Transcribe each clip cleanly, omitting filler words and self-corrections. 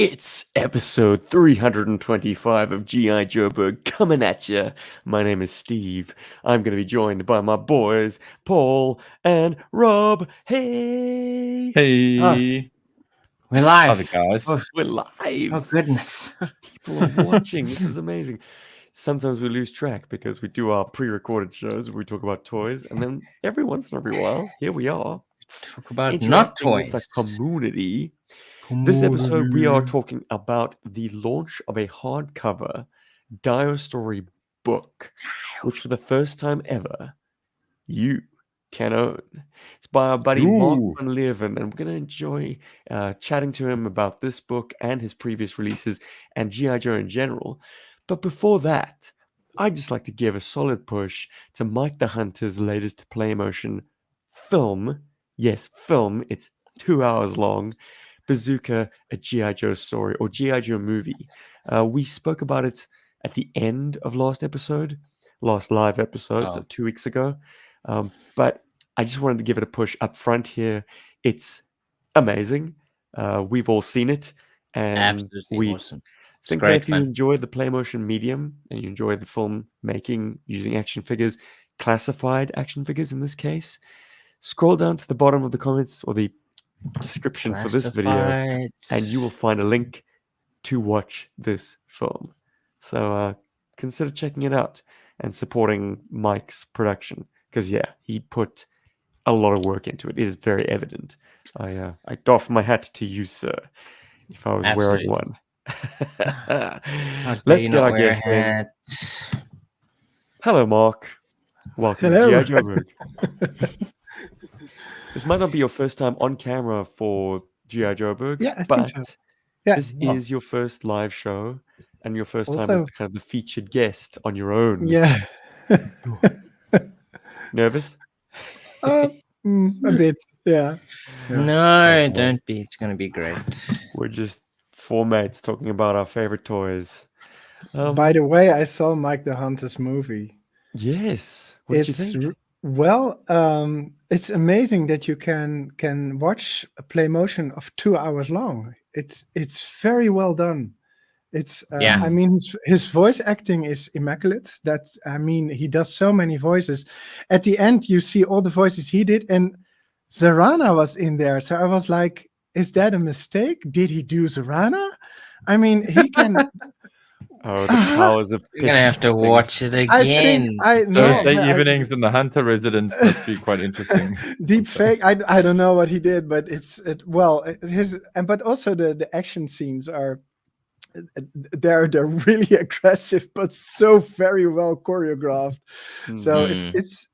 It's episode 325 of GI Joburg coming at you. My name is Steve. I'm going to be joined by my boys, Paul and Rob. Hey! Hey, We're how's live. it, guys? We're live. Oh, goodness. People are watching. This is amazing. Sometimes we lose track because we do our pre-recorded shows where we talk about toys, and then every once in every while, here we are, Talk about not interacting with toys. the community. This episode, we are talking about the launch of a hardcover Dio Story book, which for the first time ever, you can own. It's by our buddy Mark Ooh. Van Leeuwen, and we're going to enjoy chatting to him about this book and his previous releases and G.I. Joe in general. But before that, I'd just like to give a solid push to Mike the Hunter's latest playmotion film. Yes, film. It's 2 hours long. Bazooka, a G.I. Joe story or G.I. Joe movie. We spoke about it at the end of last live episode, so 2 weeks ago. But I just wanted to give it a push up front here. It's amazing. We've all seen it, and Absolutely awesome. It's think that if you enjoy the playmotion medium and you enjoy the film making using action figures, classified action figures in this case, scroll down to the bottom of the comments or the description for this video, and you will find a link to watch this film. So consider checking it out and supporting Mike's production, because he put a lot of work into it. It is very evident. I doff my hat to you, sir, if I was wearing one. Let's get our guest in. Hello, Mark. Welcome to GI Joburg. This might not be your first time on camera for GI Joburg, but this is your first live show and your first time as the featured guest on your own. Yeah. Nervous? A bit, yeah. No, don't be. It's going to be great. We're just four mates talking about our favorite toys. By the way, I saw Mike the Hunter's movie. Yes. What did you think? Well, it's amazing that you can watch a playmotion of 2 hours long. It's very well done. It's I mean, his voice acting is immaculate. He does so many voices. At the end, you see all the voices he did, and Zarana was in there. So I was like, is that a mistake? Did he do Zarana? I mean, he can. Oh, the powers of You're going to have to watch it again. Thursday evenings in the Hunter residence must be quite interesting. Deep fake. I don't know what he did, but but also the action scenes are they're really aggressive, but so very well choreographed. So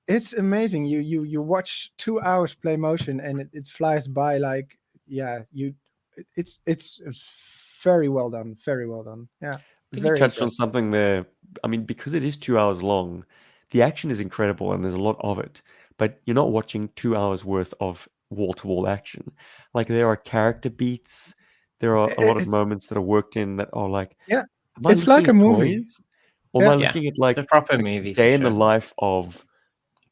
it's amazing. You watch 2 hours play motion and it flies by like it's very well done. Very well done. Yeah. You touched on something there. I mean, because it is 2 hours long, the action is incredible and there's a lot of it, but you're not watching 2 hours worth of wall-to-wall action. Like, there are character beats. There are a lot of moments that are worked in that are like, it's like a movie. Or am I looking at like a proper movie? Day in the life of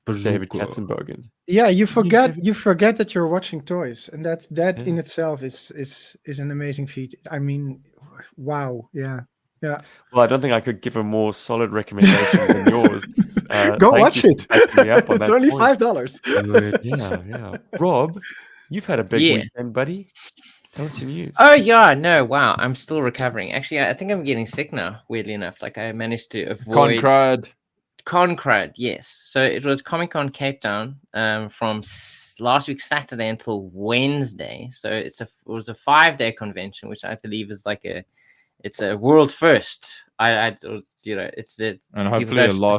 David Katzenbergen? Yeah, you forget that you're watching toys, and that in itself is an amazing feat. I mean, wow, yeah. Yeah. Well, I don't think I could give a more solid recommendation than yours. Go watch it. It's only $5. Yeah. Rob, you've had a big weekend, buddy. Tell us your news. Oh, yeah. No, wow. I'm still recovering. Actually, I think I'm getting sick now, weirdly enough. Like, I managed to avoid... Concrud, yes. So it was ComicCon Cape Town from last week, Saturday, until Wednesday. So it was a 5-day convention, which I believe is like it's a world first. And hopefully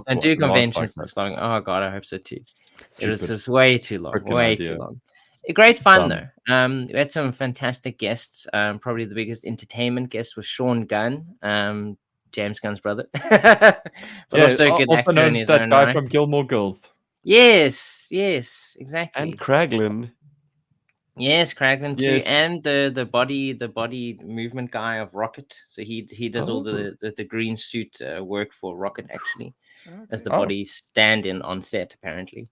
and do conventions this long. Oh god, I hope so too. It was way too long. Too long. Great fun though. We had some fantastic guests. Probably the biggest entertainment guest was Sean Gunn, James Gunn's brother. But also a good actor in his own guy from Gilmore Girls. Yes, exactly. And Kraglin. Yes, Kraglin too, and the body movement guy of Rocket. So he does all the green suit work for Rocket actually, as the body stand-in on set apparently.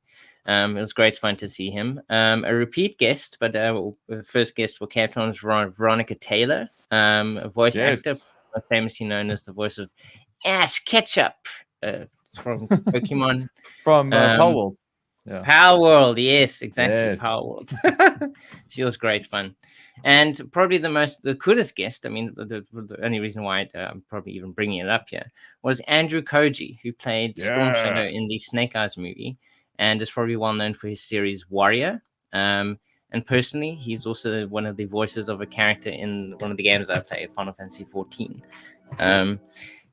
It was great fun to see him. A repeat guest, but first guest for Cape Town was Veronica Taylor, a voice actor, famously known as the voice of Ash Ketchup from Pokemon. From Power World. Yeah. Power World, yes, exactly. Yes. Power World. She was great fun. And probably the coolest guest, I mean, the only reason why I'm probably even bringing it up here, was Andrew Koji, who played Storm Shadow in the Snake Eyes movie, and is probably well known for his series Warrior. And personally, he's also one of the voices of a character in one of the games I play, Final Fantasy XIV.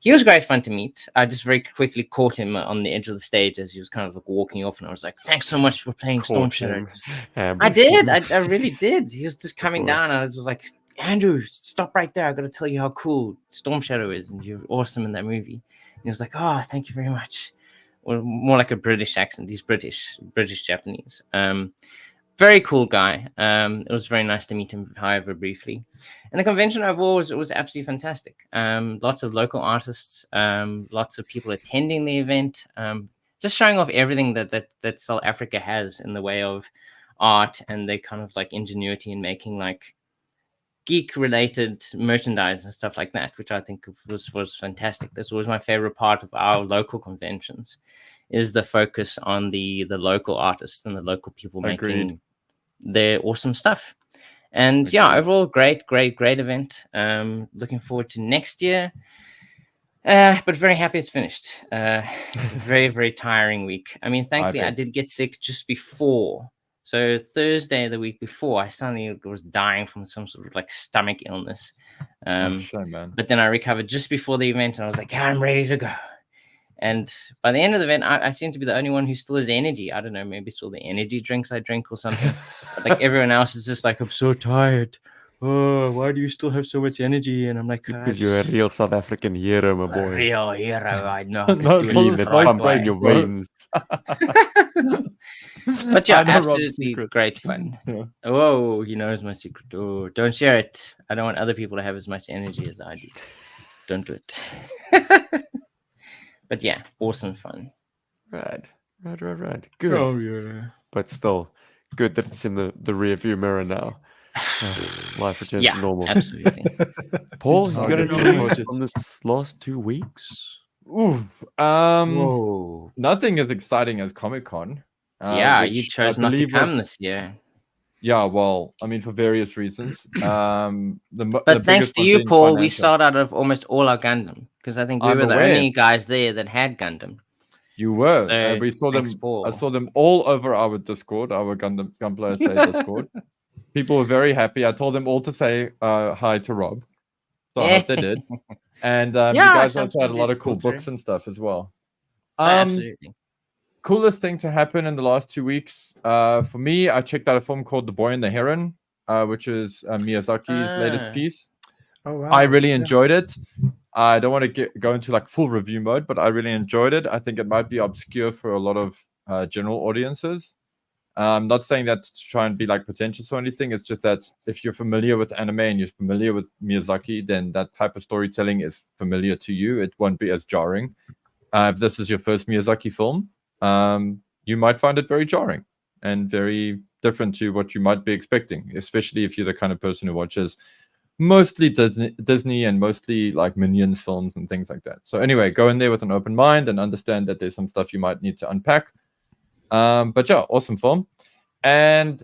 He was great fun to meet. I just very quickly caught him on the edge of the stage as he was kind of like walking off, and I was like, "Thanks so much for playing Storm Shadow." I did. I really did. He was just coming down. I was just like, "Andrew, stop right there. I got to tell you how cool Storm Shadow is, and you're awesome in that movie." And he was like, "Oh, thank you very much." Or more like a British accent. He's British Japanese. Very cool guy. It was very nice to meet him, however, briefly. And the convention overall was absolutely fantastic. Lots of local artists, lots of people attending the event, just showing off everything that South Africa has in the way of art and their kind of like ingenuity in making like geek-related merchandise and stuff like that, which I think was fantastic. That's always my favorite part of our local conventions, is the focus on the local artists and the local people making their awesome stuff. And yeah, overall, great event. Looking forward to next year. But very happy it's finished. Very, very tiring week. I mean, thankfully, I did get sick just before. So Thursday, the week before, I suddenly was dying from some sort of like stomach illness. But then I recovered just before the event, and I was like, yeah, I'm ready to go. And by the end of the event, I seem to be the only one who still has energy. I don't know, maybe it's all the energy drinks I drink or something. But like everyone else is just like, I'm so tired. Oh, why do you still have so much energy? And I'm like, because you're a real South African hero, my boy. A real hero. I know. Believe it, pumps in your veins. But yeah, absolutely great fun. Yeah. Oh, he knows my secret. Oh, don't share it. I don't want other people to have as much energy as I do. Don't do it. But yeah, awesome fun. Right. Good. Oh, yeah. But still, good that it's in the rear view mirror now. Life returns to normal. Absolutely. Paul, you got any news from this last 2 weeks? Nothing as exciting as ComicCon. You chose not to come this year. Yeah, well, I mean, for various reasons. But thanks to you, Paul, we sold out of almost all our Gundam, because I think we were the only guys there that had Gundam. You were. So, we saw them. Paul. I saw them all over our Discord, our Gunplayer Say Discord. People were very happy. I told them all to say hi to Rob. So I hope they did. And you guys also had a lot of cool books and stuff as well. Absolutely. Coolest thing to happen in the last 2 weeks. For me, I checked out a film called The Boy and the Heron, which is Miyazaki's latest piece. Oh, wow. I really enjoyed it. I don't want to go into like full review mode, but I really enjoyed it. I think it might be obscure for a lot of general audiences. I'm not saying that to try and be like pretentious or anything. It's just that if you're familiar with anime and you're familiar with Miyazaki, then that type of storytelling is familiar to you. It won't be as jarring. If this is your first Miyazaki film, you might find it very jarring and very different to what you might be expecting, especially if you're the kind of person who watches mostly Disney and mostly like Minions films and things like that. So anyway, go in there with an open mind and understand that there's some stuff you might need to unpack. But yeah, awesome film. And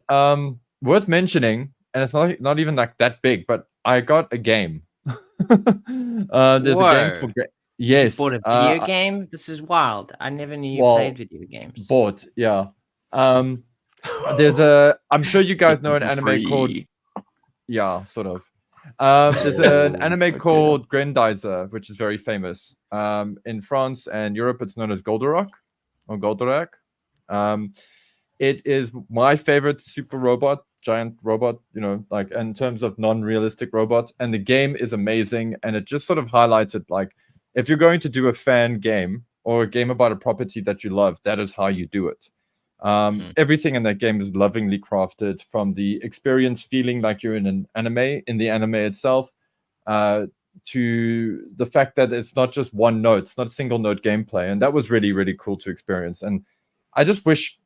worth mentioning, and it's not even like that big, but I got a game. There's a game for yes. You bought a video game? This is wild. I never knew you played video games. Bought, yeah. I'm sure you guys know an anime called sort of. There's an anime called Grendizer, which is very famous. In France and Europe, it's known as Goldorak or Goldorak. It is my favorite super robot, giant robot, like in terms of non-realistic robots. And the game is amazing. And it just sort of highlighted, like, if you're going to do a fan game or a game about a property that you love, that is how you do it. Everything in that game is lovingly crafted, from the experience feeling like you're in an anime, in the anime itself, to the fact that it's not just one note, it's not a single note gameplay. And that was really, really cool to experience. And I just wish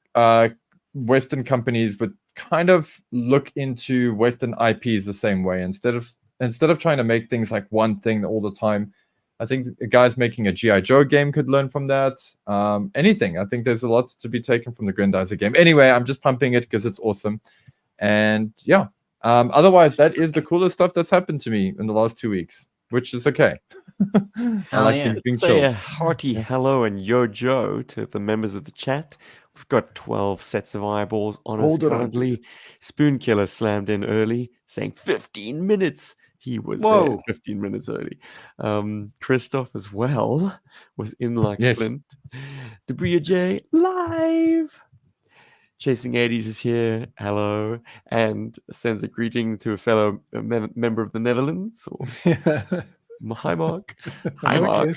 Western companies would kind of look into Western IPs the same way instead of trying to make things like one thing all the time. I think guys making a GI Joe game could learn from that. Anything. I think there's a lot to be taken from the Grandizer game. Anyway, I'm just pumping it because it's awesome. And yeah. Otherwise, that is the coolest stuff that's happened to me in the last 2 weeks, which is okay. I like things being Say chill. a hearty hello and yo Joe to the members of the chat. We've got 12 sets of eyeballs on us currently. Spoonkiller slammed in early, saying 15 minutes. He was there 15 minutes early. Christoph as well was in like Flint. Debria J live. Chasing 80s is here. Hello. And sends a greeting to a fellow member of the Netherlands. Or... Hi, Mark. Hi, Mark.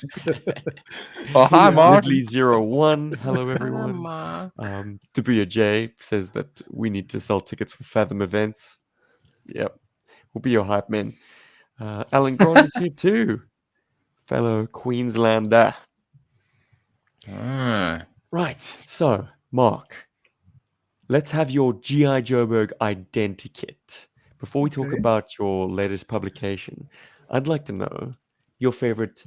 Oh, hi, Mark. Ridley01. Hello, everyone. Debria J says that we need to sell tickets for Fathom events. Yep. We'll be your hype men. Alan Grant is here too. Fellow Queenslander. Right. So, Mark, let's have your GI Joburg identikit. Before we talk about your latest publication, I'd like to know your favorite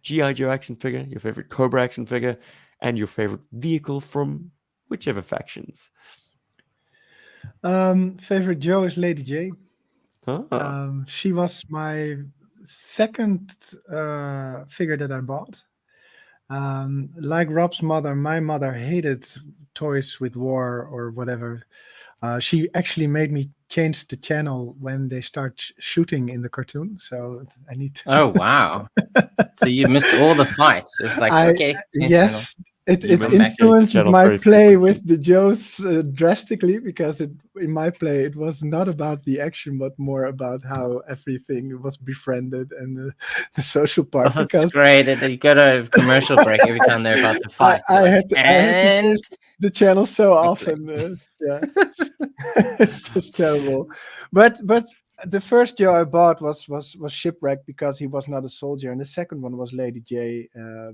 GI Joe action figure, your favorite Cobra action figure, and your favorite vehicle from whichever factions. Favorite Joe is Lady J. She was my second figure that I bought. Like Rob's mother, my mother hated toys with war or whatever. She actually made me change the channel when they start shooting in the cartoon. So I need to... Oh, wow. So you missed all the fights. It was like, okay. Yes, it influences my play with the Joes drastically, because in my play, it was not about the action, but more about how everything was befriended and the social part. Oh, that's great. You got a commercial break every time they're about to fight. I had to change the channel so often. Yeah, it's just terrible. But the first Joe I bought was Shipwreck, because he was not a soldier, and the second one was Lady J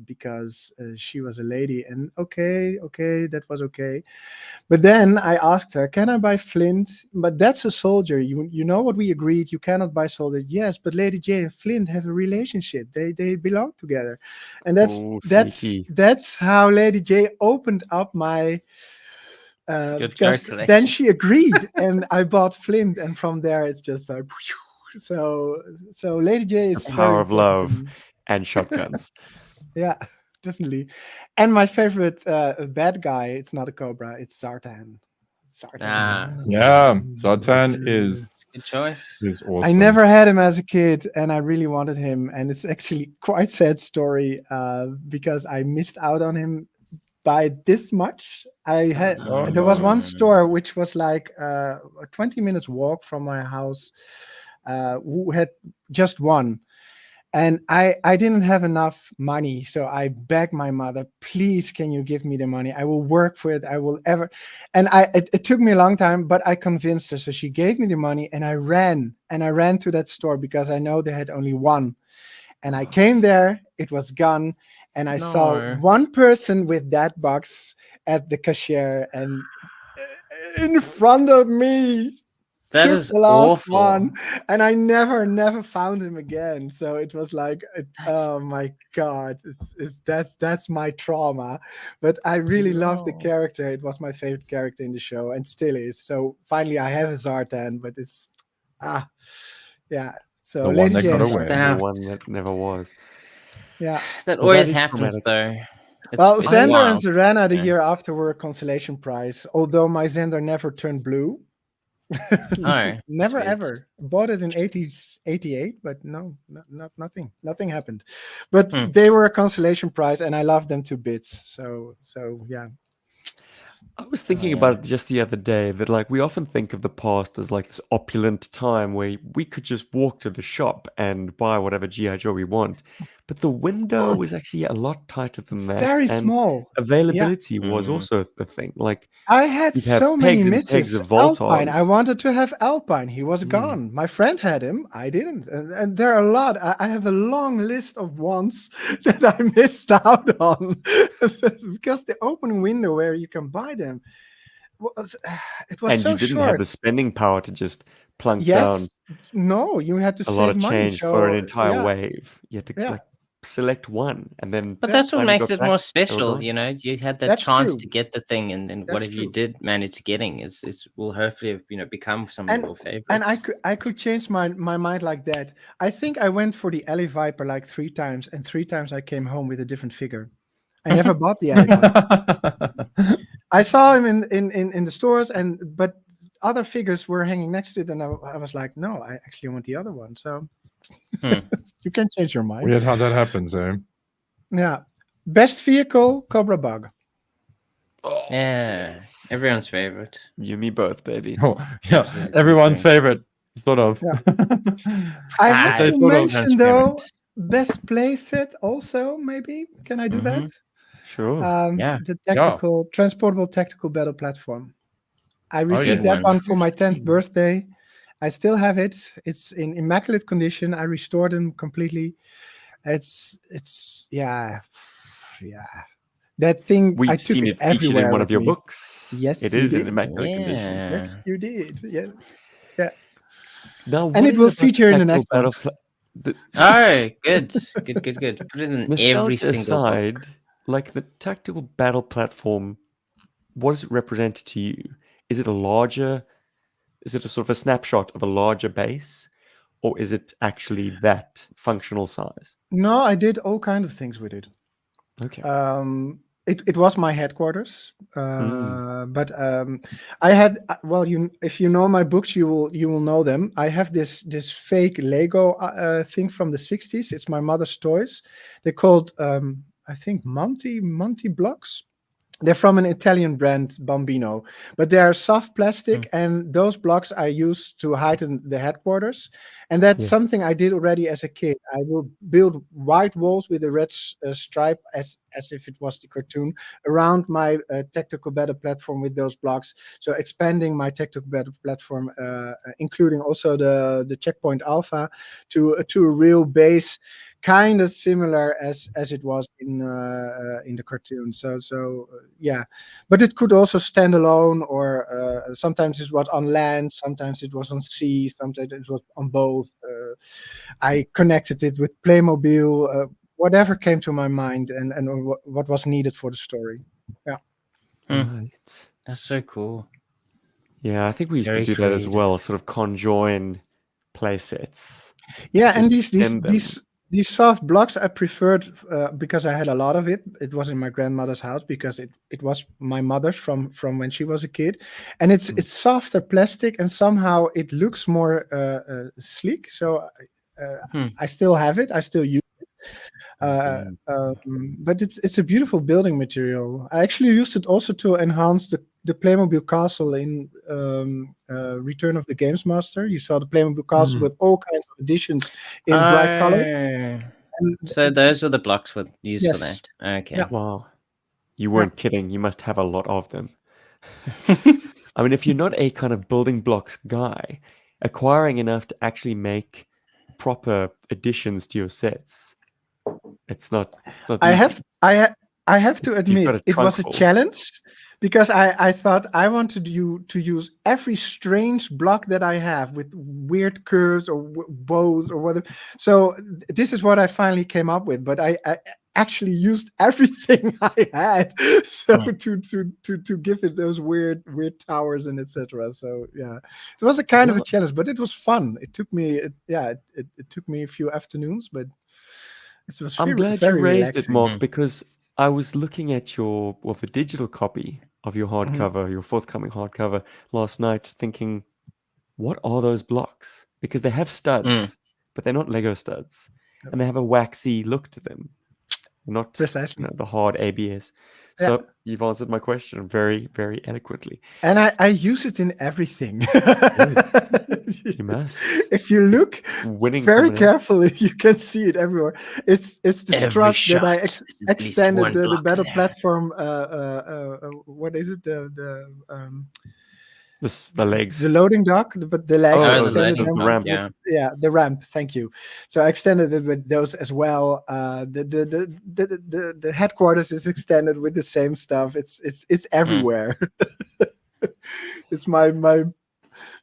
because she was a lady. And okay, that was okay. But then I asked her, "Can I buy Flint?" But that's a soldier. You know what we agreed? You cannot buy soldier. Yes, but Lady J and Flint have a relationship. They belong together, and that's how Lady J opened up my. Because then she agreed, and I bought Flint, and from there it's just like so Lady J is the power of love and shotguns. Yeah, definitely. And my favorite bad guy, it's not a Cobra, it's Zartan. Zartan is good choice. Is awesome. I never had him as a kid, and I really wanted him, and it's actually quite sad story because I missed out on him by this much. There was one store which was like a 20 minutes walk from my house who had just one, and I didn't have enough money, so I begged my mother, please can you give me the money, I will work for it, I will ever. And it took me a long time, but I convinced her, so she gave me the money, and I ran to that store because I know they had only one, and I came there, it was gone. And I saw one person with that box at the cashier, and in front of me, that is the last awful. one, and I never found him again. So it was like, oh my god, that's my trauma. But I really loved the character. It was my favorite character in the show, and still is. So finally, I have a Zartan, but it's yeah. So the one that got away, the one that never was. Yeah, that always happens though. Well, Xander and Serena the year after were a consolation prize, although my Xander never turned blue. No, never ever. Bought it in 88, but nothing happened. But they were a consolation prize, and I love them to bits. So yeah. I was thinking about it just the other day, that like we often think of the past as like this opulent time where we could just walk to the shop and buy whatever GI Joe we want. But the window was actually a lot tighter than that. Very small. Availability was also a thing. Like I had so many misses. Alpine. I wanted to have Alpine. He was gone. My friend had him. I didn't. And there are a lot. I have a long list of ones that I missed out on because the open window where you can buy them. it was And so you didn't short. have the spending power to just plunk down No, you had to a lot save of money. change for an So entire wave. You had to yeah, like select one, and then But that's what time you makes got it back, more they were special, gone. you know. You had that That's chance true. to get the thing, and That's whatever you true. did manage getting is will hopefully become some of your favorites. And I could change my mind like that. I think I went for the Alley Viper like 3 times, and 3 times I came home with a different figure. I never bought the Alley Viper. I saw him in the stores, but other figures were hanging next to it, and I was like, no, I actually want the other one. So you can change your mind. Weird how that happens, eh? Yeah. Best vehicle, Cobra Bug. Oh, yeah, yes. everyone's favorite. You, me both, baby. Oh, yeah, Absolutely. everyone's favorite, sort of. Yeah. I have say to sort of mention though, transparent. best playset also. Maybe can I do that? Sure. Yeah. The transportable tactical battle platform. I yeah. received Good that one for my 10th Interesting. birthday. I still have it. It's in immaculate condition. I restored them completely. It's that thing. I We've took seen it it featured everywhere in one with of your me. books. Yes, it you is in did. immaculate condition. Yes, you did. Yeah. Now, And what it is will about feature in the tactical next one. battle the Oh, good. Put it in every nostalgia single book. aside, like the tactical battle platform, what does it represent to you? Is it a sort of a snapshot of a larger base, or is it actually that functional size? No, I did all kind of things with it. Okay. It was my headquarters, but I had if you know my books, you will know them. I have this fake Lego thing from the 60s. It's my mother's toys. They're called I think Monty blocks. They're from an Italian brand, Bambino, but they are soft plastic, and those blocks I used to heighten the headquarters. And that's something I did already as a kid. I will build white walls with a red stripe, as if it was the cartoon, around my tactical battle platform with those blocks. So expanding my tactical battle platform, including also the checkpoint alpha, to a real base, kind of similar as it was in the cartoon. So yeah, but it could also stand alone, or sometimes it was on land, sometimes it was on sea, sometimes it was on both. I connected it with Playmobil, whatever came to my mind, and what was needed for the story. Yeah. Right. That's so cool. Yeah, I think we used Very to do that as creative. well, sort of conjoin play sets. Yeah, and Just extend them. these soft blocks I preferred because I had a lot of it. It was in my grandmother's house because it was my mother's from when she was a kid, and it's softer plastic, and somehow it looks more sleek. So I still have it. I still use it. But it's a beautiful building material. I actually used it also to enhance the Playmobil castle in Return of the Games Master. You saw the Playmobil castle with all kinds of additions in bright color. So those were the blocks used for Yes. that. Okay. Yeah. Wow. You weren't kidding. You must have a lot of them. I mean, if you're not a kind of building blocks guy, acquiring enough to actually make proper additions to your sets, it's not I easy. have to admit it was a challenge, because I thought I wanted you to use every strange block that I have with weird curves or bows or whatever. So this is what I finally came up with, but I actually used everything I had to give it those weird towers and etc. So yeah, it was a kind of a challenge, but it was fun. It took me it took me a few afternoons, but it was I'm glad very you raised relaxing. it, Mark, because I was looking at the digital copy of your hardcover, your forthcoming hardcover last night, thinking, what are those blocks? Because they have studs, but they're not Lego studs, and they have a waxy look to them, not precisely the hard ABS. So you've answered my question very, very eloquently. And I use it in everything. You must. If you look very carefully, you can see it everywhere. It's the strut that I extended the battle platform. What is it? The legs. The loading dock, but the legs extended the ramp. The ramp. Thank you. So I extended it with those as well. The headquarters is extended with the same stuff. It's everywhere. it's my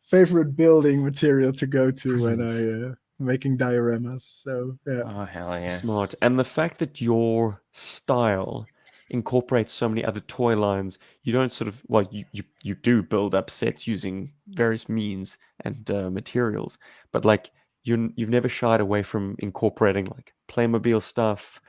favorite building material to go to when I making dioramas. So yeah. Oh hell yeah. Smart. And the fact that your style incorporates so many other toy lines, you don't sort of, well, you do build up sets using various means and materials, but like you've never shied away from incorporating like Playmobil stuff,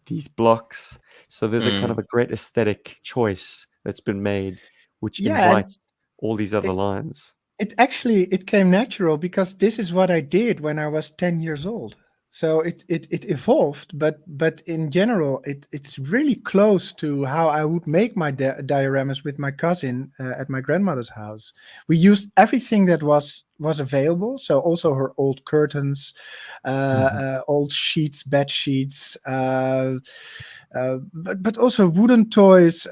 these blocks. So there's a kind of a great aesthetic choice that's been made, which invites all these other lines. It came natural because this is what I did when I was 10 years old. So it evolved, but in general, it's really close to how I would make my dioramas with my cousin at my grandmother's house. We used everything that was available. So also her old curtains, old sheets, bed sheets, but also wooden toys,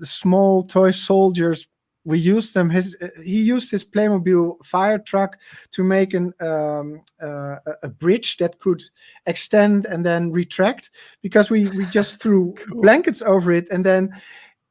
small toy soldiers. We used them. He used his Playmobil fire truck to make a bridge that could extend and then retract, because we just threw blankets over it, and then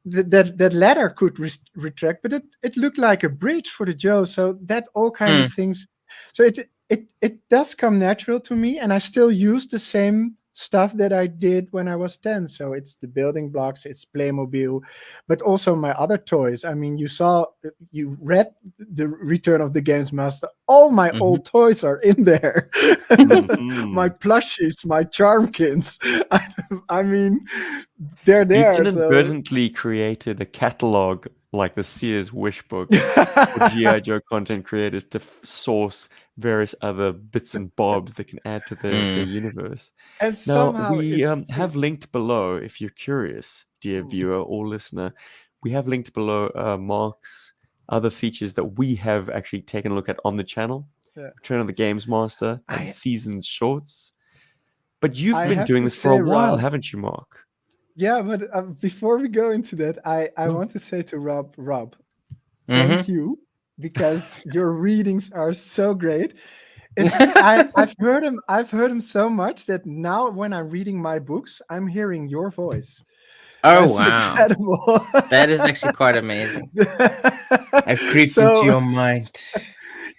that ladder could retract, but it looked like a bridge for the Joe. So that all kind of things. So it does come natural to me, and I still use the same stuff that I did when I was 10. So it's the building blocks, it's Playmobil, but also my other toys. I mean, you read the Return of the Games Master. All my old toys are in there. My plushies, my Charmkins. I mean, they're there. You inadvertently created a catalog like the Sears Wish Book for GI Joe content creators to source various other bits and bobs that can add to the universe. And now, we have linked below, if you're curious, dear viewer or listener, we have linked below Mark's other features that we have actually taken a look at on the channel. Return of the Games Master and Seasons Shorts. But you've been doing this for a while, haven't you, Mark? Yeah, but before we go into that, I want to say to Rob, thank you, because your readings are so great. I've heard him so much that now when I'm reading my books, I'm hearing your voice. Oh, wow. Incredible. That is actually quite amazing. I've creeped into your mind.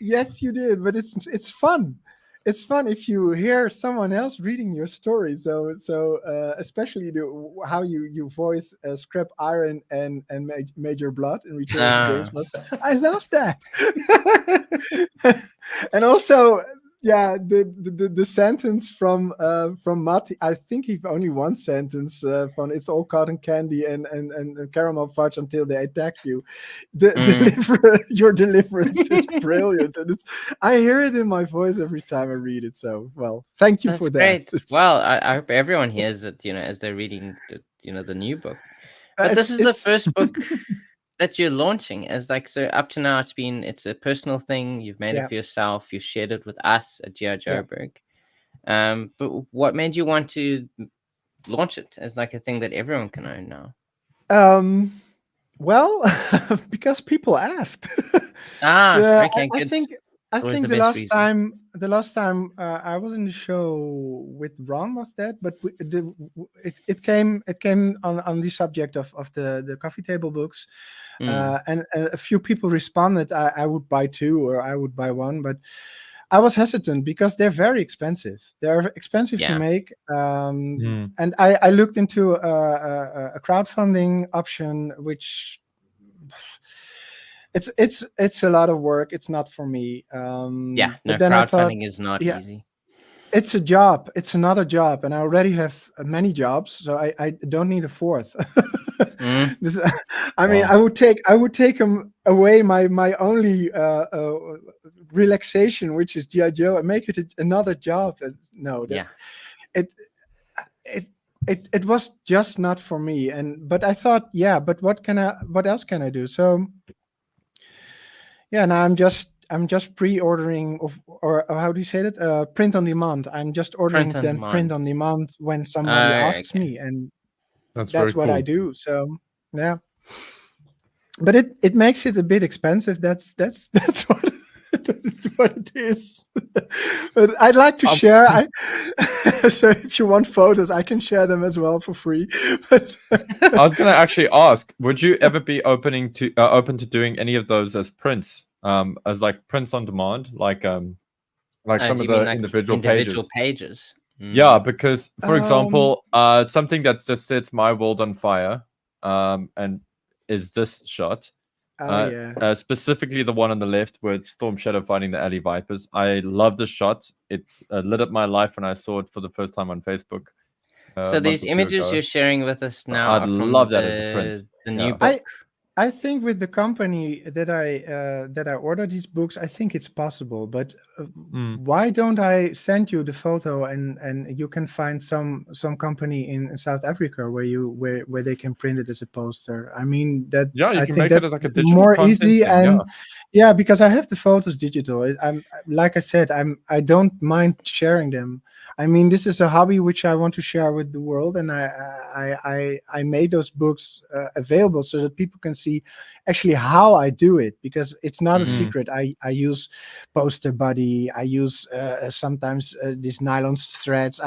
Yes, you did, but it's fun. It's fun if you hear someone else reading your story. So especially how you voice Scrap Iron and Major Blood in Return of the Games Master. I love that. And also, yeah, the sentence from Matti. I think he's only one sentence from "It's all cotton candy and caramel fudge until they attack you." Your deliverance is brilliant, and I hear it in my voice every time I read it. So, well, thank you for that. Great. Well, I hope everyone hears it. As they're reading the new book. But this is the first book that you're launching as so up to now it's a personal thing. You've made it for yourself. You've shared it with us at GI Joburg. But what made you want to launch it as a thing that everyone can own now? Well, because people asked. Okay, good. I think the last time I was in the show with Ron was that, but it came on the subject of the coffee table books, and a few people responded I would buy two or I would buy one, but I was hesitant because they're very expensive. They're expensive to make, and I looked into a crowdfunding option, which. It's a lot of work. It's not for me. Crowdfunding is not easy. It's a job. It's another job, and I already have many jobs, so I don't need a fourth. I mean, I would take away my only relaxation, which is GI Joe, and make it another job. It was just not for me. But I thought, but what else can I do? So. Yeah, now I'm just pre-ordering or how do you say that? Print on demand. I'm just ordering print on demand when somebody asks me, and that's what I do. So yeah, but it makes it a bit expensive. That's what. what it is. But I'd like to share. So if you want photos, I can share them as well for free. But I was going to actually ask, would you ever be open to doing any of those as prints, as like prints on demand, like some of the like individual pages? Yeah, because for example, something that just sets my world on fire, and is this shot. Specifically the one on the left with Storm Shadow fighting the Alley Vipers. I love the shot. It lit up my life when I saw it for the first time on Facebook. So these images you're sharing with us now I'd love that as a print. The new book. I think with the company that I order these books, I think it's possible. But why don't I send you the photo and you can find some company in South Africa where they can print it as a poster. I mean that. Yeah, you I can think make it as like a digital more easy thing, and yeah, because I have the photos digital. I'm like I said, I don't mind sharing them. I mean, this is a hobby which I want to share with the world, and I made those books available so that people can see actually how I do it, because it's not a secret. I use poster body. I use sometimes these nylon threads.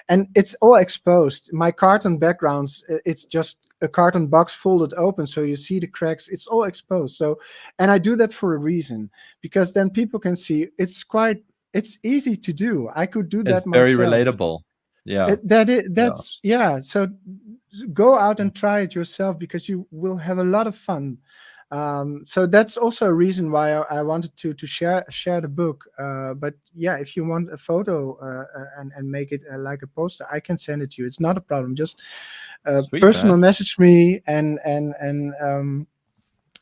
And it's all exposed. My carton backgrounds, it's just a carton box folded open, so you see the cracks. It's all exposed. So, and I do that for a reason, because then people can see it's easy to do. I could do that myself. It's very relatable. Yeah. So go out and try it yourself, because you will have a lot of fun. So that's also a reason why I wanted to share the book. But yeah, if you want a photo and make it like a poster, I can send it to you. It's not a problem. Just personal message me and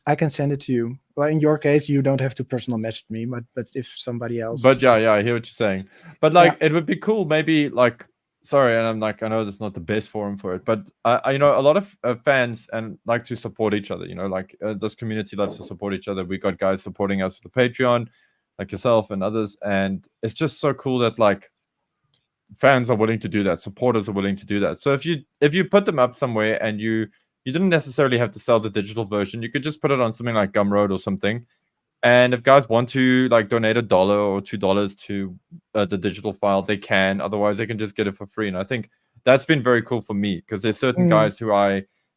I can send it to you. Well, in your case, you don't have to personal message me, but if somebody else. But yeah, I hear what you're saying. But like, it would be cool, maybe like. Sorry, and I'm like, I know that's not the best forum for it, but I know a lot of fans and like to support each other. You know, like this community loves to support each other. We got guys supporting us with the Patreon, like yourself and others, and it's just so cool that like fans are willing to do that, supporters are willing to do that. So if you put them up somewhere and you didn't necessarily have to sell the digital version, you could just put it on something like Gumroad or something. And if guys want to like donate $1 or $2 to the digital file, they can. Otherwise, they can just get it for free. And I think that's been very cool for me, because there's certain guys who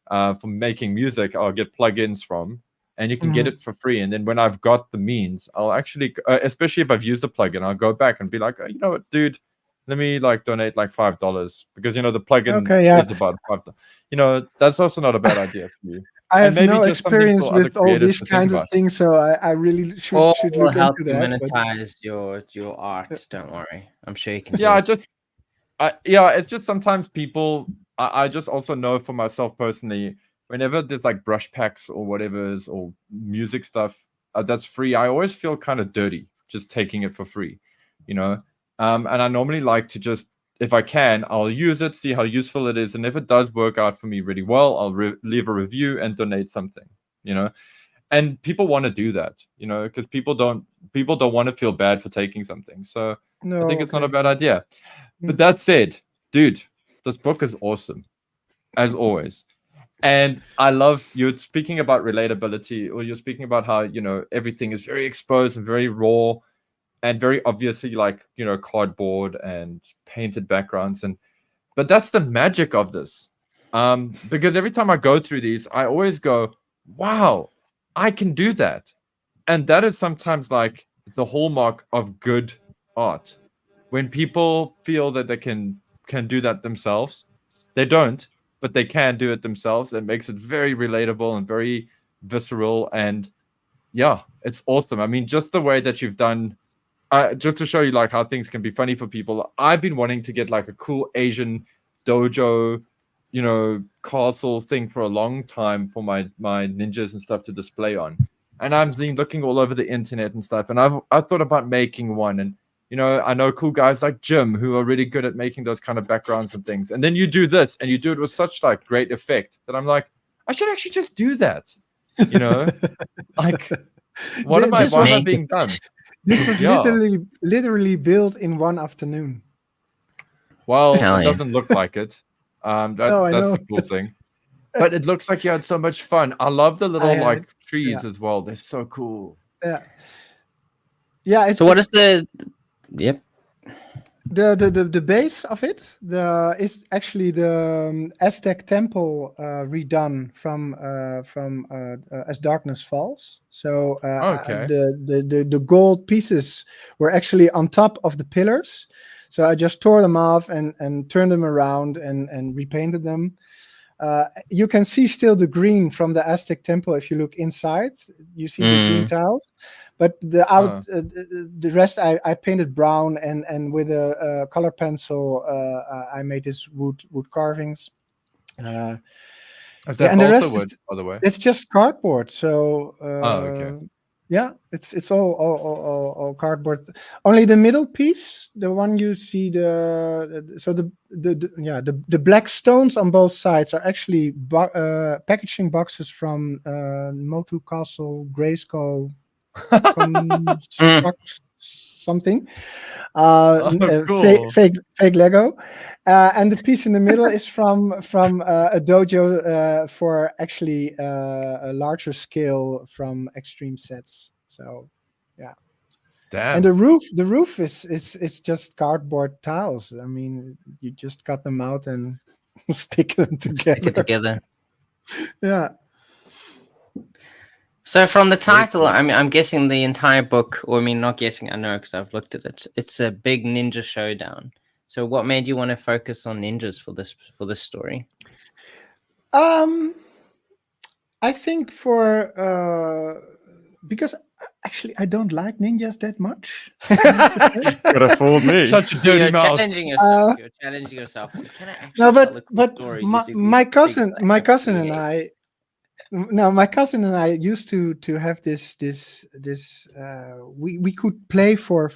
for making music, I'll get plugins from, and you can get it for free. And then when I've got the means, I'll actually, especially if I've used a plugin, I'll go back and be like, you know what, dude, let me like donate like $5, because you know the plugin is about $5. You know, that's also not a bad idea for you. I have no experience with all these kinds of things, so I really should look into that. We'll help you monetize your art. Don't worry, I'm sure you can. Yeah, it's just sometimes people. I just also know for myself personally, whenever there's like brush packs or whatever's or music stuff that's free, I always feel kind of dirty just taking it for free, you know. And I normally like to just, if I can, I'll use it, see how useful it is, and if it does work out for me really well, I'll leave a review and donate something, you know. And people want to do that, you know, because people don't want to feel bad for taking something. So I think it's not a bad idea. But that said, dude, this book is awesome, as always. And I love you're speaking about relatability, or you're speaking about how, you know, everything is very exposed and very raw. And very obviously, like, you know, cardboard and painted backgrounds, but that's the magic of this. Because every time I go through these, I always go, "Wow, I can do that," and that is sometimes like the hallmark of good art. When people feel that they can do that themselves, they don't, but they can do it themselves. It makes it very relatable and very visceral, and yeah, it's awesome. I mean, just the way that you've done. Just to show you like how things can be funny for people, I've been wanting to get like a cool Asian dojo, you know, castle thing for a long time for my ninjas and stuff to display on. And I've been looking all over the internet and stuff, and I thought about making one. And you know, I know cool guys like Jim who are really good at making those kind of backgrounds and things. And then you do this, and you do it with such like great effect that I'm like, I should actually just do that. You know, like why am I being done? This was literally built in one afternoon. Well, it doesn't look like it. That's the cool thing. But it looks like you had so much fun. I love the little trees as well. They're so cool. Yeah. Yeah. So what is the? Yep. The base of it is actually the Aztec temple redone from As Darkness Falls. So Okay. the gold pieces were actually on top of the pillars. So I just tore them off and turned them around and repainted them. You can see still the green from the Aztec temple if you look inside. You see the green tiles, but the rest I painted brown and with a color pencil I made this wood carvings. Is that and the also rest wood, is, by the way? it's just cardboard. So okay. yeah, it's all cardboard. Only the middle piece, the one you see, the black stones on both sides are actually packaging boxes from Motu Castle, Grayskull, something. Cool. Fake Lego, and the piece in the middle is from a dojo for actually a larger scale from Extreme Sets. So, yeah. Damn. And the roof is just cardboard tiles. I mean, you just cut them out and stick them together. Stick it together. Yeah. So from the title, I mean, I'm guessing the entire book, or I mean, not guessing, I know because I've looked at it. It's a big ninja showdown. So what made you want to focus on ninjas for this story? I think because actually I don't like ninjas that much. Could have fooled me. Such a dirty mouth. Challenging yourself. You're challenging yourself. Can I actually no, tell a cool but story my cousin and I. No, my cousin and I used to have this. We could play for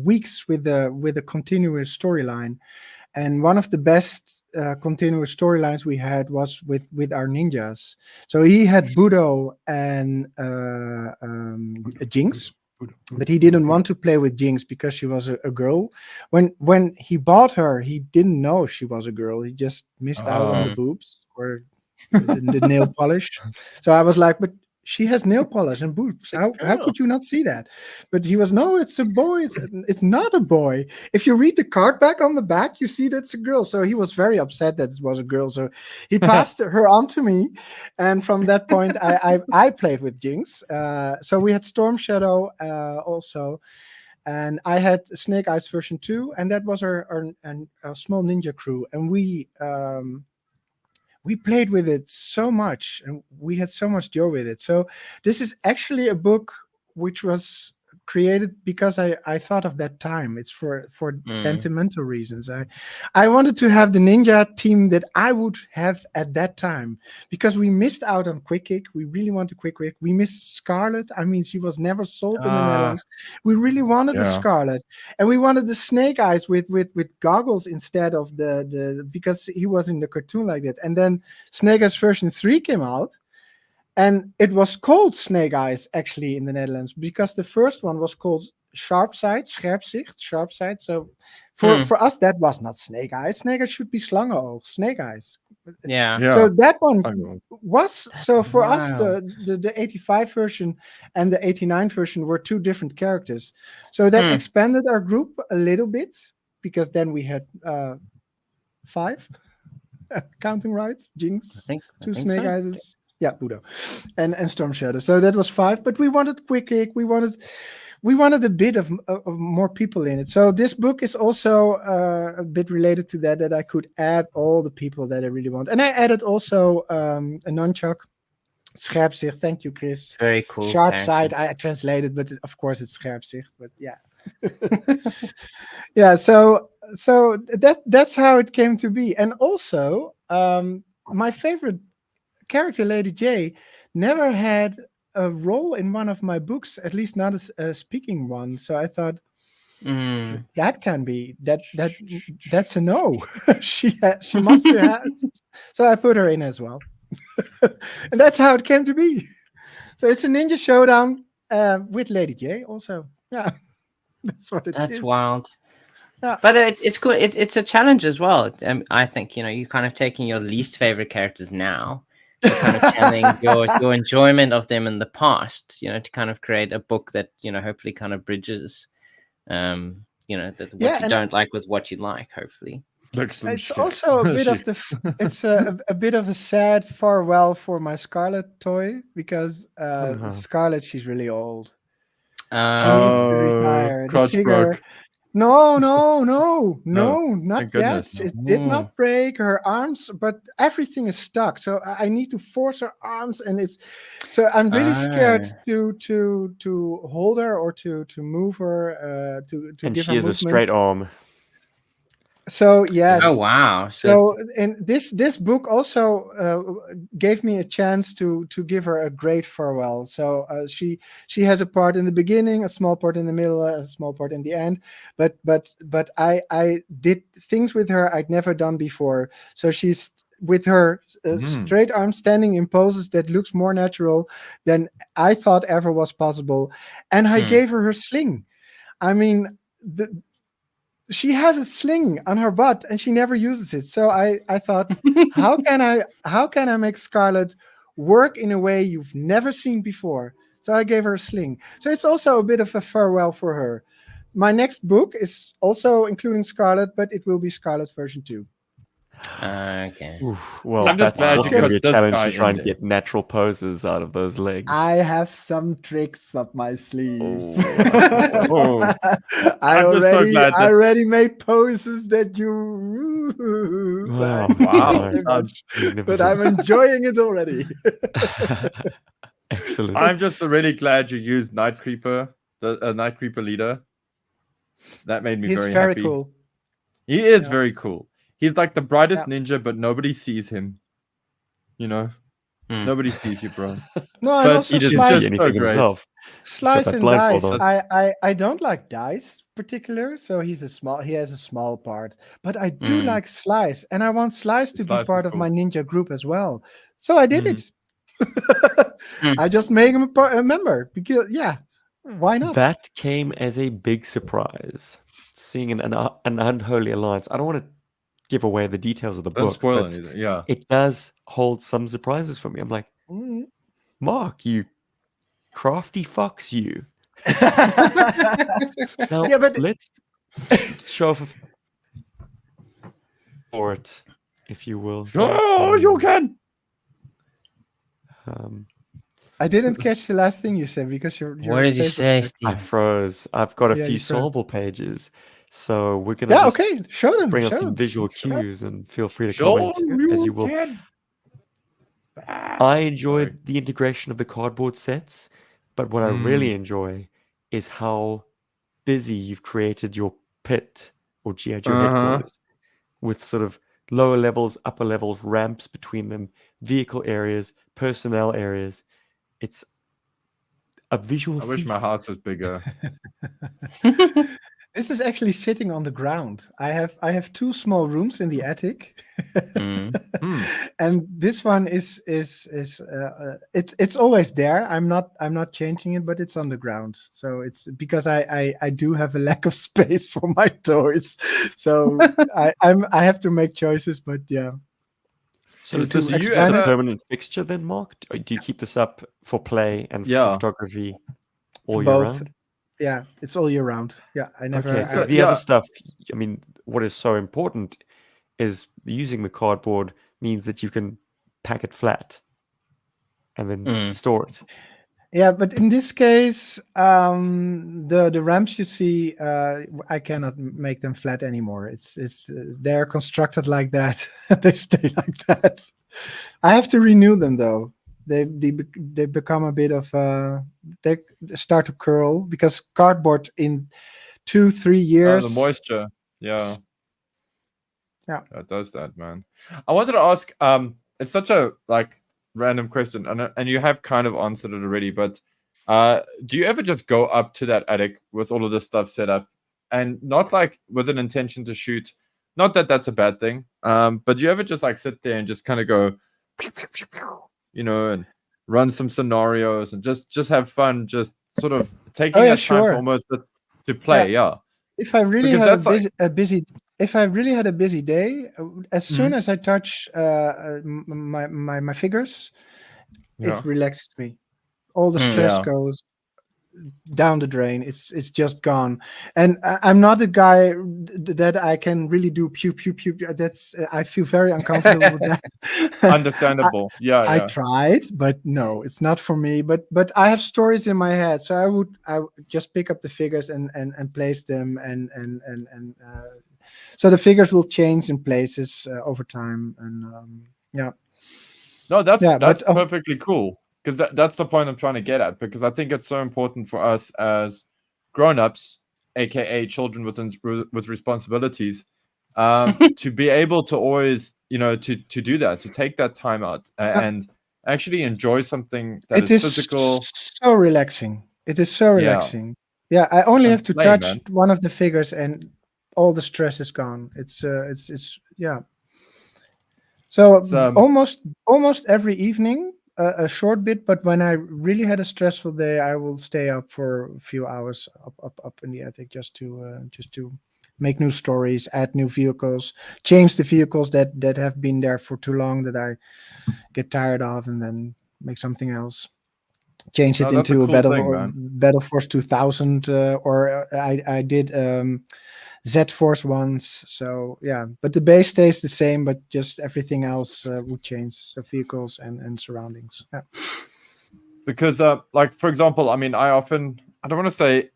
weeks with a continuous storyline, and one of the best continuous storylines we had was with our ninjas. So he had Budo and Jinx, but he didn't want to play with Jinx because she was a girl. When he bought her, he didn't know she was a girl. He just missed out on the boobs or the nail polish. So I was like, but she has nail polish and boobs. How could you not see that? But he was, no, it's a boy. It's not a boy. If you read the card back on the back, you see that's a girl. So he was very upset that it was a girl. So he passed her on to me. And from that point, I played with Jinx. So we had Storm Shadow also. And I had Snake Eyes version 2. And that was our small ninja crew. And we played with it so much and we had so much joy with it. So this is actually a book which was created because I thought of that time. It's for sentimental reasons. I wanted to have the ninja team that I would have at that time because we missed out on Quick Kick. We really wanted Quick Kick. We missed Scarlet. I mean, she was never sold in the Netherlands. We really wanted the Scarlet, and we wanted the Snake Eyes with goggles instead of the because he was in the cartoon like that. And then Snake Eyes version 3 came out. And it was called Snake Eyes actually in the Netherlands because the first one was called Sharpsight, Scherpzicht, Sharpsight. So for us, that was not Snake Eyes. Snake Eyes should be Slangenoog, Snake Eyes. Yeah. So that one was, so for us, the 85 version and the 89 version were two different characters. So that expanded our group a little bit because then we had 5 counting right, Jinx, 2 Snake Eyes. Yeah, Budo, and Storm Shadow. So that was 5, but we wanted Quick Kick. We wanted a bit of more people in it. So this book is also a bit related to that I could add all the people that I really want. And I added also a nunchuck, Scherpzicht. Thank you, Chris. Very cool. Sharpsight. I translated, but of course it's Scherpzicht. But yeah, yeah. So that's how it came to be. And also, my favorite character, Lady J, never had a role in one of my books, at least not a speaking one. So I thought that can be that's a no. she must have. So I put her in as well, and that's how it came to be. So it's a ninja showdown with Lady J also. Yeah, that's what it is. That's wild. Yeah. But it's cool. It's a challenge as well. I think you're kind of taking your least favorite characters now kind of channeling your enjoyment of them in the past, to kind of create a book that, hopefully kind of bridges, that what you don't like with what you like, hopefully. It's also a bit of it's a bit of a sad farewell for my Scarlet toy, because Scarlet, she's really old. She needs to retire. The figure. No, not yet. It did not break her arms, but everything is stuck. So I need to force her arms, and I'm really scared to hold her or to move her to and give she her has movement. a straight arm. So yes. Oh wow. So and this book also gave me a chance to give her a great farewell. So she has a part in the beginning, a small part in the middle, a small part in the end. But I did things with her I'd never done before. So she's with her straight arm standing in poses that looks more natural than I thought ever was possible. And I gave her sling. I mean, she has a sling on her butt and she never uses it. So I thought, how can I make Scarlet work in a way you've never seen before? So I gave her a sling. So it's also a bit of a farewell for her. My next book is also including Scarlet, but it will be Scarlet version 2. Okay. Oof, well, that's also going to be a challenge to try and get natural poses out of those legs. I have some tricks up my sleeve. I already made poses that you. Wow! But I'm enjoying it already. Excellent. I'm just really glad you used Night Creeper, the Night Creeper leader. That made me very happy. Cool. He is very cool. He's like the brightest ninja, but nobody sees him. Nobody sees you, bro. No, I also he doesn't see anything himself. Slice and dice. I don't like dice particular, so he has a small part. But I do like Slice, and I want Slice to be part of my ninja group as well. So I did it. I just made him a member because why not? That came as a big surprise. Seeing an unholy alliance. I don't want to give away the details of the book. Don't spoil anything. Yeah, it does hold some surprises for me. I'm like, Mark, you crafty fox, you. Now, let's show off for it, if you will. Oh, you can. I didn't catch the last thing you said because you're what did you say, Steve? I froze. I've got a few sample pages. So we're gonna show them. Bring up some visual cues and feel free to comment as you will. I enjoy the integration of the cardboard sets, but what I really enjoy is how busy you've created your pit or GI Joe headquarters with sort of lower levels, upper levels, ramps between them, vehicle areas, personnel areas. It's a visual. I wish my house was bigger. This is actually sitting on the ground. I have 2 small rooms in the attic, and this one is it's always there. I'm not changing it, but it's on the ground. So it's because I do have a lack of space for my toys. So I have to make choices. But yeah. So is this a permanent fixture then, Mark? Or do you keep this up for play and for photography all year round? Yeah, it's all year round. Yeah, I never. Okay, the other stuff. I mean, what is so important is using the cardboard means that you can pack it flat and then store it. Yeah, but in this case, the ramps you see, I cannot make them flat anymore. It's they're constructed like that. They stay like that. I have to renew them though. They become a bit of they start to curl because cardboard in 2-3 years. The moisture, yeah, that does that, man. I wanted to ask, it's such a random question, and you have kind of answered it already, but do you ever just go up to that attic with all of this stuff set up and not with an intention to shoot? Not that that's a bad thing, but do you ever just sit there and just kind of go pew, pew, pew, pew, and run some scenarios and just have fun, just sort of taking that time almost to play. If I really have a busy if I really had a busy day, as soon as I touch my figures, it relaxes me. All the stress goes down the drain. It's just gone. And I'm not a guy that I can really do pew pew pew. That's I feel very uncomfortable with that. Understandable. I tried, but no, it's not for me. But I have stories in my head, so I would just pick up the figures and place them and so the figures will change in places over time. And no, that's perfectly cool. Because that's the point I'm trying to get at, because I think it's so important for us as grown-ups, aka children with responsibilities, to be able to always, to do that, to take that time out and actually enjoy something that is physical. So relaxing. It is so relaxing. Yeah, I only have to touch one of the figures and all the stress is gone. It's So almost every evening. A short bit, but when I really had a stressful day, I will stay up for a few hours up in the attic just to make new stories, add new vehicles, change the vehicles that have been there for too long that I get tired of, and then make something else. Change it into a Battle Force 2000, or I did Z-Force once. So yeah, but the base stays the same, but just everything else would change. So vehicles and surroundings. Yeah. Because like, for example, I mean, I don't want to say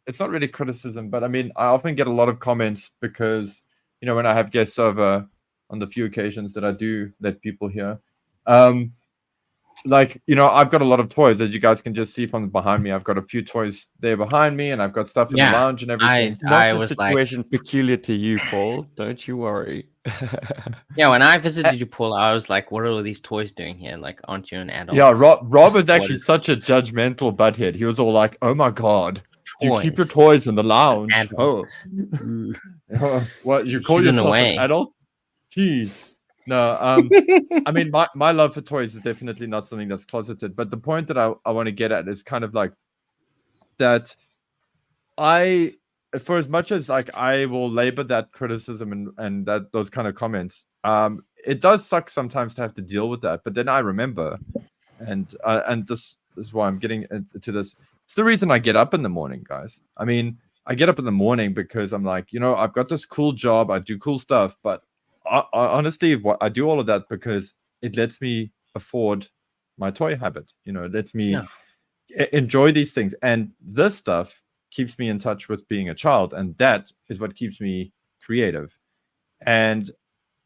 it's not really criticism, but I mean, I often get a lot of comments because, when I have guests over on the few occasions that I do let people hear, like, I've got a lot of toys, as you guys can just see from behind me. I've got a few toys there behind me, and I've got stuff in the lounge and everything. It's not a situation peculiar to you, Paul. Don't you worry. Yeah, when I visited you, Paul, I was like, what are all these toys doing here? Like, aren't you an adult? Yeah, Rob is actually such a judgmental butthead. He was all like, oh my God, you keep your toys in the lounge. Oh. What, you call yourself an adult? Jeez. No, I mean, my love for toys is definitely not something that's closeted. But the point that I want to get at is kind of like that for as much as like I will labor that criticism and that those kind of comments, it does suck sometimes to have to deal with that. But then I remember, and this is why I'm getting into this. It's the reason I get up in the morning, guys. I mean, I get up in the morning because I'm like, I've got this cool job. I do cool stuff, but I honestly, I do all of that because it lets me afford my toy habit. It lets me enjoy these things, and this stuff keeps me in touch with being a child, and that is what keeps me creative. And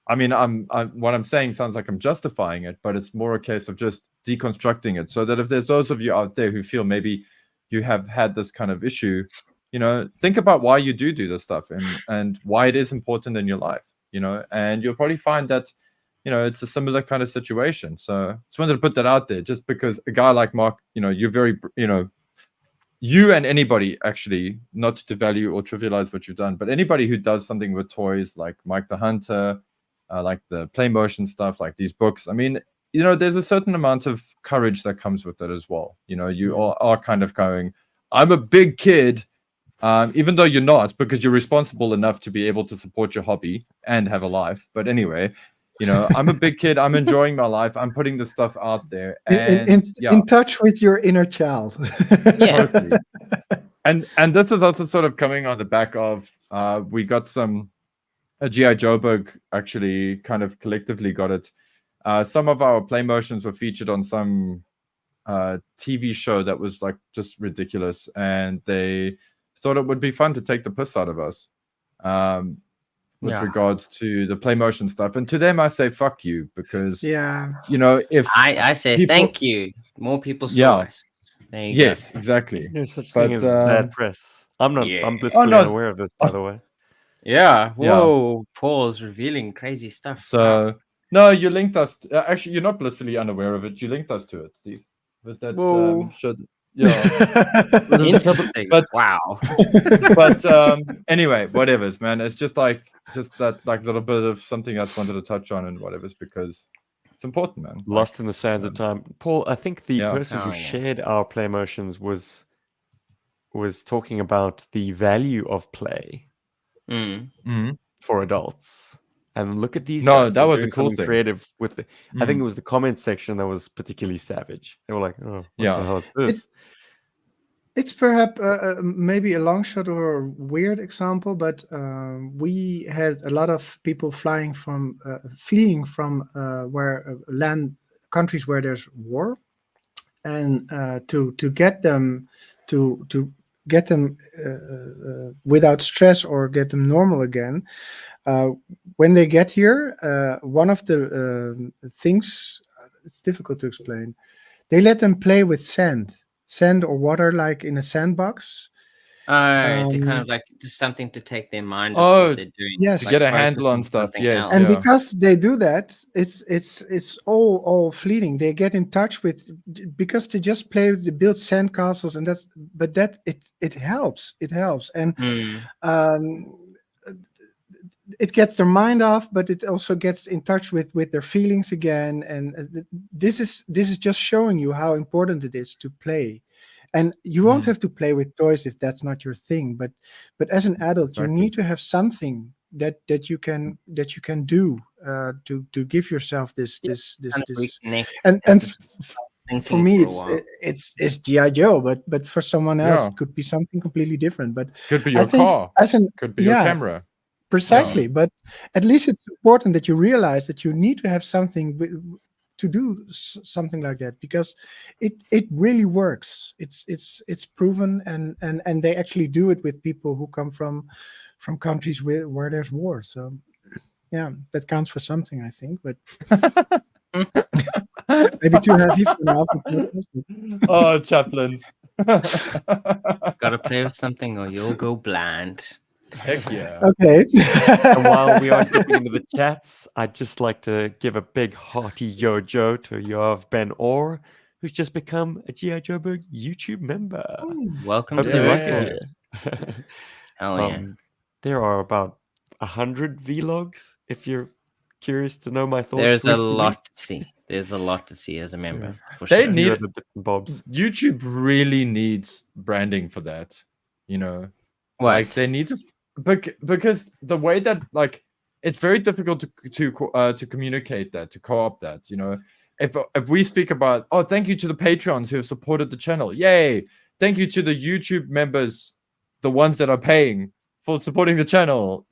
I mean, what I'm saying sounds like I'm justifying it, but it's more a case of just deconstructing it, so that if there's those of you out there who feel maybe you have had this kind of issue, think about why you do this stuff and why it is important in your life. And you'll probably find that, it's a similar kind of situation. So just wanted to put that out there, just because a guy like Mark, you're very, you and anybody, actually, not to devalue or trivialize what you've done, but anybody who does something with toys, like Mike the Hunter, like the playmotion stuff, like these books. I mean, there's a certain amount of courage that comes with it as well. You are kind of going, I'm a big kid. Even though you're not, because you're responsible enough to be able to support your hobby and have a life. But anyway, I'm a big kid. I'm enjoying my life. I'm putting the stuff out there. And in touch with your inner child. Yeah. Totally. And this is also sort of coming on the back of, we got GI Joburg actually kind of collectively got it. Some of our playmotions were featured on some TV show that was like just ridiculous. And they thought it would be fun to take the piss out of us with regards to the playmotion stuff. And to them, I say, fuck you, because, if I say thank you. More people saw us. There you go. Exactly. There's such thing as bad press. I'm blissfully unaware of this, by the way. Yeah. Whoa. Paul's revealing crazy stuff. So, no, you linked us. Actually, you're not blissfully unaware of it. You linked us to it, Steve. Was that interesting? But, wow. But anyway, whatever's, man. It's just that like little bit of something I just wanted to touch on and whatever's, because it's important, man. Lost in the sands of time. Paul, I think the person who shared our playmotions was talking about the value of play. for adults. And look at these No, guys. that They're was doing the cool something thing. creative with the. I think Mm. it was the comment section that was particularly savage. They were like, "Oh, what Yeah. the hell is this?" It's perhaps maybe a long shot or a weird example, but we had a lot of people fleeing from where countries where there's war, and to get them to get them without stress or get them normal again. When they get here, one of the things, it's difficult to explain. They let them play with sand or water, like in a sandbox. To kind of like just something to take their mind off Oh, what they're doing. yes. To like get a focus handle on stuff, something yes. else. And Yeah. because they do that, it's all fleeting. They get in touch with, because they just play, they build sandcastles, and it helps. It helps, and it gets their mind off, but it also gets in touch with their feelings again. And this is just showing you how important it is to play. And you won't have to play with toys if that's not your thing. But as an adult, you need to have something that you can do to give yourself this. And for me, it's GI Joe, but for someone else, it could be something completely different. But could be your car, could be your camera. Precisely, but at least it's important that you realize that you need to have something to do something like that, because it really works. It's proven, and they actually do it with people who come from countries where there's war. So yeah, that counts for something, I think. But maybe too heavy for now. Oh, chaplains. Gotta play with something or you'll go blind. Heck yeah. Okay. And while we are dipping into the chats, I'd just like to give a big hearty yo-jo to Yoav Ben Orr, who's just become a GI Joburg YouTube member. Welcome Hope to you the like record. it. Hell yeah. There are about 100 vlogs, if you're curious to know my thoughts. There's a lot to see. There's a lot to see as a member. For They sure. need the bits and bobs. YouTube really needs branding for that. You know, What? like they need to, because the way that, like, it's very difficult to communicate that, to co-op that. You know, if we speak about, oh, thank you to the Patreons who have supported the channel, yay! Thank you to the YouTube members, the ones that are paying for supporting the channel.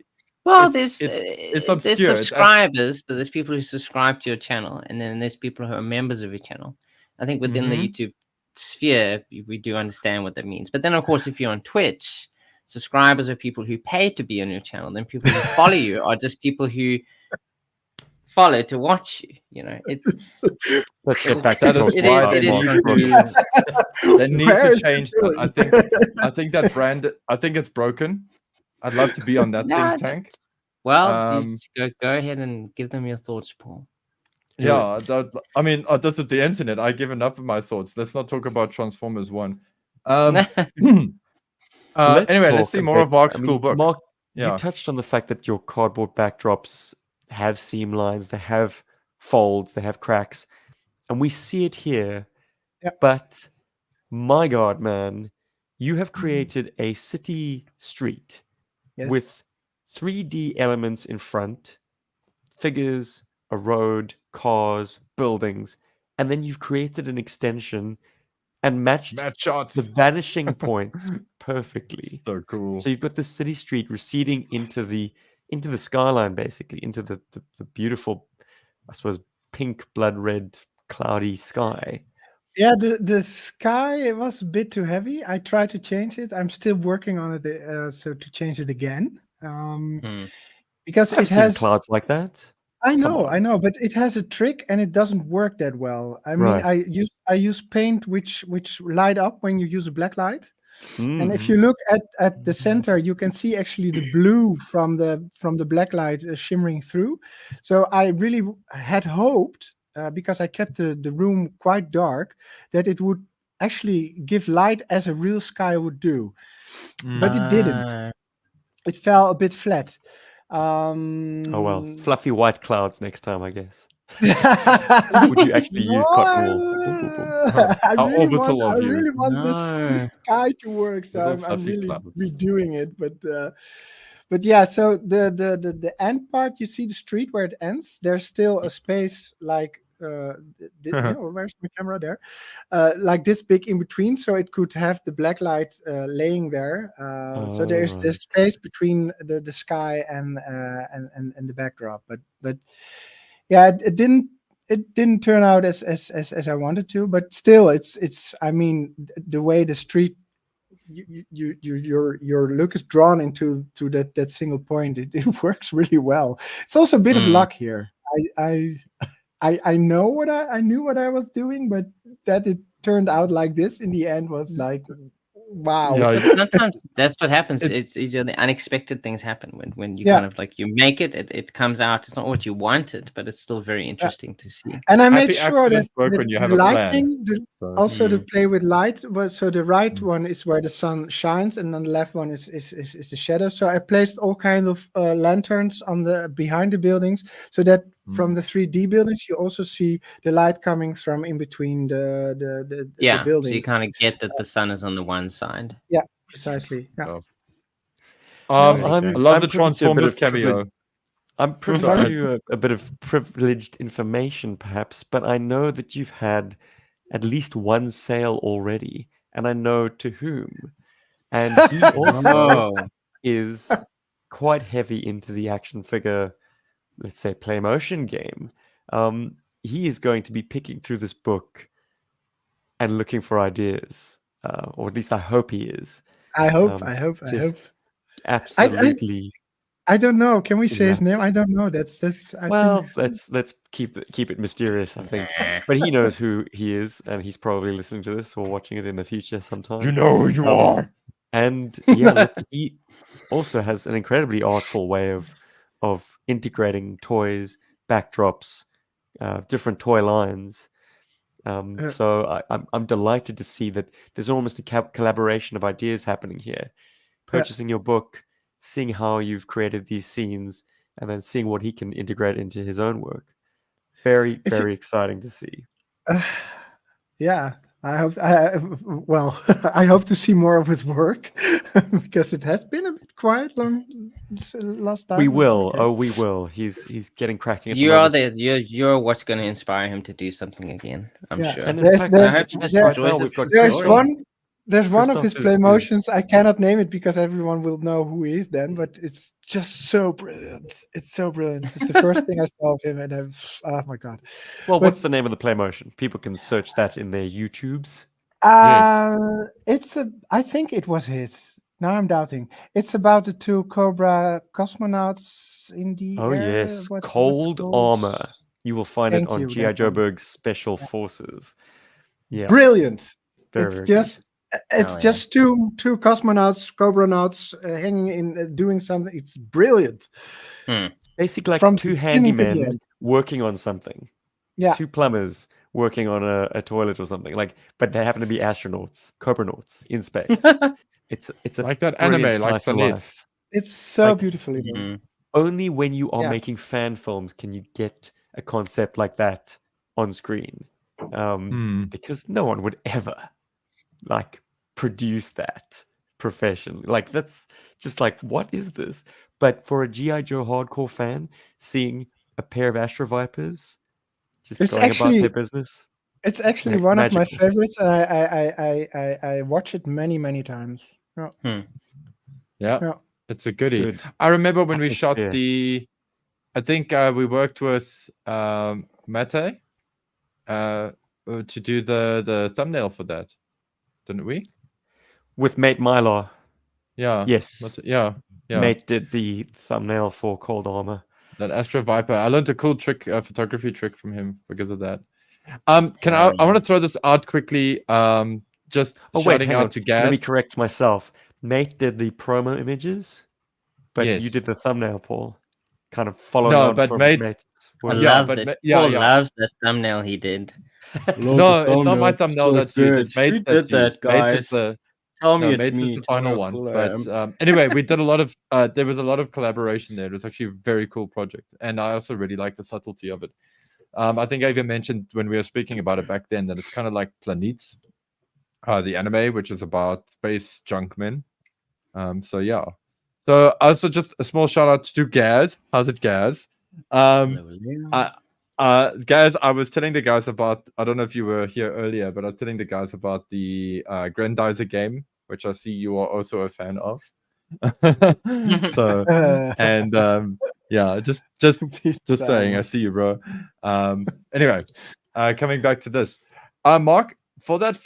Well, it's obscure. There's subscribers, so there's people who subscribe to your channel, and then there's people who are members of your channel. I think within the YouTube sphere, we do understand what that means. But then, of course, if you're on Twitch, subscribers are people who pay to be on your channel. Then people who follow you are just people who follow to watch you. You know, it's let's get back to it is confusing. They need to change that. I think that brand, I think it's broken. I'd love to be on that think tank. Well, go ahead and give them your thoughts, Paul. Yeah, I mean, this is the internet. I give enough of my thoughts. Let's not talk about Transformers 1. Anyway, let's see more of Mark's cool book. Mark, you touched on the fact that your cardboard backdrops have seam lines, they have folds, they have cracks, and we see it here. Yep. But my God, man, you have created a city street with 3D elements in front, figures, a road, cars, buildings, and then you've created an extension and matched shots, the vanishing points perfectly. So cool. So you've got the city street receding into the skyline, basically, into the beautiful, I suppose, pink, blood red, cloudy sky. Yeah, the sky, it was a bit too heavy. I tried to change it. I'm still working on it, so to change it again. Because I've seen clouds like that. I know, but it has a trick and it doesn't work that well. I mean, I use paint which light up when you use a black light. And if you look at the center, you can see actually the blue from the black light shimmering through. So I really had hoped, because I kept the room quite dark, that it would actually give light as a real sky would do. But it didn't. It fell a bit flat. Oh well, fluffy white clouds next time, I guess. Would you actually use cotton wool? I really want this sky to work, so I'm really redoing it. but yeah, so the end part, you see the street where it ends. There's still a space like where's my camera there? Like this big in between, so it could have the black light laying there. So there's this space between the sky and the backdrop. But yeah, it didn't turn out as I wanted to. But still, it's I mean, the way the street. Your look is drawn into that single point. It works really well. It's also a bit of luck here. I know I knew what I was doing, but that it turned out like this in the end was like, wow. Yeah, sometimes that's what happens. It's the unexpected things happen when you kind of like you make it comes out. It's not what you wanted, but it's still very interesting to see. And I made sure that work when you have a lighting, plan. also to play with light. So the right one is where the sun shines, and then the left one is the shadow. So I placed all kinds of lanterns on behind the buildings, so that from the 3D buildings you also see the light coming from in between the buildings. So you kind of get that the sun is on the one side. Yeah, precisely. Yeah. I love the Transformers cameo. I'm privy to a bit of privileged information, perhaps, but I know that you've had at least one sale already, and I know to whom. And he also is quite heavy into the action figure, let's say, playmotion game. He is going to be picking through this book and looking for ideas, or at least I hope he is. I hope. Absolutely. I don't know. Can we say his name? I don't know. That's. Let's keep it mysterious, I think. But he knows who he is, and he's probably listening to this or watching it in the future sometime. You know who you are. And yeah, look, he also has an incredibly artful way of integrating toys, backdrops, different toy lines. So I'm delighted to see that there's almost a collaboration of ideas happening here. Purchasing your book, seeing how you've created these scenes, and then seeing what he can integrate into his own work. Very exciting to see. Yeah, I hope. I hope to see more of his work because it has been a bit quiet last time. We will. Okay. We will. He's getting cracking. You're what's going to inspire him to do something again. I'm sure. And there's one of his playmotions. I cannot name it because everyone will know who he is then, but it's just so brilliant. It's so brilliant. It's the first thing I saw of him, and oh my god. Well, what's the name of the playmotion? People can search that in their YouTubes. I think it was his. Now I'm doubting. It's about the two Cobra cosmonauts in the air. Yes, Cold Armor. You will find it on GI Joburg's Special Forces. Yeah, brilliant. It's just two cosmonauts, Cobra-nauts hanging in doing something. It's brilliant. Basically, like from two handymen working on something. Yeah, two plumbers working on a toilet or something. But they happen to be astronauts, Cobra-nauts in space. It's a like that anime, like life. It's so beautifully done. Only when you are making fan films can you get a concept like that on screen, because no one would ever produce that professionally. That's just what is this? But for a GI Joe hardcore fan, seeing a pair of Astro Vipers just going about their business, it's actually one of my favorites, and I watch it many times. Yeah, it's a goodie. Good. I remember when we shot I think we worked with Mate to do the thumbnail for that, didn't we? With Mate Mylar. Yeah. Yes. Yeah. Mate did the thumbnail for Cold Armor. That Astro Viper. I learned a cool trick, photography trick from him because of that. I want to throw this out quickly. Just shouting out to Gaz. Let me correct myself. Mate did the promo images, but you did the thumbnail, Paul. Kind of followed on from Mate's work. Paul loves the thumbnail he did. No, it's not my thumbnail that's used. It's Mate that's used. Guys. Tell me it's me. The final one. But anyway, we did a lot of. There was a lot of collaboration there. It was actually a very cool project, and I also really like the subtlety of it. I think I even mentioned when we were speaking about it back then that it's kind of like Planets, the anime, which is about space junk men. So yeah, So also just a small shout out to Gaz. How's it, Gaz? Guys, I was telling the guys about, I don't know if you were here earlier, but I was telling the guys about the Grandizer game, which I see you are also a fan of. So, and yeah, just saying, I see you, bro. Anyway, coming back to this, Mark, for that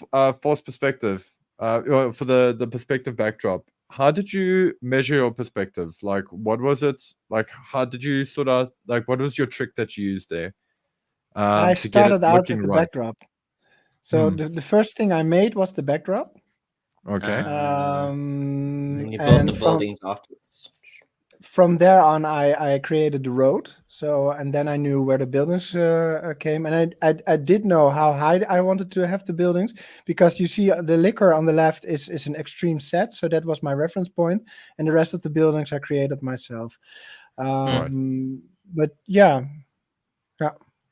forced perspective, for the perspective backdrop, how did you measure your perspective? Like, what was it? Like, how did you sort of, like, what was your trick that you used there? I To get it started out looking with the right? backdrop. So the first thing I made was the backdrop. Okay. And you built the buildings afterwards. From there on, I created the road. So, and then I knew where the buildings came, and I did know how high I wanted to have the buildings, because you see the liquor on the left is an extreme set, so that was my reference point, and the rest of the buildings I created myself. But yeah.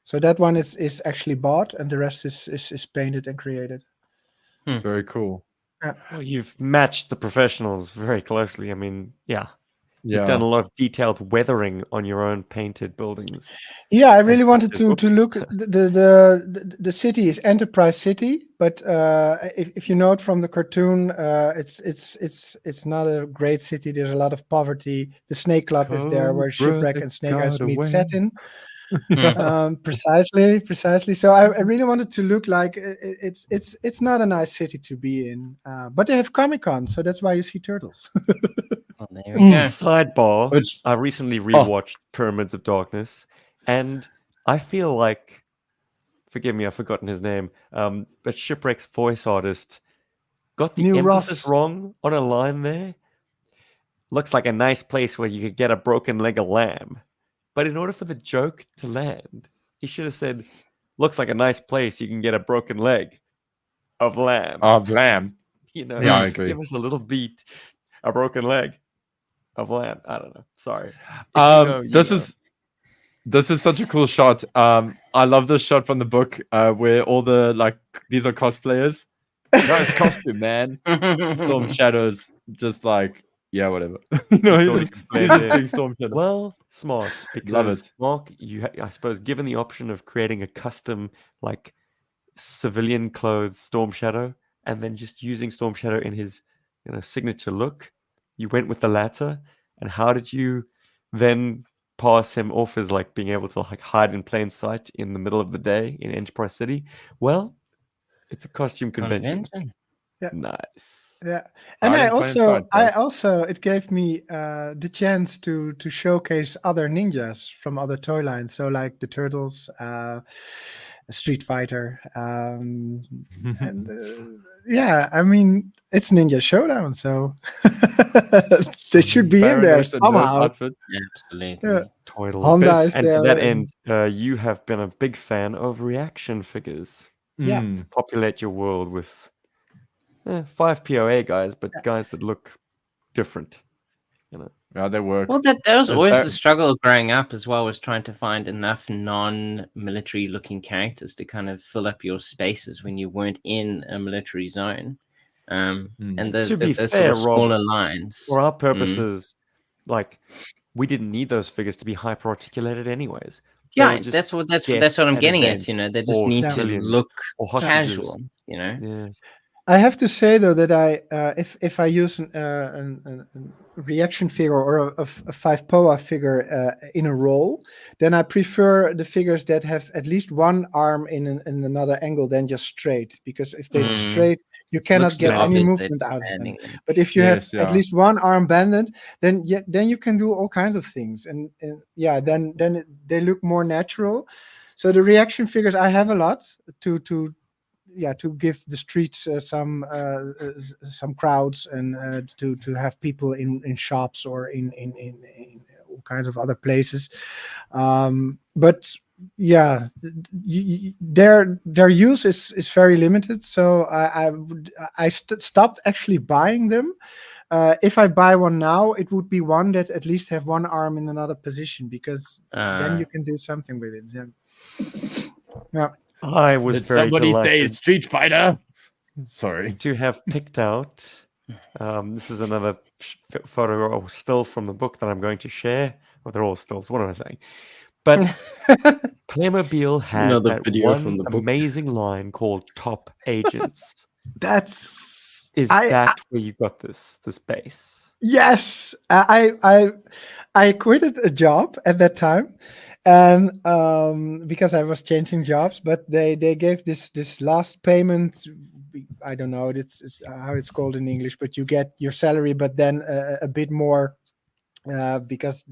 So that one is actually bought, and the rest is painted and created. Very cool. Well, you've matched the professionals very closely. I mean, you've done a lot of detailed weathering on your own painted buildings. Yeah, I really wanted to look. The city is Enterprise City, but if you note from the cartoon, it's not a great city. There's a lot of poverty. The Snake Club is there, where Shipwreck and Snake Eyes meet Satin. Precisely. So I really wanted to look like it's not a nice city to be in, but they have ComicCon, so that's why you see turtles. Oh, there we go. Sidebar: I recently rewatched Pyramids of Darkness, and I feel like, forgive me, I've forgotten his name, but Shipwreck's voice artist got the emphasis wrong on a line there. Looks like a nice place where you could get a broken leg of lamb. But in order for the joke to land, he should have said, looks like a nice place you can get a broken leg of lamb. Of lamb. You know, yeah, I agree. Give us a little beat. A broken leg of lamb. I don't know. Sorry. This is such a cool shot. I love this shot from the book where all the, these are cosplayers. Nice costume, man. Storm Shadows, just like, yeah, whatever. He's just being Storm Shadow. Well, smart, because love it. Mark, I suppose, given the option of creating a custom, civilian clothes Storm Shadow, and then just using Storm Shadow in his, signature look, you went with the latter. And how did you then pass him off as being able to hide in plain sight in the middle of the day in Enterprise City? Well, it's a costume convention. Yeah. Nice. Yeah, and I also it gave me the chance to showcase other ninjas from other toy lines. So like the Turtles, Street Fighter, and I mean, it's Ninja Showdown, so they should be in there somehow. Absolutely. Yeah. Honda is and there, to that end, you have been a big fan of reaction figures. Yeah, to populate your world with 5 POA guys, but guys that look different. Yeah, they work. Well, that was always the struggle growing up as well, was trying to find enough non-military looking characters to kind of fill up your spaces when you weren't in a military zone. And the sort of smaller lines. For our purposes, we didn't need those figures to be hyper articulated anyways. Yeah, that's what I'm getting at. They just need to look casual. Yeah. I have to say though that if I use a reaction figure or a 5 POA figure in a roll, then I prefer the figures that have at least one arm in another angle than just straight, because if they're straight, you cannot get any movement out of them. But if you have at least one arm banded, then you can do all kinds of things, and then they look more natural. So the reaction figures, I have a lot to give the streets some crowds, and to have people in shops or in all kinds of other places. But yeah, their use is very limited. So I stopped actually buying them. If I buy one now, it would be one that at least have one arm in another position, because then you can do something with it. Yeah. I was very delighted. Say Street Fighter? Sorry. To have picked out This is another photo or still from the book that I'm going to share. Well, they're all stills. What am I saying? But Playmobil had Another that video from one the book. amazing line called "Top Agents." Is I- that where you got this base? Yes, I quitted a job at that time, and because I was changing jobs, but they gave this last payment. I don't know it's how it's called in English, but you get your salary, but then a bit more because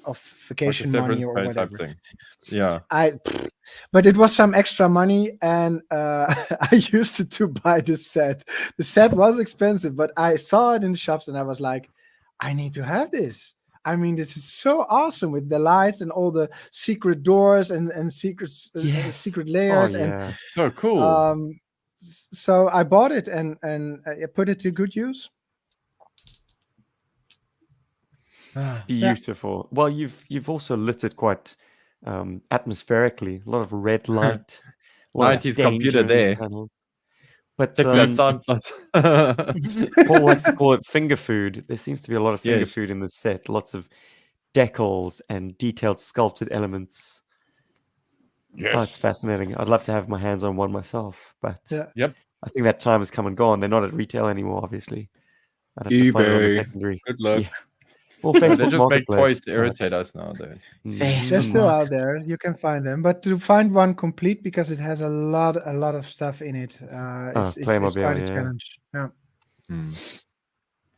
of vacation money or whatever. Thing. Yeah. But it was some extra money, and I used it to buy this set. The set was expensive, but I saw it in the shops, and I was like, I need to have this. I mean, this is so awesome with the lights and all the secret doors and secrets, secret layers, and so cool. So I bought it and I put it to good use. Beautiful. Well, you've also lit it quite atmospherically. A lot of red light. 90s computer there. Panels. But Paul likes to call it finger food. There seems to be a lot of finger food in this set. Lots of decals and detailed sculpted elements. Yes. Oh, it's fascinating. I'd love to have my hands on one myself, but yep. I think that time has come and gone. They're not at retail anymore, obviously. I'd have to find it on the secondary. Good luck. Yeah. Well, Facebook they just make toys to Marketplace, irritate us nowadays. They're still out there. You can find them, but to find one complete because it has a lot of stuff in it. It's quite a challenge. Yeah.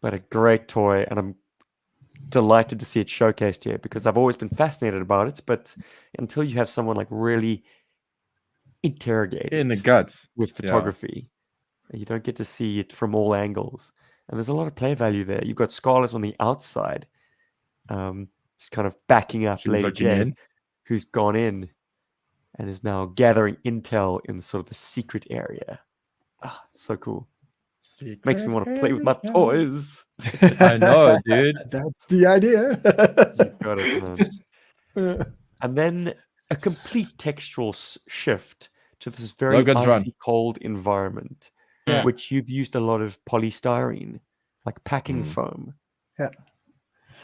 But a great toy, and I'm delighted to see it showcased here because I've always been fascinated about it. But until you have someone like really interrogate in the guts with photography, you don't get to see it from all angles. And there's a lot of play value there. You've got Scarlett on the outside, just kind of backing up Lady Jane, who's gone in and is now gathering intel in sort of the secret area. Ah, so cool. Makes me want to play with my toys. I know, dude. That's the idea. You got it, man. And then a complete textural shift to this very icy cold environment. Which you've used a lot of polystyrene, like packing foam. Yeah.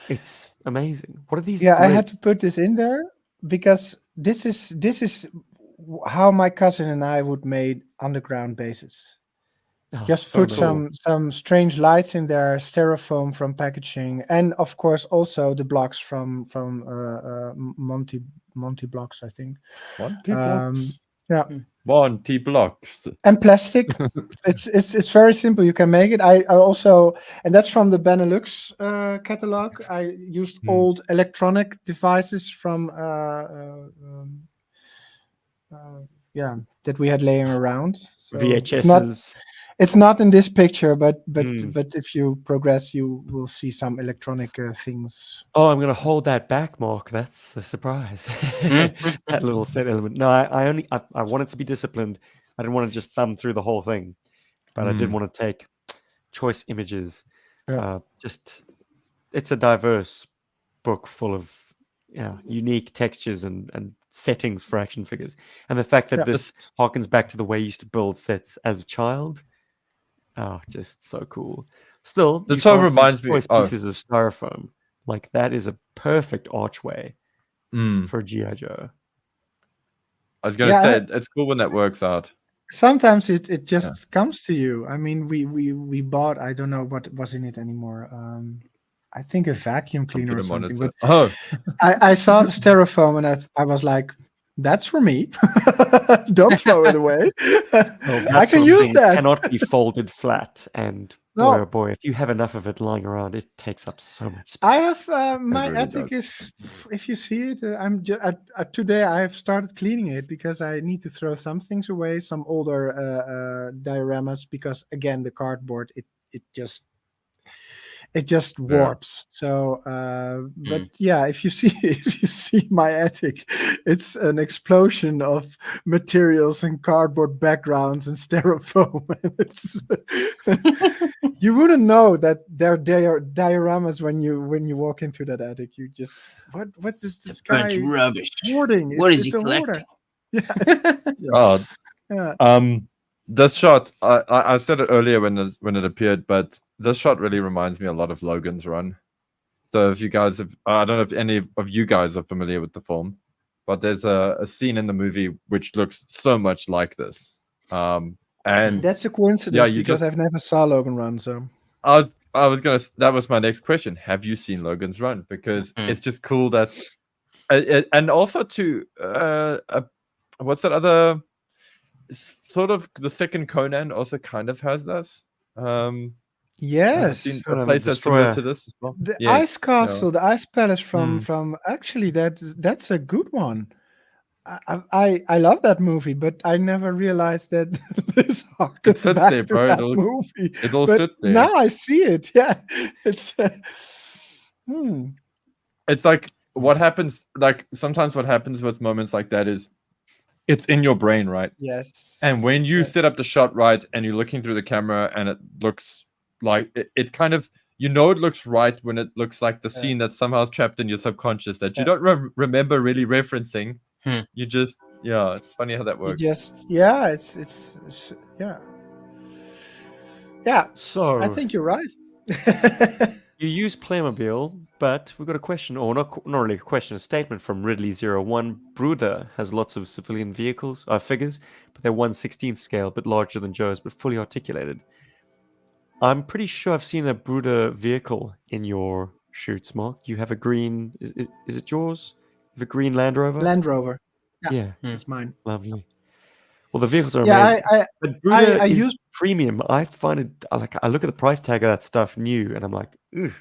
It's amazing. What are these? Yeah, I had to put this in there because this is how my cousin and I would make underground bases. Just put some strange lights in there, styrofoam from packaging, and of course also the blocks from Monty blocks, I think. Monty blocks. Yeah. Monty blocks and plastic. it's very simple. You can make it. I also, and that's from the Benelux catalog. I used old electronic devices from that we had laying around. So VHSs. It's not in this picture, but if you progress, you will see some electronic things. Oh, I'm going to hold that back, Mark. That's a surprise. That little set element. No, I wanted to be disciplined. I didn't want to just thumb through the whole thing, but I did want to take choice images. It's a diverse book full of unique textures and settings for action figures. And the fact that this harkens back to the way you used to build sets as a child. Oh, just so cool. Still, this so reminds me of pieces of styrofoam. Like that is a perfect archway for GI Joe. I was gonna say it's cool when that works out. Sometimes it just comes to you. I mean, we bought, I don't know what was in it anymore. I think a vacuum cleaner or something. But I saw the styrofoam and I was like, that's for me. Don't throw it away. I can use that. It cannot be folded flat. And boy, oh boy, if you have enough of it lying around, it takes up so much space. I have my attic is, if you see it, today I have started cleaning it because I need to throw some things away, some older dioramas, because again, the cardboard, it just warps. So but yeah, if you see my attic, it's an explosion of materials and cardboard backgrounds and styrofoam. You wouldn't know that they're dioramas when you walk into that attic. You just what's this guy rubbish hoarding? What is he collecting? Yeah. This shot, I said it earlier when it appeared, but this shot really reminds me a lot of Logan's Run. So if you guys have, I don't know if any of you guys are familiar with the film, but there's a scene in the movie which looks so much like this. And That's a coincidence you because I've never saw Logan Run. So I was gonna. That was my next question. Have you seen Logan's Run? Because it's just cool that, and also to what's that other sort of the second Conan also kind of has this. yes, a place that's similar to this as well. the Yes, Ice Castle, the Ice Palace Hmm. from actually that's a good one. I love that movie, but I never realized that this harkens sits back there, to bro. that It'll- movie. It'll But sit there. now I see it. Yeah, it's. It's like what happens. Like sometimes what happens with moments like that is, it's in your brain, right? Yes. And when you Yeah. set up the shot right and you're looking through the camera and it looks like it kind of, it looks right when it looks like the scene that's somehow trapped in your subconscious that you don't remember really referencing. You just, it's funny how that works. it's yeah. So I think you're right. you use Playmobil, but we've got a question, or not really a question, a statement from Ridley01. Bruder has lots of civilian figures, but they're 1/16th scale, a bit larger than Joe's, but fully articulated. I'm pretty sure I've seen a Bruder vehicle in your shoots, Mark. You have a green, is it yours? You have a green Land Rover? Land Rover. Yeah. It's mine. Lovely. Well, the vehicles are Yeah, amazing. But Bruder I is use premium. I find it I look at the price tag of that stuff new, and I'm like, ooh,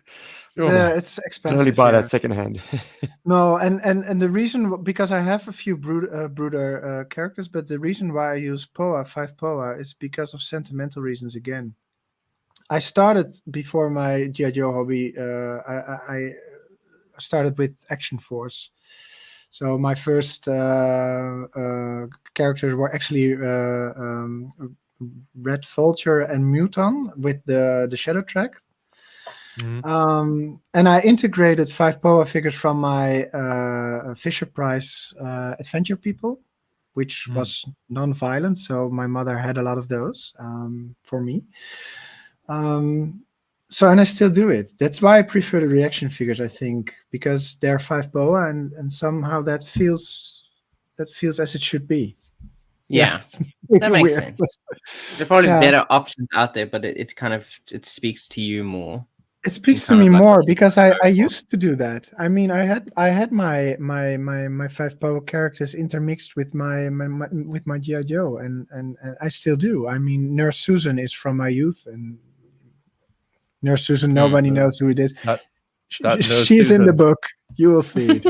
it's I can expensive. only buy that secondhand. No, and the reason, because I have a few Bruder characters, but the reason why I use 5 POA is because of sentimental reasons again. I started before my GI Joe hobby. I started with Action Force. So my first characters were actually Red Vulture and Muton with the Shadow Track. And I integrated 5 POA figures from my Fisher Price Adventure People, which was non-violent. So my mother had a lot of those for me. So, and I still do it. That's why I prefer the reaction figures, I think, because they're 5 POA and somehow that feels as it should be. Yeah, it's that makes weird. sense. There are probably better options out there, but it speaks to you more. It speaks to me more because I used to do that. I mean, I had my 5 POA characters intermixed with my GI Joe, and I still do. I mean, Nurse Susan is from my youth, and Nurse Susan, nobody knows who it is. She's in the book. You will see it.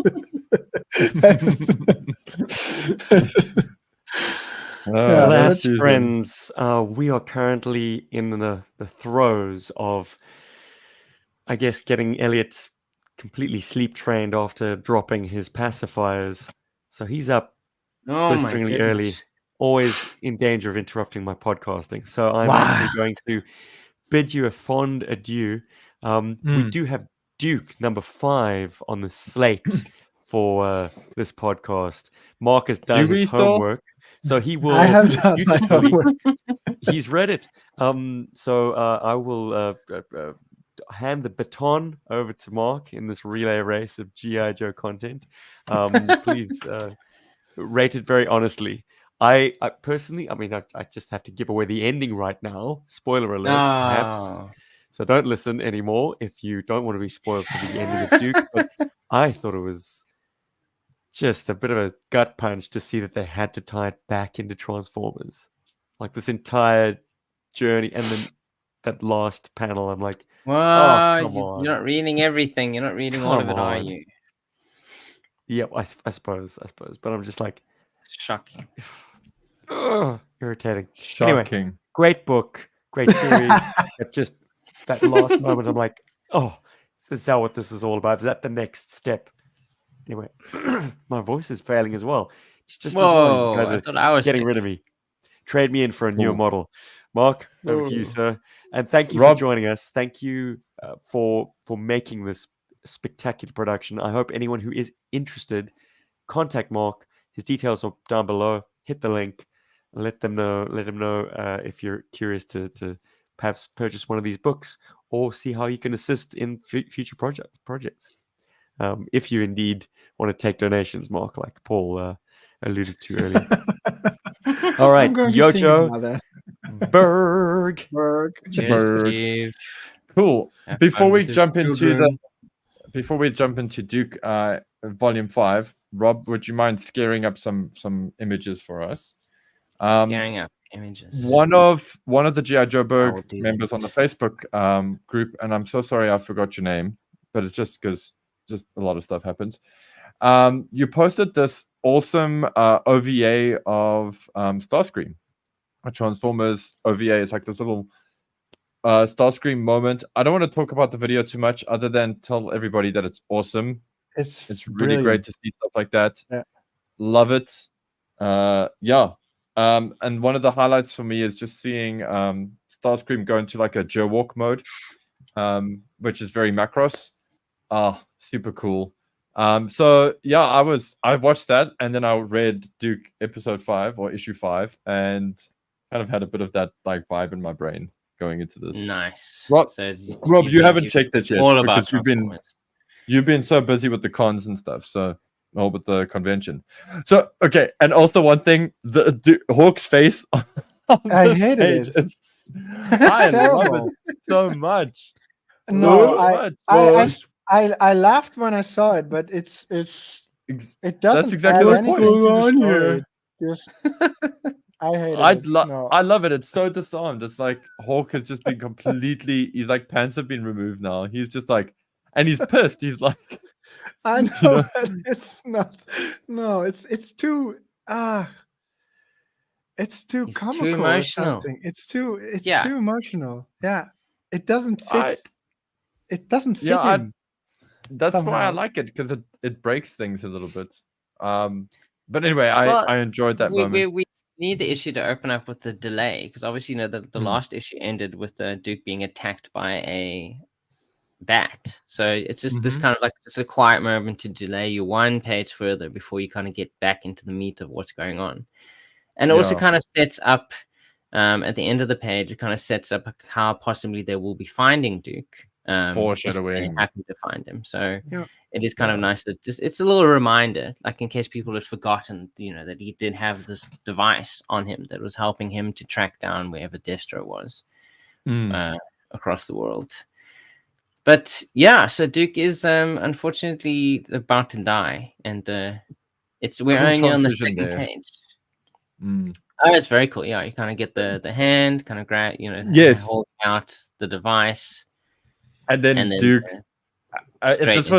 Last friends, we are currently in the throes of, I guess, getting Elliot completely sleep trained after dropping his pacifiers. So he's up blisteringly early, always in danger of interrupting my podcasting. So I'm actually going to bid you a fond adieu. We do have Duke number 5 on the slate for this podcast. Mark has done his homework, so he will. I have done my homework. He's read it. So I will hand the baton over to Mark in this relay race of GI Joe content. Please rate it very honestly. I personally, I mean, I just have to give away the ending right now. Spoiler alert, perhaps. So don't listen anymore if you don't want to be spoiled for the ending of Duke. But I thought it was just a bit of a gut punch to see that they had to tie it back into Transformers. Like this entire journey, and then that last panel, I'm like, well, come on. You're not reading everything. You're not reading all of it, are you? Yeah, I suppose. But I'm just like, shocking. Irritating. Shocking. Anyway, great book, great series. Just that last moment, I'm like, oh, is that what this is all about? Is that the next step? Anyway, my voice is failing as well. It's just as well. You guys are getting rid of me. Trade me in for a newer model. Mark, over to you, sir. And thank you for joining us. Thank you for making this spectacular production. I hope anyone who is interested, contact Mark. His details are down below. Hit the link. Let him know if you're curious to perhaps purchase one of these books or see how you can assist in future projects. If you indeed want to take donations, Mark, like Paul alluded to earlier. All right, Yojo Berg. Cheers. Cool. Before we jump into Duke Volume 5, Rob, would you mind scaring up some images for us? Scaring up images. One of the GI Joburg members on the Facebook group, and I'm so sorry I forgot your name, but it's just because just a lot of stuff happens. You posted this awesome OVA of Starscream, a Transformers OVA. It's like this little Starscream moment. I don't want to talk about the video too much, other than tell everybody that it's awesome. It's really great to see stuff like that. Yeah. Love it. And one of the highlights for me is just seeing Starscream go into like a Jaywalk mode, which is very Macross. Super cool. So yeah, I watched that, and then I read Duke episode 5 or issue 5, and kind of had a bit of that like vibe in my brain going into this. Nice. Rob, So you haven't checked it yet all about because you've been so busy with the cons and stuff, or with the convention. So okay, and also one thing, the Hawk's face on I this hated page, it. I love terrible. it so much. No, So I laughed when I saw it, but it doesn't. That's exactly add what's anything going to the on story. here. It's just I hate it. No. I love it. It's so disarmed. It's like Hawk has just been completely. He's like, pants have been removed now. He's just like, and he's pissed. He's like, I know, but it's not. No, it's too. It's too comical too emotional. or something. It's too emotional. Yeah, it doesn't fit. It doesn't fit in. That's somehow. why I like it, because it breaks things a little bit. But anyway, I enjoyed that moment. We need the issue to open up with the delay, because obviously, the last issue ended with Duke being attacked by a bat. So it's just this kind of like just a quiet moment to delay you one page further before you kind of get back into the meat of what's going on. And it also kind of sets up at the end of the page, it kind of sets up how possibly they will be finding Duke. Foreshadowing. Happy to find him. So it is kind of nice that it's a little reminder, like in case people had forgotten, that he did have this device on him that was helping him to track down wherever Destro was across the world. But yeah, so Duke is unfortunately about to die, and we're only on the second page. Oh, it's very cool. Yeah, you kind of get the hand, kind of grab, holding out the device, and then Duke. If this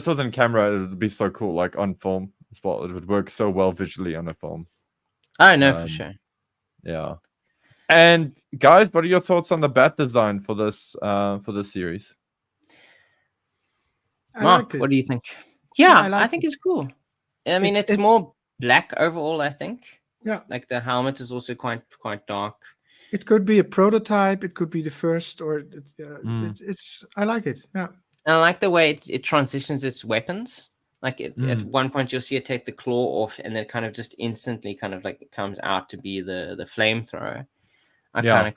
was on camera, it would be so cool. Like on film as well, it would work so well visually on a film. Oh no, for sure. Yeah. And guys, what are your thoughts on the bat design for this series? Mark, what do you think? Yeah, I think it's cool. I mean, it's more black overall, I think. Yeah. Like the helmet is also quite dark. It could be a prototype. It could be the first, or it's. I like it. Yeah. And I like the way it transitions its weapons. Like at one point, you'll see it take the claw off, and then kind of just instantly, kind of like it comes out to be the flamethrower. I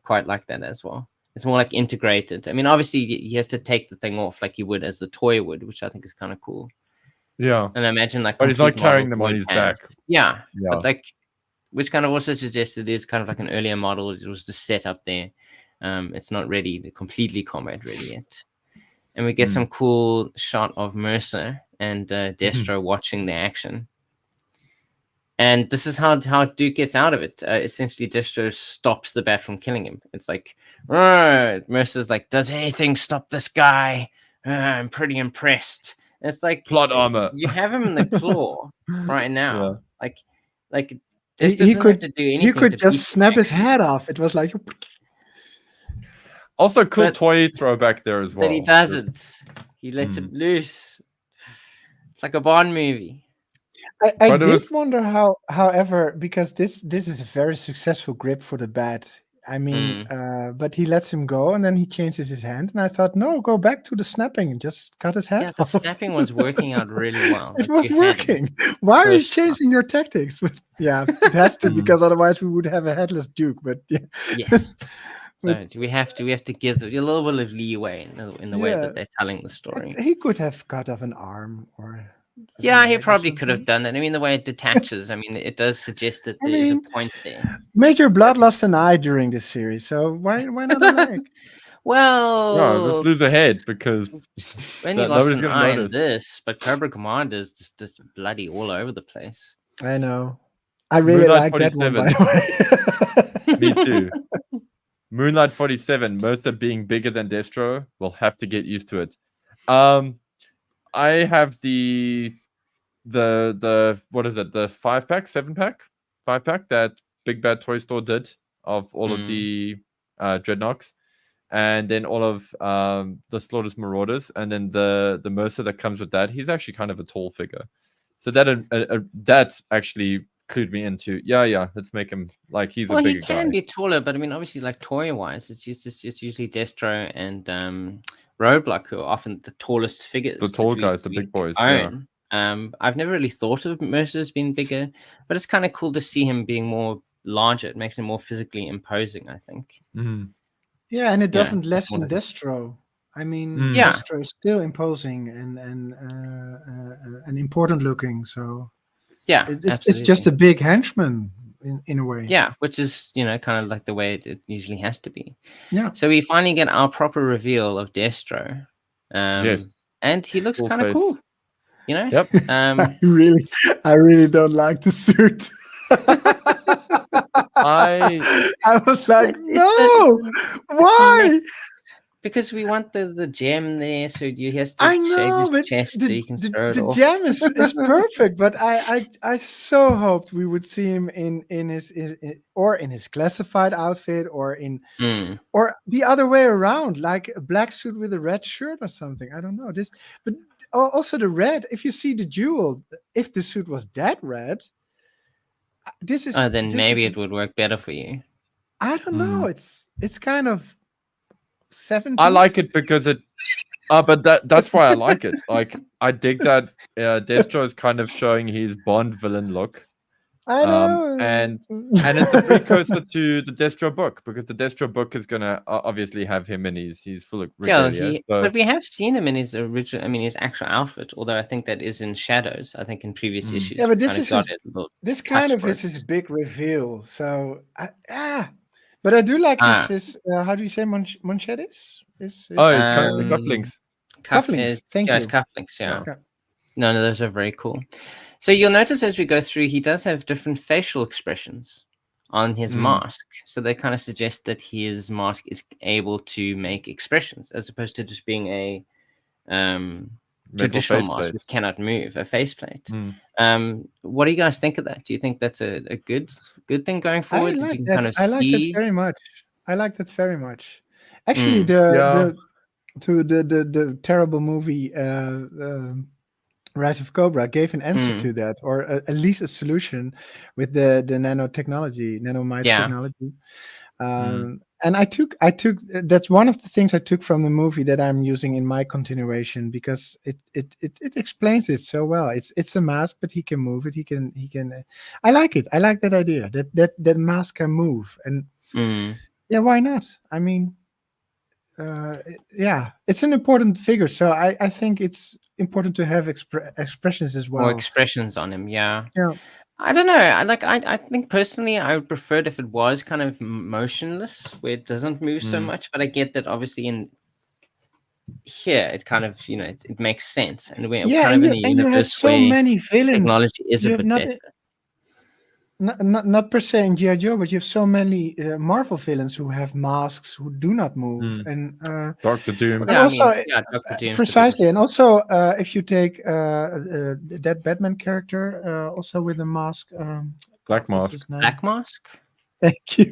quite like that as well. It's more like integrated. I mean, obviously, he has to take the thing off like he would as the toy would, which I think is kind of cool. Yeah. And I imagine like, but he's not carrying them on his back. Yeah. But like, which kind of also suggests it is kind of like an earlier model. It was just set up there. It's not ready, completely combat ready yet. And we get some cool shot of Mercer and Destro watching the action. And this is how Duke gets out of it. Essentially, Destro stops the bat from killing him. It's like, Mercer's like, does anything stop this guy? I'm pretty impressed. And it's like, plot armor. You have him in the claw right now. Yeah. Like he could have to do anything. He could just snap his head off. It was like. Also, cool toy throwback there as well. But he doesn't. He lets it loose. It's like a Bond movie. I did wonder however, because this is a very successful grip for the bat. I mean, but he lets him go, and then he changes his hand. And I thought, no, go back to the snapping and just cut his head Yeah, the off. snapping was working out really well. It was working. Why are you changing your tactics? But yeah, it has to, because otherwise we would have a headless Duke. But yeah. Yes. So we have to give a little bit of leeway in the way that they're telling the story. He could have cut off an arm or. Yeah, he probably could have done that. I mean, the way it detaches, I mean, it does suggest that there is a point there. Major Blood lost an eye during this series, so why not a leg? Well, no, just lose a head because when you lost an eye in this, but Cobra Commander is just bloody all over the place. I know. I really like that one, by the way. Me too. Moonlight 47, Mercer being bigger than Destro, we'll have to get used to it. I have the what is it? The 5-pack, 7-pack, 5-pack that Big Bad Toy Store did of all of the Dreadnoks, and then all of the Slaughter's Marauders, and then the Mercer that comes with that. He's actually kind of a tall figure, so that actually clued me into let's make him like he's a bigger guy. Well, he can be taller, but I mean, obviously, like toy wise, it's usually Destro and Roadblock who are often the tallest figures. The tall guys, the big boys. Own. Yeah. I've never really thought of Mercer as being bigger, but it's kind of cool to see him being more larger. It makes him more physically imposing, I think. Mm-hmm. Yeah, and it doesn't lessen Destro. I mean, Destro is still imposing and important looking. So yeah, it's just a big henchman in a way. Yeah, which is kind of like the way it usually has to be. Yeah. So we finally get our proper reveal of Destro. Yes. And he looks kind of cool. Yep. I really don't like the suit. I was like, no, why? Because we want the gem there, so he has to shave his chest so you can throw it off. The gem is perfect, but I so hoped we would see him in his classified outfit or or the other way around, like a black suit with a red shirt or something. I don't know this, but also the red. If you see the jewel, if the suit was that red, this is. Then maybe it would work better for you. I don't know. It's kind of. 70s? I like it because it but that's why I like it. Like I dig that Destro is kind of showing his Bond villain look. I know. And it's the precursor to the Destro book, because the Destro book is gonna obviously have him in he's full of regalia. But we have seen him in his his actual outfit, although I think that is in shadows. I think in previous issues. Yeah, but this kind of is his big reveal. So but I do like his how do you say manchettes? His cufflinks. Cufflinks. Thank you. Cufflinks, yeah. No, those are very cool. So you'll notice as we go through, he does have different facial expressions on his mask. So they kind of suggest that his mask is able to make expressions as opposed to just being a traditional mask which cannot move, a faceplate. What do you guys think of that? Do you think that's a good thing going forward? I like that. I like that very much. I like that very much. Actually, the terrible movie Rise of Cobra gave an answer to that, or at least a solution with the nanomice technology. And I took that's one of the things I took from the movie that I'm using in my continuation, because it explains it so well. It's a mask, but he can move it. He can. I like it. I like that idea that mask can move, and yeah, why not? I mean, it's an important figure, so I think it's important to have expressions as well. Or expressions on him, yeah. I don't know. I think personally, I would prefer it if it was kind of motionless, where it doesn't move so much. But I get that obviously in here, it kind of it makes sense, and we're kind of in a universe you have so where many villains. Technology is a bit better. Not per se in GI Joe, but you have so many Marvel villains who have masks who do not move, and Doctor Doom. And also, Dr. Doom precisely, and also if you take that Batman character, also with a mask, Black Mask. Black Mask. Thank you.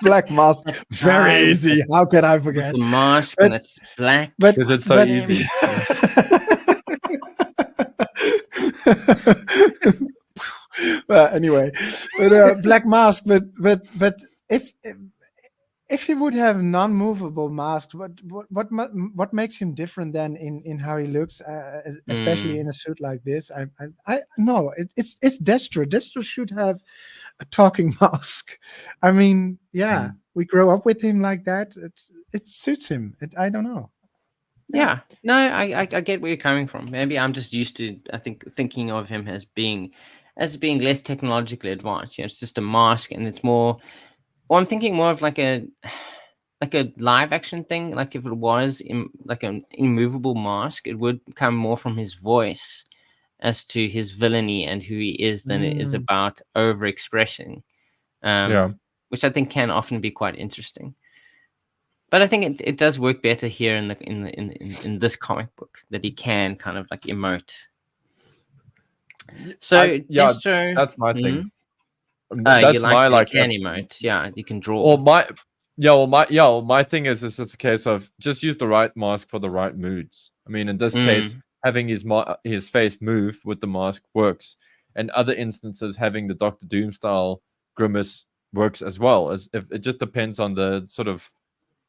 Black Mask, very easy. How can I forget? The mask, and it's black. Because it's so easy. Anyway, but Black Mask, but if he would have non-movable masks, what makes him different than in how he looks, especially in a suit like this? I know it's Destro. Destro should have a talking mask. I mean, we grow up with him like that. It suits him. I don't know. Yeah. No, I get where you're coming from. Maybe I'm just used to, I think, thinking of him as being less technologically advanced. It's just a mask, and it's more. Well, I'm thinking more of like a live action thing. Like if it was like an immovable mask, it would come more from his voice as to his villainy and who he is than it is about overexpression. Which I think can often be quite interesting. But I think it does work better here in this comic book, that he can kind of like emote. So Destro, that's my thing. That's my like can emote. Yeah, you can draw. Or my thing is it's a case of just use the right mask for the right moods. I mean, in this case, having his face move with the mask works, and other instances having the Doctor Doom style grimace works as well. As if it just depends on the sort of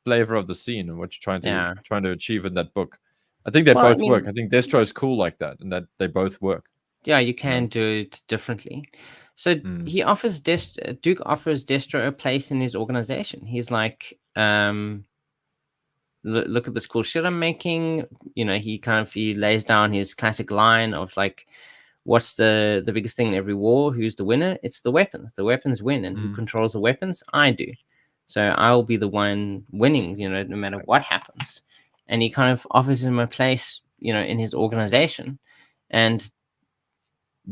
flavor of the scene and what you're trying to achieve in that book. I think they both work. I think Destro is cool like that, and that they both work. Yeah, you can do it differently. So he offers Duke offers Destro a place in his organization. He's like, look at this cool shit I'm making. He lays down his classic line of like, what's the biggest thing in every war? Who's the winner? It's the weapons. The weapons win, and who controls the weapons? I do. So I'll be the one winning, no matter what happens. And he kind of offers him a place, in his organization. And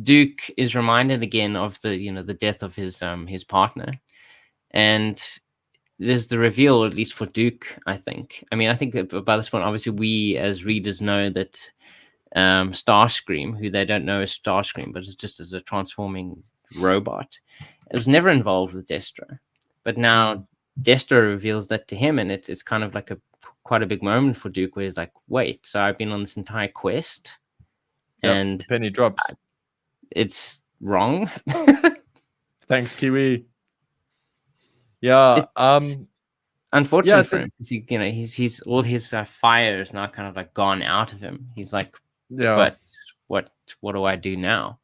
Duke is reminded again of the death of his partner. And there's the reveal, at least for Duke, I think. I mean, I think that by this point, obviously, we as readers know that Starscream, who they don't know as Starscream, but it's just as a transforming robot, it was never involved with Destro. But now Destro reveals that to him, and it's kind of like quite a big moment for Duke, where he's like, wait, so I've been on this entire quest, and penny drops. It's wrong. Thanks, Kiwi. Yeah. Unfortunately for him, he's all his fire is now kind of like gone out of him. He's like, but what do I do now?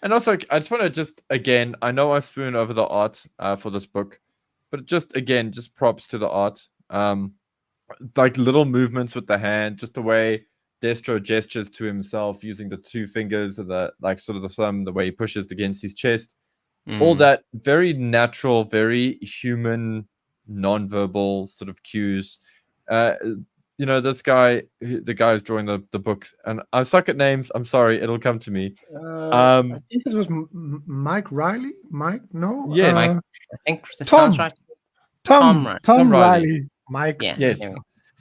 And also, I just want to again, I know I swoon over the art for this book, but just props to the art. Like little movements with the hand, just the way Destro gestures to himself using the two fingers, of the like sort of the thumb, the way he pushes against his chest. All that very natural, very human, non-verbal sort of cues. This guy, the guy who's drawing the book, and I suck at names. I'm sorry, it'll come to me. I think this was Mike Riley. Mike, no. Yes, Mike, I think that Tom. sounds right. Tom Riley. Riley. Mike. Yeah. Yes.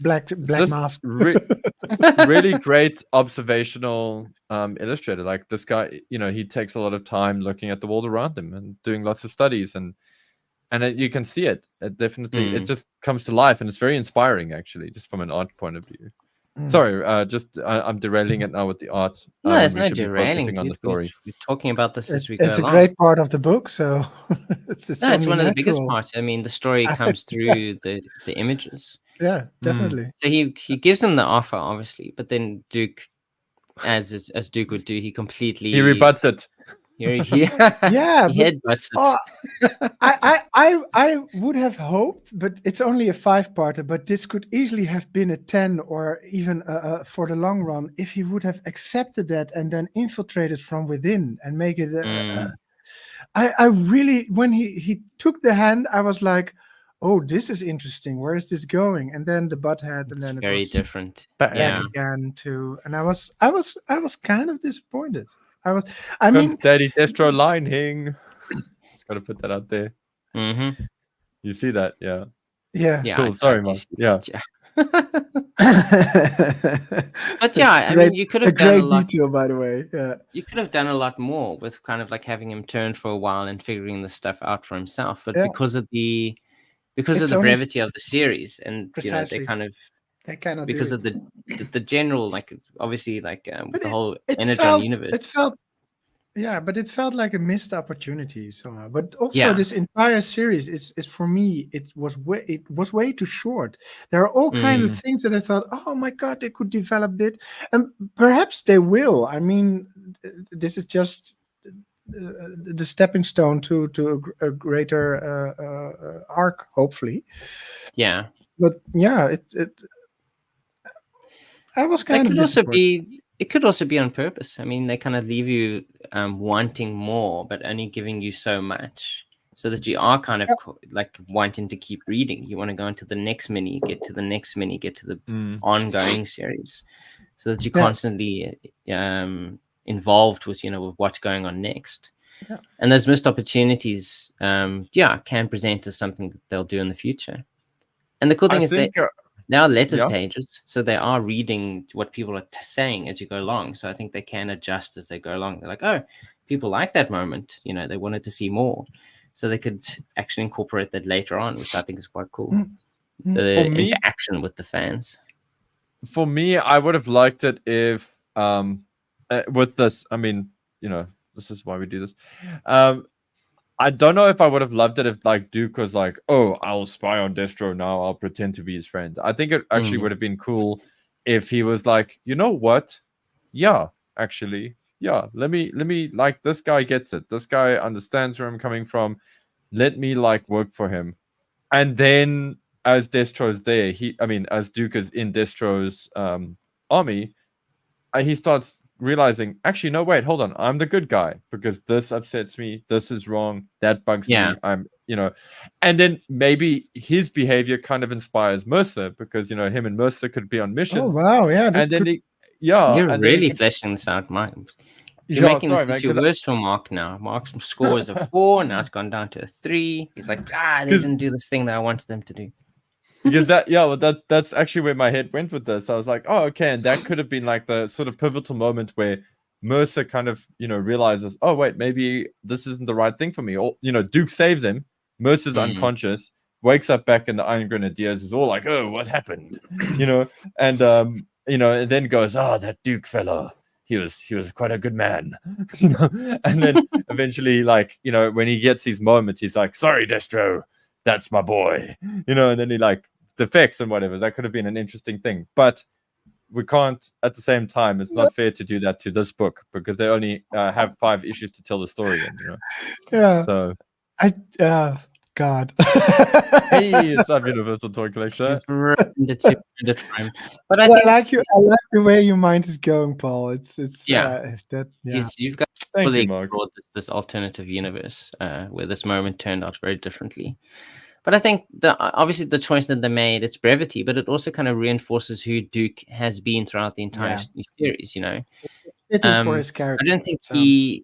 Black mask. Really great observational illustrator. Like this guy, he takes a lot of time looking at the world around him and doing lots of studies, and you can see it. It definitely it just comes to life, and it's very inspiring actually, just from an art point of view. Sorry, I'm derailing it now with the art. No, it's not derailing. On the story. We're talking about this as we go It's a along. great part of the book, so it's one of the biggest parts. I mean, the story comes through the images. Yeah, definitely. So he gives him the offer, obviously, but then Duke, as Duke would do, he rebuts it. He headbutts it. Oh, I would have hoped, but it's only a 5-parter. But this could easily have been a 10 or even for the long run if he would have accepted that and then infiltrated from within and make it. I really, when he took the hand, I was like, oh, this is interesting. Where is this going? And then the butt head, and then very different. Back again too. And I was kind of disappointed. I mean, Daddy Destro lining. Just gotta put that out there. You see that, yeah. Cool. Sorry, Mark. Yeah. But yeah, I mean, you could have done a lot. Detail, by the way. Yeah, you could have done a lot more with kind of like having him turn for a while and figuring the stuff out for himself. But because of the brevity of the series, and precisely. they cannot because of the general, like obviously like with the whole it Energon felt, universe. It felt Yeah, but it felt like a missed opportunity somehow. But also, this entire series is for me, it was way too short. There are all kinds of things that I thought, oh my god, they could develop it, and perhaps they will. I mean, this is just the stepping stone to a greater arc, hopefully. Yeah, but yeah, it I was kind of disappointed. It could also be on purpose. I mean, they kind of leave you wanting more, but only giving you so much, so that you are kind of like wanting to keep reading. You want to go into the next mini, get to the next mini, get to the ongoing series, so that you're constantly involved with with what's going on next. Yeah. And those missed opportunities, can present as something that they'll do in the future. And the cool thing is that there are letters pages, so they are reading what people are saying as you go along. So I think they can adjust as they go along. They're like, oh, people like that moment. They wanted to see more. So they could actually incorporate that later on, which I think is quite cool. The interaction with the fans. For me, I would have liked it if, with this, I mean, this is why we do this. I don't know if I would have loved it if like Duke was like, oh, I'll spy on Destro now. I'll pretend to be his friend. I think it actually would have been cool if he was like, you know what? Yeah, actually, yeah. Let me like, this guy gets it. This guy understands where I'm coming from. Let me like work for him. And then as Destro's there, as Duke is in Destro's army, he starts realizing, actually, no, wait, hold on, I'm the good guy because this upsets me, this is wrong, that bugs me, I'm, and then maybe his behavior kind of inspires Mercer because him and Mercer could be on missions. Oh wow, yeah, and then you're really fleshing this out, Mike. You're making this worse for Mark now. Mark's score is a 4, now it's gone down to a 3. He's like, they didn't do this thing that I wanted them to do. Because that's actually where my head went with this. I was like, oh, okay, and that could have been like the sort of pivotal moment where Mercer kind of, realizes, oh wait, maybe this isn't the right thing for me. Or, Duke saves him, Mercer's unconscious, wakes up back in the Iron Grenadiers, is all like, oh, what happened? And and then goes, oh, that Duke fellow, he was quite a good man. And then eventually, like, when he gets these moments, he's like, sorry, Destro, that's my boy. And then he like defects and whatever. That could have been an interesting thing. But we can't, at the same time, it's not fair to do that to this book because they only have 5 issues to tell the story in, Yeah. So God. Hey, it's a Universal Toy Collector. But I like the way your mind is going, Paul. It's you've got fully explored this alternative universe where this moment turned out very differently. But I think obviously the choice that they made, it's brevity, but it also kind of reinforces who Duke has been throughout the entire series. For his character. I don't think he.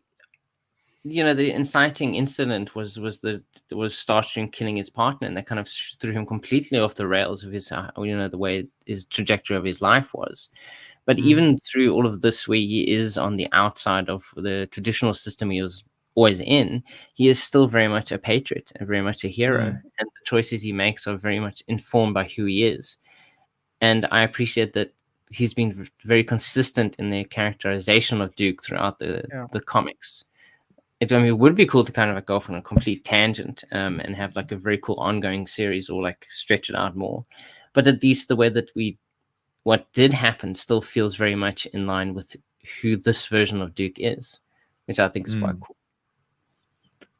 The inciting incident was Starstream killing his partner, and that kind of threw him completely off the rails of his, the way his trajectory of his life was. But even through all of this, where he is on the outside of the traditional system he was always in, he is still very much a patriot and very much a hero, and the choices he makes are very much informed by who he is. And I appreciate that he's been very consistent in their characterization of Duke throughout the comics. It would be cool to kind of go off on a complete tangent and have like a very cool ongoing series or like stretch it out more. But at least the way that what did happen still feels very much in line with who this version of Duke is, which I think is quite cool.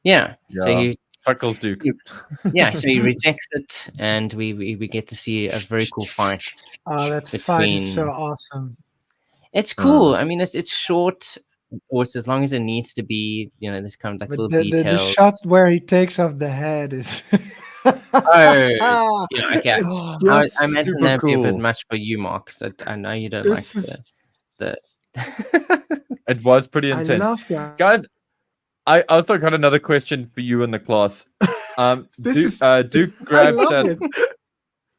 Yeah. So you Chuckle Duke. So he rejects it, and we get to see a very cool fight. Oh, that fight is so awesome. It's cool. I mean, it's short. Of course, as long as it needs to be, this kind of like little details. The shot where he takes off the head is. Okay. I imagine that'd be a bit much for you, Mark. So I know you don't like the. It was pretty intense, I love that. Guys. I also got another question for you in the class. Duke grabs that.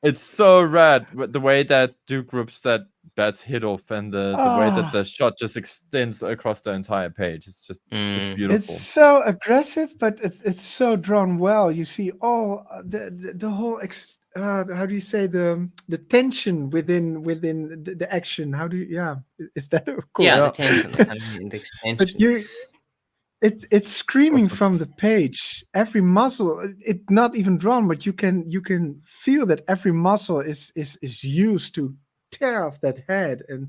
It's so rad the way that Duke rips that bat's head off, and the way that the shot just extends across the entire page. It's just it's beautiful. It's so aggressive, but it's so drawn well. You see all the whole how do you say the tension within the action? How do you is that cool? Yeah, the tension, the extension. But It's screaming from the page. Every muscle, it's not even drawn, but you can feel that every muscle is used to tear off that head, and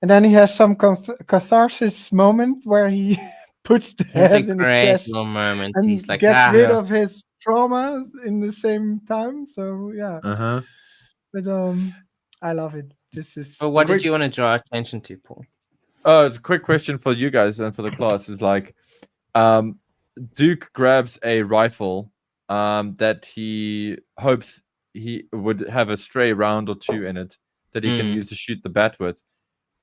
then he has some catharsis moment where he puts the head in the chest moment. and He's like, gets rid of his trauma in the same time. So but I love it. This is. But what did you want to draw attention to, Paul? Oh, it's a quick question for you guys and for the class. Is like, Duke grabs a rifle that he hopes he would have a stray round or two in it that he can use to shoot the bat with.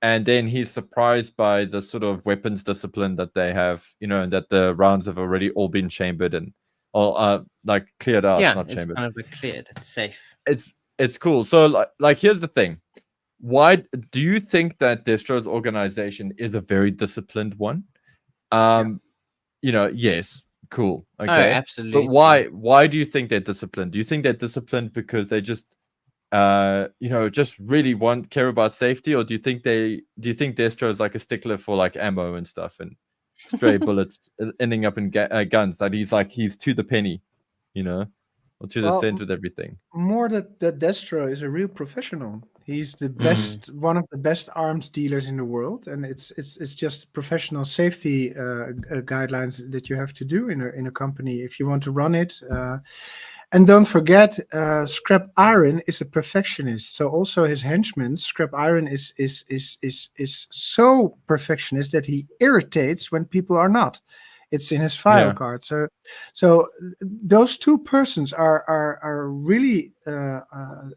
And then he's surprised by the sort of weapons discipline that they have, and that the rounds have already all been chambered and all like cleared out, not it's chambered. kind of cleared. It's safe. It's cool. So like here's the thing. Why do you think that Destro's organization is a very disciplined one? Yes, cool. Okay, oh, absolutely. But why do you think they're disciplined? Do you think they're disciplined because they just just really care about safety, or do you think Destro is like a stickler for like ammo and stuff and stray bullets ending up in guns? That he's to the penny, or to the cent with everything. More that Destro is a real professional. He's the best, one of the best arms dealers in the world, and it's just professional safety guidelines that you have to do in a company if you want to run it. And don't forget, Scrap Iron is a perfectionist. So also his henchman, Scrap Iron, is so perfectionist that he irritates when people are not. It's in his file card. So those two persons are really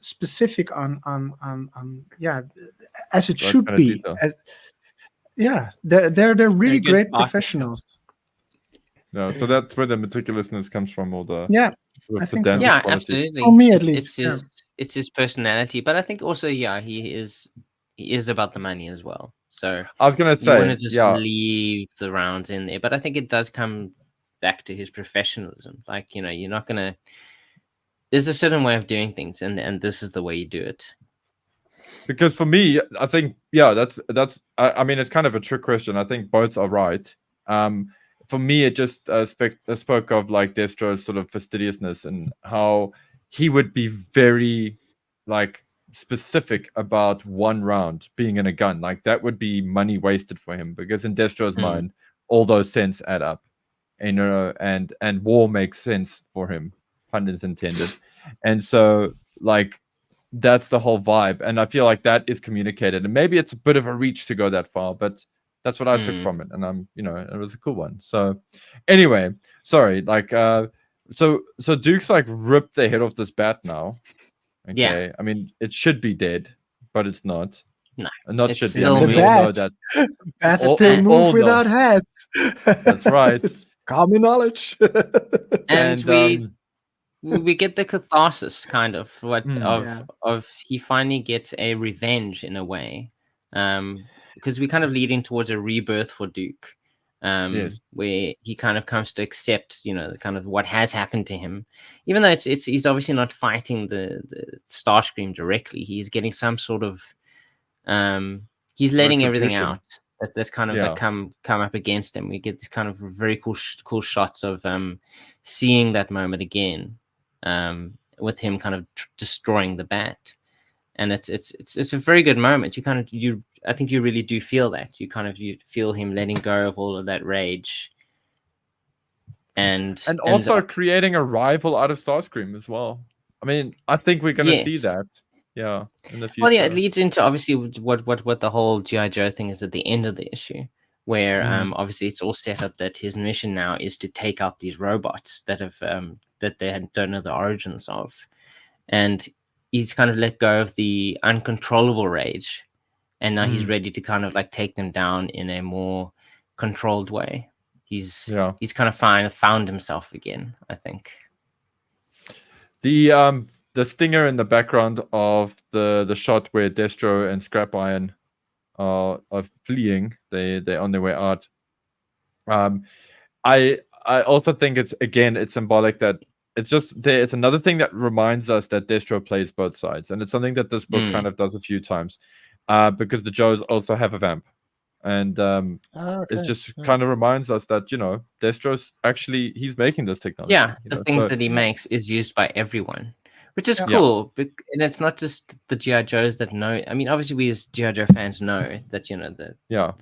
specific on as it should be. They're really great professionals. No, so that's where the meticulousness comes from, or the I think so. Yeah, absolutely. For me, at least, it's his personality, but I think also, he is about the money as well. So I was gonna say, you want to just leave the rounds in there, but I think it does come back to his professionalism. Like, you're not gonna. There's a certain way of doing things, and this is the way you do it. Because for me, I think that's. I mean, it's kind of a trick question. I think both are right. For me, it just spoke of like Destro's sort of fastidiousness and how he would be very like specific about one round being in a gun. Like that would be money wasted for him, because in Destro's mind, all those cents add up, and war makes sense for him, pun is intended. And so like that's the whole vibe, and I feel like that is communicated. And maybe it's a bit of a reach to go that far, but that's what I took from it, and it was a cool one. So anyway, sorry, like so Duke's like ripped the head off this bat now. Okay. Yeah. I mean, it should be dead, but it's not. No. Not It's should be. still We all know that. Bats still move without heads. That's right. Common knowledge. And we get the catharsis kind of of he finally gets a revenge in a way. Because we're kind of leading towards a rebirth for Duke. Where he kind of comes to accept, kind of what has happened to him, even though he's obviously not fighting the Starscream directly. He's getting some sort of, he's letting everything out that's kind of like come up against him. We get this kind of very cool shots of seeing that moment again, with him kind of destroying the bat, and it's a very good moment. I think you really do feel that. You feel him letting go of all of that rage. And also creating a rival out of Starscream as well. I mean, I think we're going to see that. Yeah, in the future. Well, it leads into obviously what the whole GI Joe thing is at the end of the issue, where obviously it's all set up that his mission now is to take out these robots that have that they don't know the origins of, and he's kind of let go of the uncontrollable rage. And now he's ready to kind of like take them down in a more controlled way. He's kind of found himself again, I think. The stinger in the background of the shot where Destro and Scrap Iron are fleeing, they're on their way out. I also think it's symbolic that it's another thing that reminds us that Destro plays both sides, and it's something that this book kind of does a few times. Because the Joes also have a vamp. And Okay. it just kind of reminds us that, Destro's actually, he's making this technology. Yeah, the things that he makes is used by everyone, which is cool. And it's not just the GI Joes that know. I mean, obviously we as GI Joe fans know that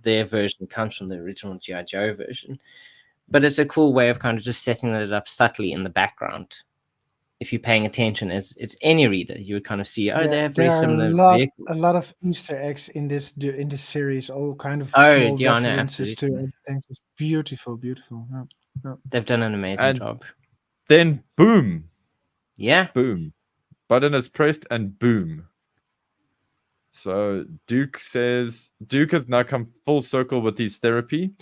their version comes from the original GI Joe version, but it's a cool way of kind of just setting it up subtly in the background. If you're paying attention, as it's any reader, you would kind of see, they have very similar vehicles. A lot of Easter eggs in this series, all kind of small references to everything. It's beautiful. Yeah. They've done an amazing job. Then boom. Yeah. Boom. Button is pressed and boom. So Duke has now come full circle with his therapy.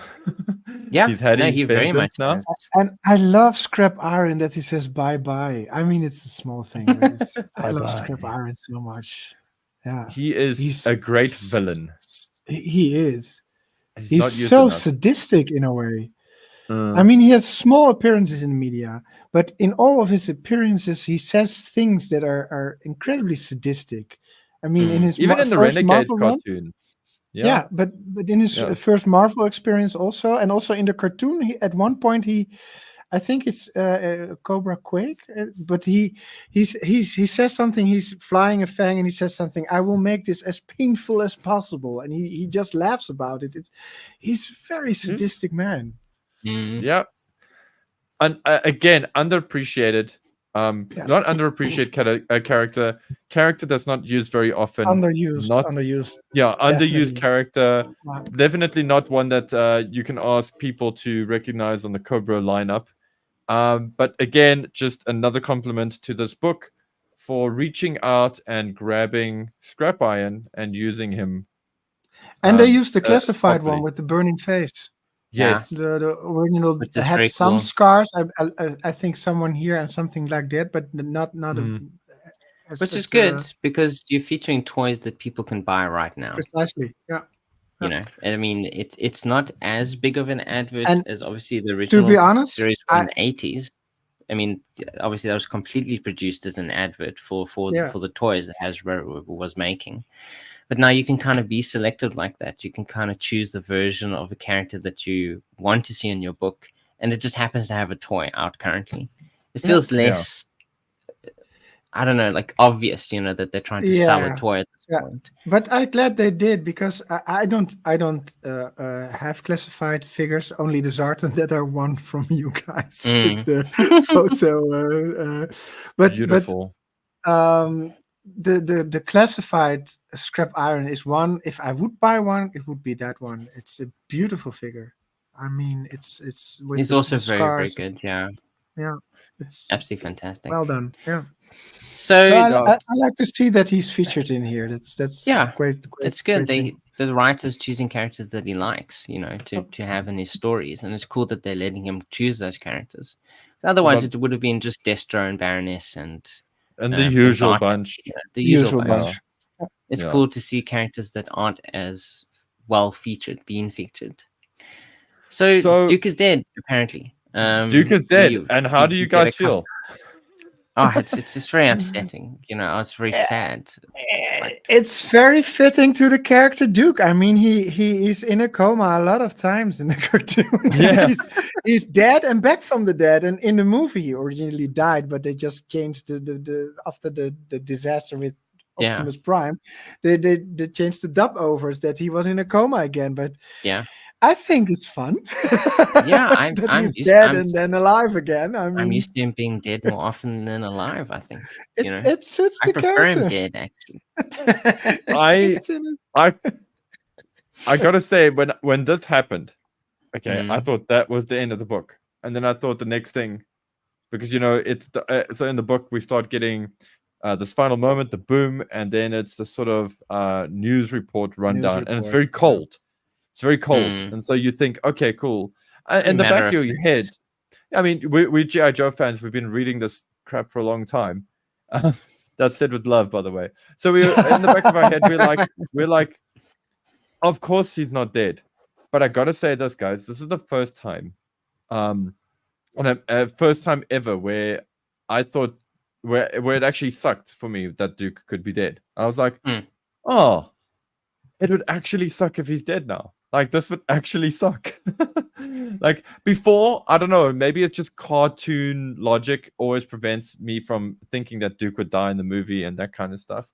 Yeah, he's had his very much now. And I love Scrap Iron that he says bye-bye. I mean, it's a small thing. But I love Scrap Iron so much. Yeah, he's a great villain. He is. He's so sadistic in a way. I mean, he has small appearances in the media, but in all of his appearances, he says things that are incredibly sadistic. I mean, in his even in the Renegade cartoon. Yeah, but in his first Marvel experience also, and also in the cartoon, at one point I think it's Cobra Quake, but he says something. He's flying a fang, and he says something. I will make this as painful as possible, and he just laughs about it. He's a very sadistic man. Yeah, and again, underappreciated. Not underappreciated character that's not used very often. Underused. Yeah, underused character. Definitely not one that you can ask people to recognize on the Cobra lineup. But again, just another compliment to this book for reaching out and grabbing Scrap Iron and using him. And they used the classified one with the burning face. Yes, the original had some scars. I think someone here and something like that, but not which is good because you're featuring toys that people can buy right now. Precisely, yeah. You know, I mean, it's not as big of an advert as obviously the original to be honest, series from the 80s. I mean, obviously that was completely produced as an advert for the toys that Hasbro was making. But now you can kind of be selective like that. You can kind of choose the version of a character that you want to see in your book, and it just happens to have a toy out currently. It feels less, I don't know, like obvious, that they're trying to sell a toy at this point. But I'm glad they did, because I don't have classified figures, only the Zartan that are won from you guys with the photo. Beautiful. The classified Scrap Iron is one. If I would buy one, it would be that one. It's a beautiful figure. I mean, it's also very good. Yeah, it's absolutely fantastic. Well done. Yeah. So I like to see that he's featured in here. That's great. It's good. The writer's choosing characters that he likes, to have in his stories, and it's cool that they're letting him choose those characters. Otherwise, it would have been just Destro and Baroness and the usual bunch. The usual bunch. It's cool to see characters that aren't as well being featured. So Duke is dead, apparently. Duke is dead. And how do you guys feel? It's just very upsetting. I was very sad. It's very fitting to the character Duke. I mean, he is in a coma a lot of times in the cartoon. Yeah. he's dead and back from the dead. And in the movie, he originally died, but they just changed the after the disaster with Optimus Prime. They changed the dub overs that he was in a coma again. But I think it's fun. Yeah, he's dead and then alive again. I mean, I'm used to him being dead more often than alive. I think it suits the character. I prefer him dead, actually. I gotta say, when this happened, I thought that was the end of the book, and then I thought the next thing, because it's so in the book we start getting this final moment, the boom, and then it's the sort of news report rundown, and it's very cold. It's very cold, and so you think, okay, cool. In the back of your head, I mean, we GI Joe fans, we've been reading this crap for a long time. That's said with love, by the way. So we, in the back of our head, we're like, of course he's not dead. But I gotta say this, guys, this is the first time, first time ever where I thought where it actually sucked for me that Duke could be dead. I was like, oh, it would actually suck if he's dead now. Like, this would actually suck. Like, before, I don't know, maybe it's just cartoon logic always prevents me from thinking that Duke would die in the movie and that kind of stuff.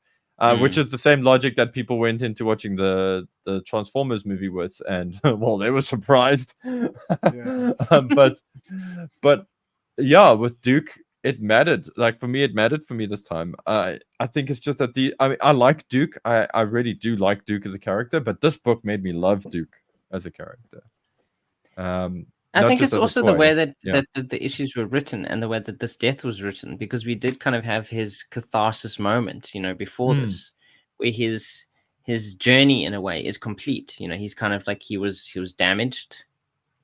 Which is the same logic that people went into watching the Transformers movie with, and well, they were surprised. Yeah. But yeah, with Duke, it mattered. Like, for me, it mattered for me this time. I think it's just that I like Duke. I really do like Duke as a character, but this book made me love Duke as a character. I think it's also the way that the issues were written and the way that this death was written, because we did kind of have his catharsis moment, before this, where his journey in a way is complete. He's kind of like he was damaged.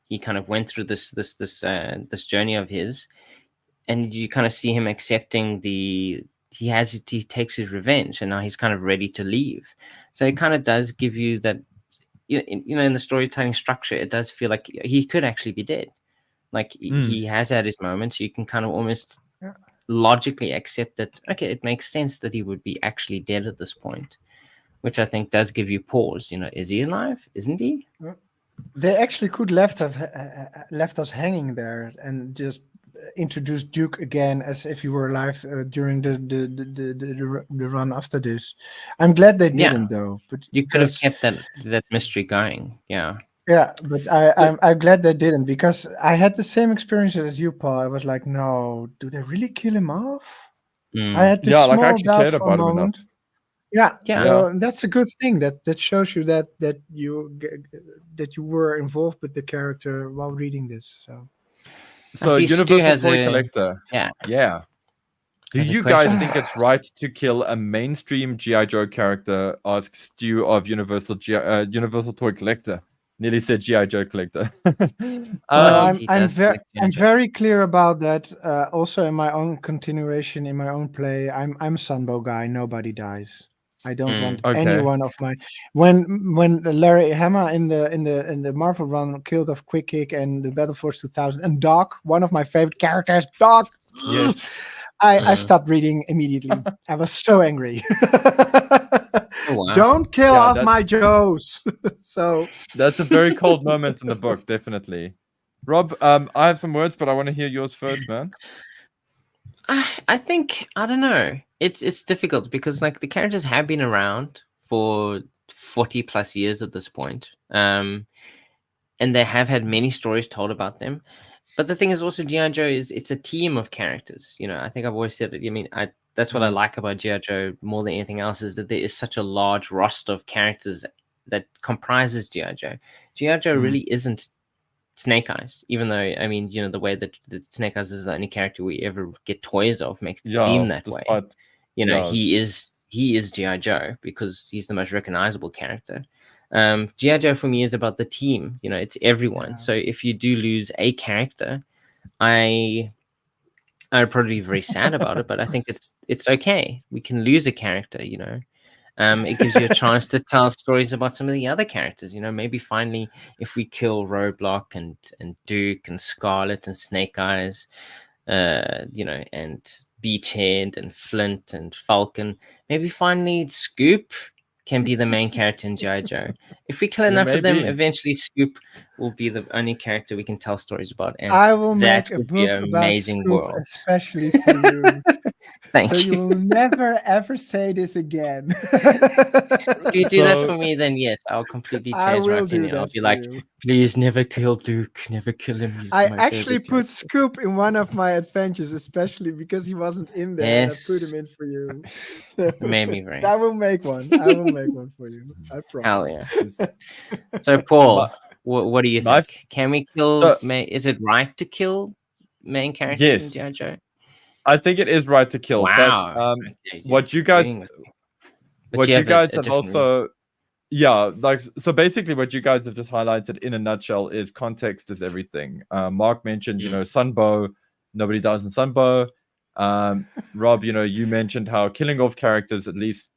He kind of went through this journey of his, and you kind of see him accepting he takes his revenge, and now he's kind of ready to leave. So it kind of does give you that. In the storytelling structure, it does feel like he could actually be dead. Like he has had his moments. You can kind of almost logically accept that, okay, it makes sense that he would be actually dead at this point, which I think does give you pause. Is he alive? Isn't he? They actually could left us hanging there and just introduce Duke again as if he were alive during the run after this. I'm glad they didn't, though. But you could have kept that mystery going. Yeah, but I'm glad they didn't, because I had the same experience as you, Paul. I was like, no, do they really kill him off? I had this small doubt for a moment. Yeah. So that's a good thing. That shows you that you were involved with the character while reading this. So Universal Toy Collector. Yeah. Do you guys think it's right to kill a mainstream GI Joe character? Asks Stu of Universal Toy Collector. Nearly said GI Joe Collector. I'm very clear about that. Also, in my own continuation, in my own play, I'm Sunbow guy. Nobody dies. I don't want any one of my when Larry Hama in the Marvel run killed off Quick Kick and the Battle Force 2000 and Doc, one of my favorite characters, Doc. Yes. I stopped reading immediately. I was so angry. Wow. Don't kill off my Joes. So that's a very cold moment in the book, definitely. Rob, I have some words, but I want to hear yours first, man. I think, I don't know. It's difficult because like the characters have been around for 40 plus years at this point. And they have had many stories told about them. But the thing is also G.I. Joe it's a team of characters. I think I've always said it. I mean, that's what I like about G.I. Joe more than anything else, is that there is such a large roster of characters that comprises G.I. Joe. G.I. Joe really isn't Snake Eyes, even though, I mean, the way that Snake Eyes is the only character we ever get toys of makes it seem that way. He is G.I. Joe because he's the most recognizable character. G.I. Joe for me is about the team. It's everyone. Yeah. So if you do lose a character, I'd probably be very sad about it, but I think it's okay. We can lose a character, It gives you a chance to tell stories about some of the other characters. Maybe finally, if we kill Roadblock and Duke and Scarlet and Snake Eyes, and Beachhead and Flint and Falcon, maybe finally Scoop can be the main character in G.I. Joe. If we kill enough of them, eventually Scoop will be the only character we can tell stories about. And I will make a book about Scoop, world. Especially for you. Thank you. So you will never, ever say this again. If you do that for me, then yes, I'll completely change my opinion. I'll be like, please never kill Duke. Never kill him. I actually put Scoop in one of my adventures, especially because he wasn't in there. Yes. And I put him in for you. So made me very. I will make one. I will make one for you. I promise. Hell yeah. So, Paul, what do you think? Can we kill? Is it right to kill main characters in G.I. Joe? I think it is right to kill. Wow. But what you guys have also, so basically what you guys have just highlighted in a nutshell is context is everything. Mark mentioned, Sunbow, nobody dies in Sunbow. Rob, you mentioned how killing off characters at least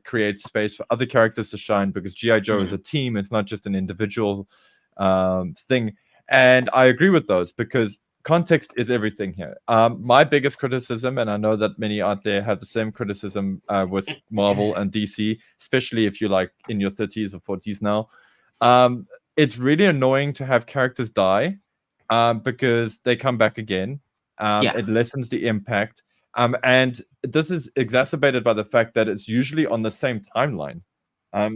creates space for other characters to shine, because G.I. Joe is a team. It's not just an individual thing. And I agree with those, because context is everything here. My biggest criticism, and I know that many out there have the same criticism with Marvel and DC, especially if you're like in your 30s or 40s now, it's really annoying to have characters die, because they come back again. It lessens the impact. And this is exacerbated by the fact that it's usually on the same timeline.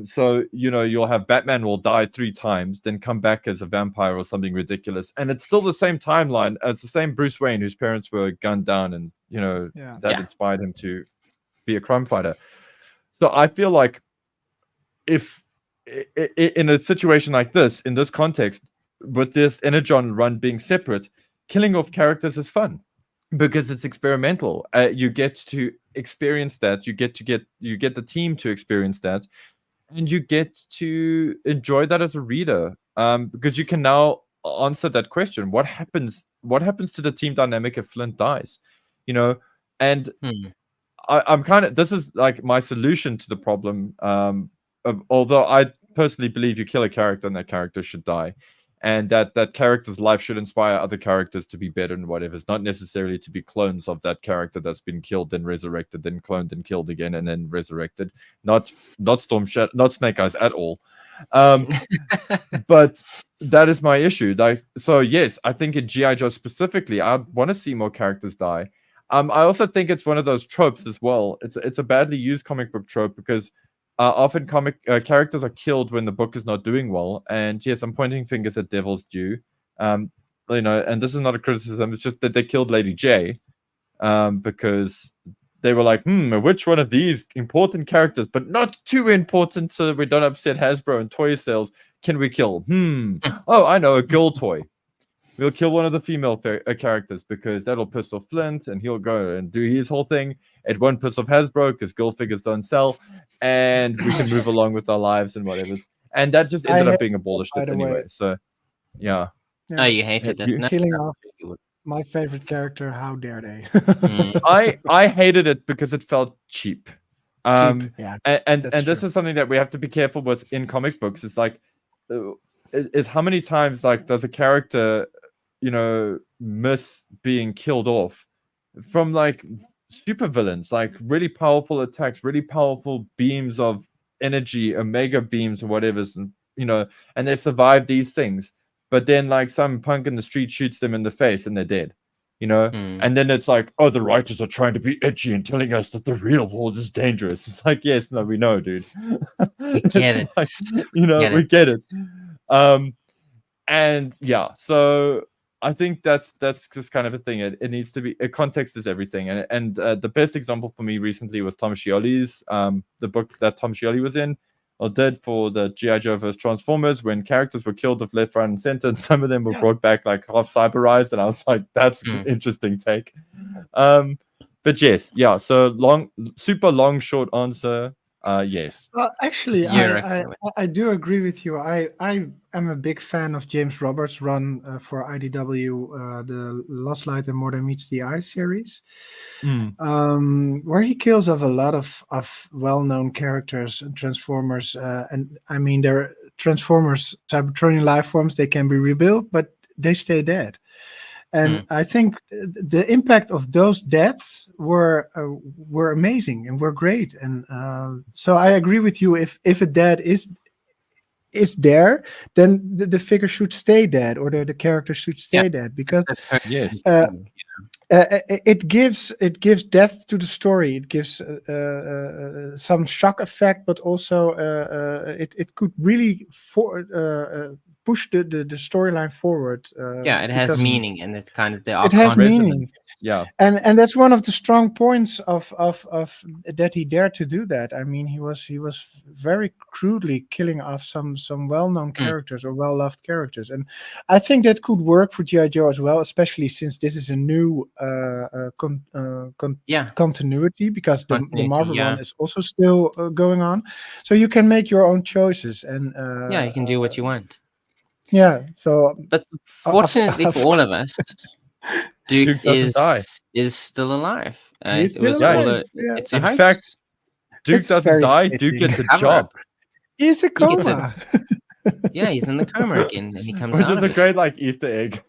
So, you'll have Batman will die 3 times, then come back as a vampire or something ridiculous. And it's still the same timeline as the same Bruce Wayne whose parents were gunned down and, that inspired him to be a crime fighter. So I feel like if in a situation like this, in this context, with this Energon run being separate, killing off characters is fun. Because it's experimental. You get to experience that. You get the team to experience that, and you get to enjoy that as a reader. Because you can now answer that question: what happens to the team dynamic if Flint dies? And I'm kind of, this is like my solution to the problem. Although I personally believe you kill a character and that character should die. And that character's life should inspire other characters to be better and whatever. It's not necessarily to be clones of that character that's been killed, then resurrected, then cloned and killed again, and then resurrected. Not not Snake Eyes at all. But that is my issue. So yes, I think in GI Joe specifically, I want to see more characters die. I also think it's one of those tropes as well. It's a badly used comic book trope because often comic characters are killed when the book is not doing well. And yes, I'm pointing fingers at Devil's Due. And this is not a criticism. It's just that they killed Lady J because they were like, which one of these important characters, but not too important so that we don't upset Hasbro and toy sales, can we kill? Oh, I know, a girl toy. We'll kill one of the female characters because that'll piss off Flint and he'll go and do his whole thing. It won't piss off Hasbro because girl figures don't sell. And we can move along with our lives and whatever. And that just ended up being a ball of shit anyway. So, yeah. Oh, you hated it. Killing off my favorite character. How dare they? I hated it because it felt cheap. Yeah, and this is something that we have to be careful with in comic books. It's like, is how many times like does a character, miss being killed off from like super villains, like really powerful attacks, really powerful beams of energy, omega beams or whatever, and they survive these things. But then like some punk in the street shoots them in the face and they're dead, And then it's like, oh, the writers are trying to be edgy and telling us that the real world is dangerous. It's like, yes, no, we know, dude. We get it. Like, we get it. And yeah, so I think that's just kind of a thing. It needs to be, context is everything. And the best example for me recently was Tom Scioli's, the book that Tom Scioli was in, or did for the GI Joe vs. Transformers, when characters were killed of left, right, and center, and some of them were brought back like half cyberized, and I was like, that's an interesting take. But yes, yeah, so super long, short answer. Yes. Well, actually, I do agree with you. I am a big fan of James Roberts' run for IDW, the Lost Light and More Than Meets the Eye series, where he kills off a lot of well-known characters and Transformers. And I mean, they're Transformers, Cybertronian life forms. They can be rebuilt, but they stay dead. And I think the impact of those deaths were amazing and were great. And so I agree with you. If a death is there, then the figure should stay dead, or the character should stay dead, because it gives depth to the story. It gives some shock effect, but also it could really push the storyline forward. It has meaning, and it's kind of it has meaning. Yeah, and that's one of the strong points of that he dared to do that. I mean, he was very crudely killing off some well-known characters or well-loved characters, and I think that could work for GI Joe as well, especially since this is a new continuity, because the Marvel one is also still going on, so you can make your own choices, and you can do what you want. Yeah. So, but fortunately for all of us, Duke is still alive. He's still alive. It's a In hoax. fact, Duke doesn't die. Duke gets a job. He's a coma. Yeah, he's in the coma again, and he comes Which out is of a it. great like Easter egg.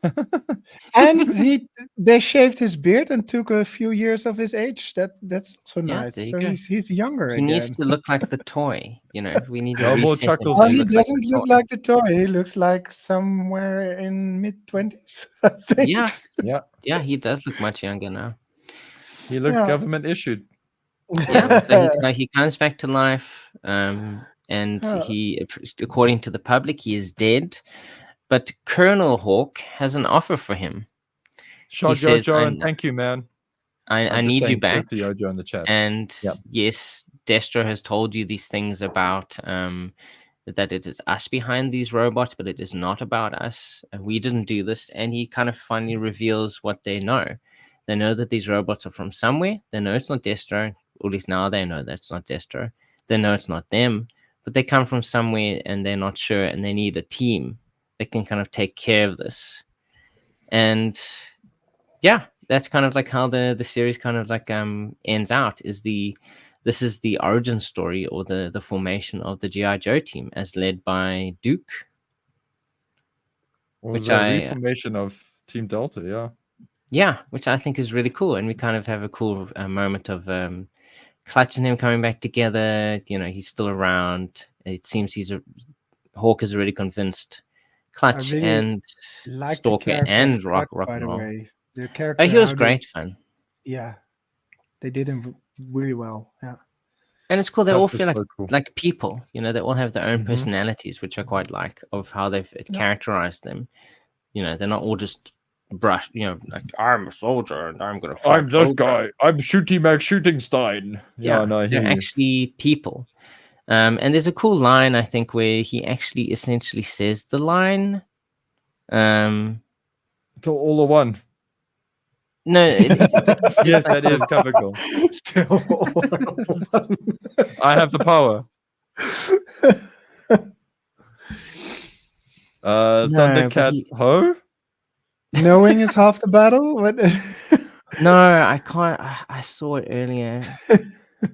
And they shaved his beard and took a few years of his age. That's also Yeah, nice. there you So go. he's younger He again. needs to look like the toy. We need to No more reset him chuckles, so Oh, he he looks like doesn't the look toy. like the toy. He looks like somewhere in mid-20s, I think. Yeah, he does look much younger now. He looks Yeah. government issued. Yeah, so he comes back to life, and Yeah. he, according to the public, he is dead. But Colonel Hawk has an offer for him. Shot says, Jojo, and thank you, man. I need you back. To Jojo in the chat. And Yep. yes, Destro has told you these things about that it is us behind these robots, but it is not about us. We didn't do this. And he kind of finally reveals what they know. They know that these robots are from somewhere. They know it's not Destro, or at least now they know that it's not Destro. They know it's not them, but they come from somewhere and they're not sure, and they need a team that can kind of take care of this. And yeah, that's kind of like how the series kind of like ends out. This is the origin story, or the formation of the GI Joe team, as led by Duke, Which reformation of Team Delta, yeah, which I think is really cool. And we kind of have a cool moment of Clutch and him coming back together. He's still around. It seems Hawk is already convinced Clutch really and like Stalker and Rock by the and Roll. way. The character, He was great fun. Yeah, they did him really well. Yeah, and it's cool. They all feel cool. like people. They all have their own personalities, which I quite like, of how they've characterized them. They're not all just brush. Like, I'm a soldier and I'm gonna fight. I'm this guy. I'm Shooty Mac Shootingstein. Yeah, no, they're actually people. And there's a cool line, I think, where he actually essentially says the line. To all the one. No, it's like, yes, that is comical. I have the power. Thundercats ho? Knowing is half the battle? What? No, I can't. I saw it earlier. And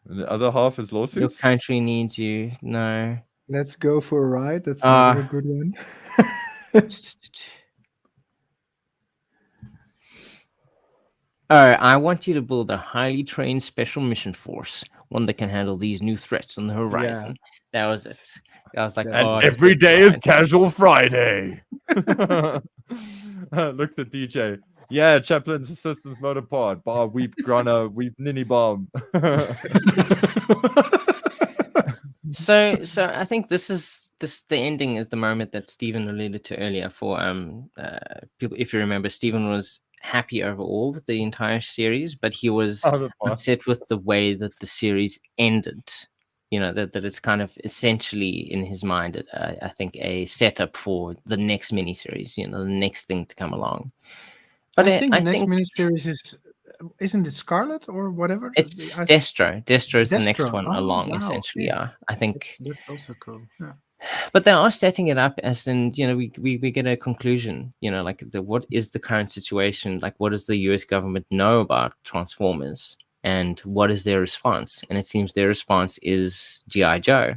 the other half is lawsuits? Your country needs you. No. Let's go for a ride. That's never a good one. I want you to build a highly trained special mission force, one that can handle these new threats on the horizon. Yeah. That was it. I was like, and every day is Casual Friday. Look at DJ. Yeah, Chaplin's assistant's motor pod. Bar weep grunner, weep ninny bomb. So I think the ending is the moment that Stephen alluded to earlier. For people, if you remember, Stephen was happy overall with the entire series, but he was upset with the way that the series ended. That it's kind of essentially in his mind, I think, a setup for the next miniseries. The next thing to come along. But I think the next miniseries isn't it Scarlet or whatever? It's Destro. Destro is the next one along, essentially. Yeah, I think that's also cool. Yeah. But they are setting it up as in, we get a conclusion. Like what is the current situation? Like, what does the US government know about Transformers, and what is their response? And it seems their response is GI Joe,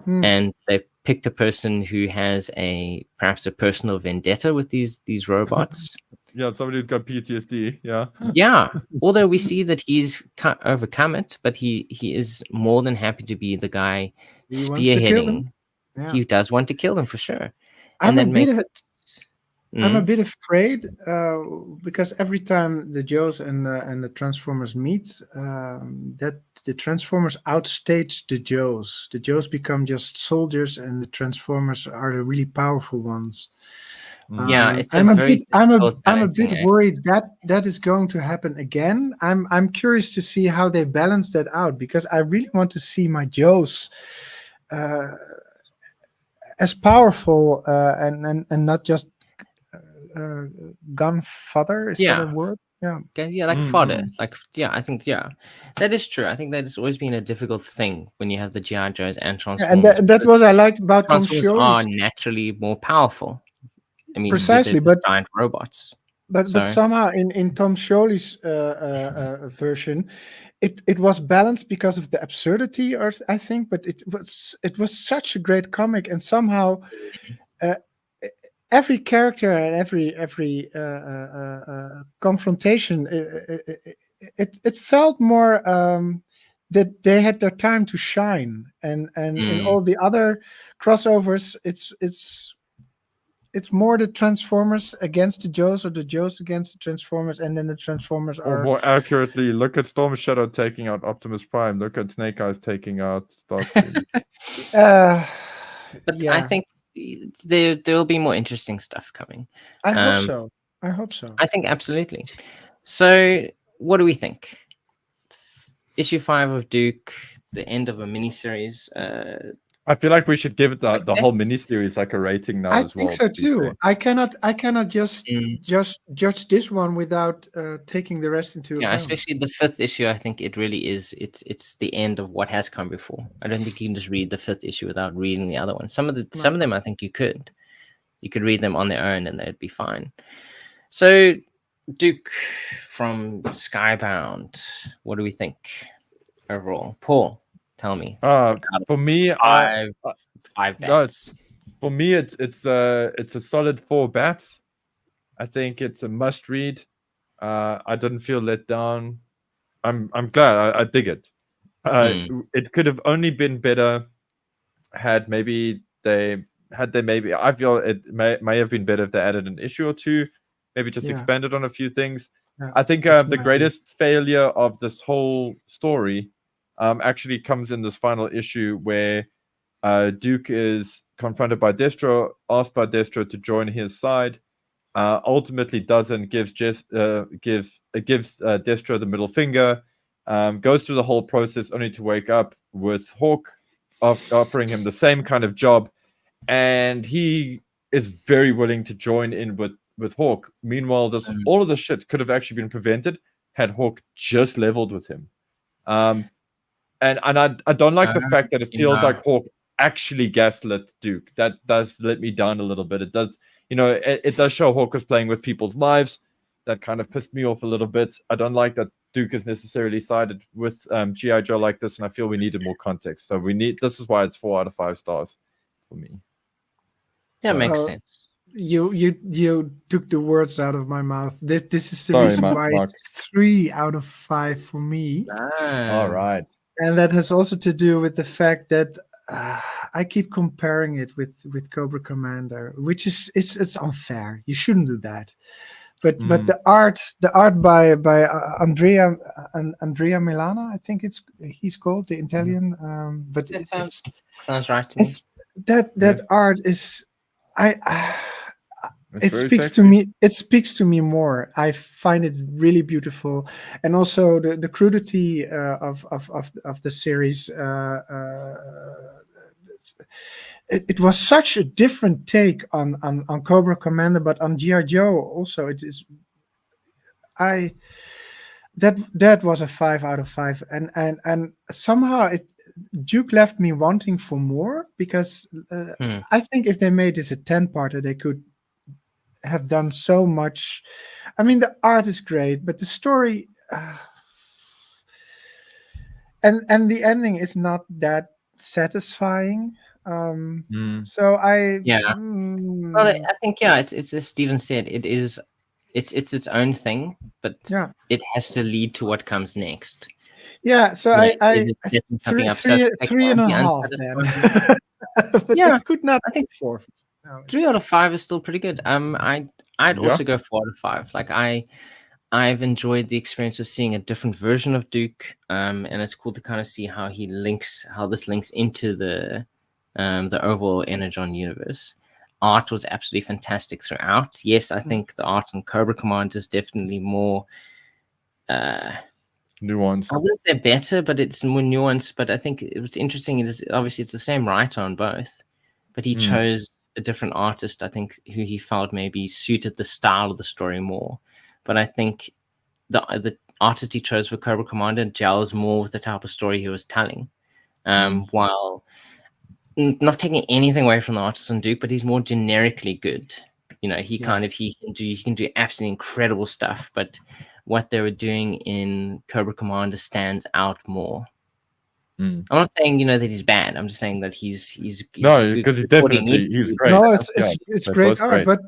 and they picked a person who has perhaps a personal vendetta with these robots. Yeah, somebody who's got PTSD. Yeah. Yeah. Although we see that he's overcome it, but he is more than happy to be the guy spearheading. Yeah. He does want to kill them for sure. I'm a bit afraid because every time the Joes and the Transformers meet, that the Transformers outstage the Joes. The Joes become just soldiers, and the Transformers are the really powerful ones. Yeah, I'm a bit worried that is going to happen again. I'm curious to see how they balance that out, because I really want to see my Joes as powerful and not just gun fodder. Is that a word? Yeah, like fodder. Like, I think that is true. I think that has always been a difficult thing when you have the GI Joes and Transformers. And that's what I liked about Transformers are naturally more powerful. I mean, precisely, but giant robots. But somehow in Tom Scioli's version, it was balanced because of the absurdity, or I think. But it was such a great comic, and somehow every character and every confrontation, it felt more that they had their time to shine, and in all the other crossovers, it's more the Transformers against the Joes, or the Joes against the Transformers, and then the Transformers are... Or more accurately, look at Storm Shadow taking out Optimus Prime. Look at Snake Eyes taking out Starscream. But I think there will be more interesting stuff coming. I hope so. I hope so. I think absolutely. So what do we think? Issue 5 of Duke, the end of a miniseries. I feel like we should give it the whole miniseries like a rating now as well. I think so too. I cannot just judge this one without taking the rest into account. Especially the 5th issue. I think it really is. It's the end of what has come before. I don't think you can just read the 5th issue without reading the other ones. Some of them, I think you could read them on their own and they'd be fine. So Duke from Skybound. What do we think overall? Paul, tell me. For me, five bats. For me, it's a solid 4 bats. I think it's a must read. I didn't feel let down. I'm glad. I dig it. It could have only been better had I feel it may have been better if they added an issue or two, maybe just expanded on a few things. Yeah, I think the greatest failure of this whole story actually comes in this final issue where Duke is confronted by Destro, asked by Destro to join his side. Ultimately doesn't, gives Destro the middle finger, goes through the whole process only to wake up with Hawk offering him the same kind of job, and he is very willing to join in with Hawk. Meanwhile, all of the shit could have actually been prevented had Hawk just leveled with him. And I don't like the fact that it feels like Hawk actually gaslit Duke. That does let me down a little bit. It does, it does show Hawk was playing with people's lives. That kind of pissed me off a little bit. I don't like that Duke is necessarily sided with GI Joe like this, and I feel we needed more context. So this is why it's 4 out of 5 stars for me. That makes sense. You took the words out of my mouth. This is the reason why it's 3 out of 5 for me. All right. And that has also to do with the fact that I keep comparing it with Cobra Commander, which is it's unfair. You shouldn't do that. But the art by Andrea Milana, I think he's called, the Italian. But that sounds right to me. That art is it speaks to me. It speaks to me more. I find it really beautiful, and also the crudity of the series. It was such a different take on Cobra Commander, but on GI Joe also. It is. That was a 5 out of 5, and somehow Duke left me wanting for more, because I think if they made this a 10-parter, they could have done so much. I mean, the art is great, but the story and the ending is not that satisfying. So I well, I think it's as Steven said, it's its own thing, but it has to lead to what comes next. Yeah, so I 3.5 then. But it could not. I think 4. 3 out of 5 is still pretty good. I'd also go 4 out of 5. Like I've enjoyed the experience of seeing a different version of Duke, and it's cool to kind of see how this links into the overall Energon universe. Art was absolutely fantastic throughout. Yes, I think the art on Cobra Command is definitely more nuanced. I wouldn't say better, but it's more nuanced. But I think it was interesting. Obviously it's the same writer on both, but he chose a different artist, I think, who he felt maybe suited the style of the story more. But I think the artist he chose for Cobra Commander gels more with the type of story he was telling, while not taking anything away from the artist on Duke, but he's more generically good. he can do absolutely incredible stuff, but what they were doing in Cobra Commander stands out more. I'm not saying that he's bad. I'm just saying that he's no, because he's great. No, it's great art, but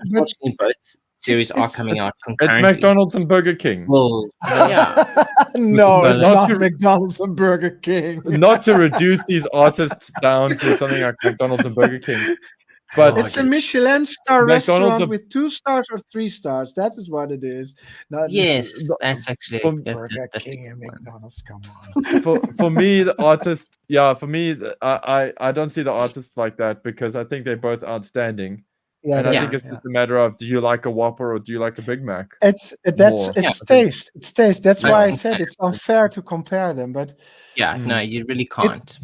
both series are coming out concurrently. It's McDonald's and Burger King. Well, yeah. No, it's not McDonald's and Burger King. Not to reduce these artists down to something like McDonald's and Burger King, but it's a Michelin star restaurant with 2 stars or 3 stars. That is what it is. Yes, that's actually Burger King and McDonald's. Come on. For me, the artist, I don't see the artists like that, because I think they're both outstanding. Yeah, and I think it's just a matter of, do you like a Whopper or do you like a Big Mac? It's taste. It's taste. That's why I said it's unfair to compare them. But no, you really can't.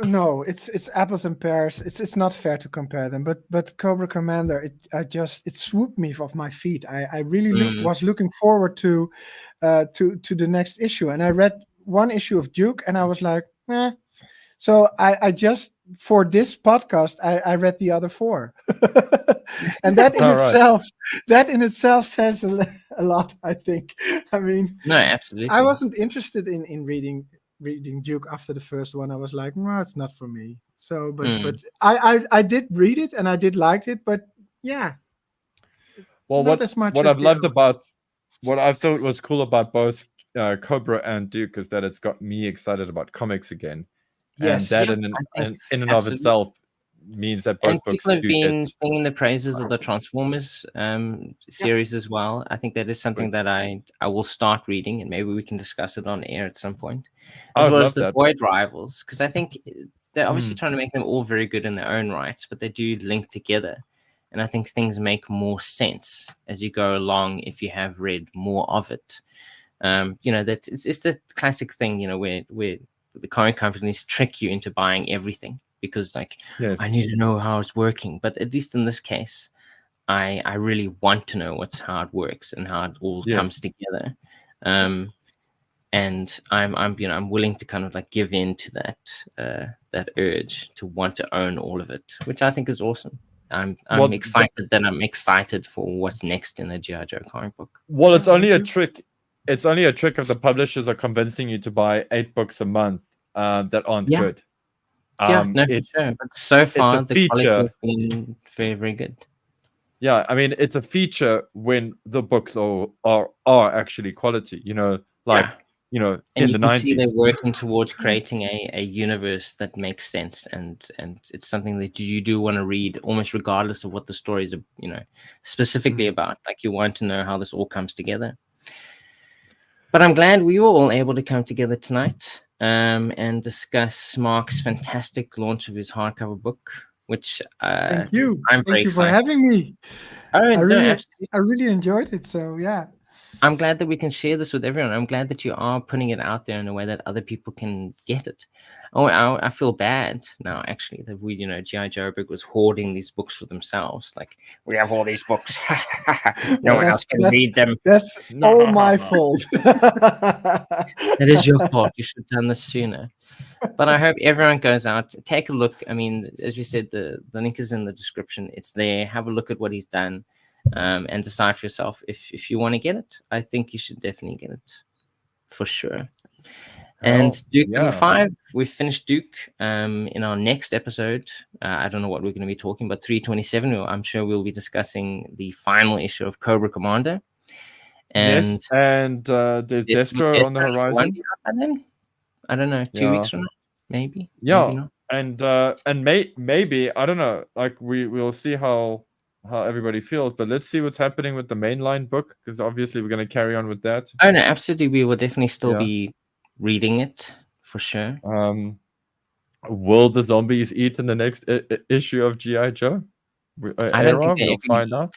No, it's apples and pears. It's not fair to compare them. But Cobra Commander, it swooped me off my feet. I really was looking forward to the next issue, and I read one issue of Duke, and I was like, eh. So I just, for this podcast, I read the other 4, and that in itself says a lot. I think. I mean, no, absolutely. I wasn't interested in reading Duke after the first one. I was like, no, it's not for me. So, but I did read it and I did like it, but yeah. Well, what I've loved about, what I thought was cool about both Cobra and Duke is that it's got me excited about comics again. Yes. And that in and of itself means that both books people have been singing the praises of the Transformers series as well. I think that is something that I will start reading, and maybe we can discuss it on air at some point, as well as the Void Rivals, because I think they're obviously trying to make them all very good in their own rights, but they do link together, and I think things make more sense as you go along if you have read more of it. That it's the classic thing, where the comic companies trick you into buying everything because, I need to know how it's working. But at least in this case, I really want to know how it works and how it all comes together. And I'm willing to kind of give in to that urge to want to own all of it, which I think is awesome. I'm excited for what's next in the GI Joe comic book. Well, it's only a trick. It's only a trick if the publishers are convincing you to buy 8 books a month that aren't good. But so far the quality has been very, very good. Yeah, I mean, it's a feature when the books are actually quality. In the 90s. See they're working towards creating a universe that makes sense, and it's something that you do want to read almost regardless of what the stories are, specifically about. You want to know how this all comes together. But I'm glad we were all able to come together tonight and discuss Mark's fantastic launch of his hardcover book, which thank you. I'm very Thank you excited. for having me. I really enjoyed it. So yeah. I'm glad that we can share this with everyone. I'm glad that you are putting it out there in a way that other people can get it. Oh, I feel bad now, actually, that we, GI Joburg was hoarding these books for themselves. We have all these books. No one else can read them. That's all my fault. That is your fault. You should have done this sooner. But I hope everyone goes out, take a look. I mean, as we said, the link is in the description. It's there. Have a look at what he's done. And decide for yourself if you want to get it. I think you should definitely get it for sure. And Duke number 5, we've finished Duke. In our next episode, I don't know what we're going to be talking about. 327. I'm sure we'll be discussing the final issue of Cobra Commander. And there's Destro on the horizon. I don't know. 2 weeks from now, maybe. Yeah, maybe not. And maybe I don't know. We'll see how everybody feels, but let's see what's happening with the mainline book, because obviously we're going to carry on with that. Oh no, absolutely, we will definitely still be reading it for sure. Will the zombies eat in the next issue of GI Joe? I don't think we'll find out.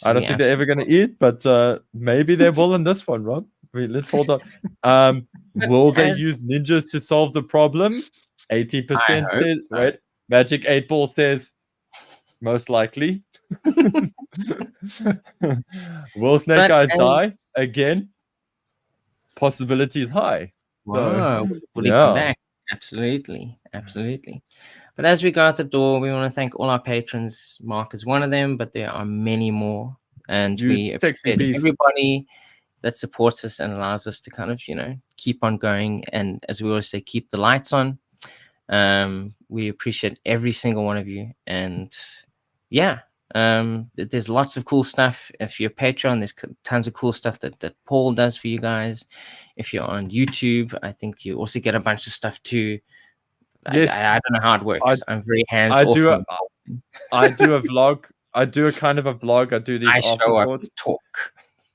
I don't think they're ever going to eat, but maybe they will in this one, Rob. Let's hold on. Will they use ninjas to solve the problem? 80% says, right? Magic 8 Ball says most likely. Will Snake Eyes die again? Possibility is high. Wow. Will he come back? Absolutely. But as we go out the door, we want to thank all our patrons. Mark is one of them, but there are many more. And we appreciate everybody that supports us and allows us to kind of, keep on going. And as we always say, keep the lights on. We appreciate every single one of you. And yeah, there's lots of cool stuff. If you're a Patreon, there's tons of cool stuff that Paul does for you guys. If you're on YouTube, I think you also get a bunch of stuff too. Yes. I don't know how it works. I'm very hands off. I do a vlog. I do a kind of a vlog. I do these. I show up to talk.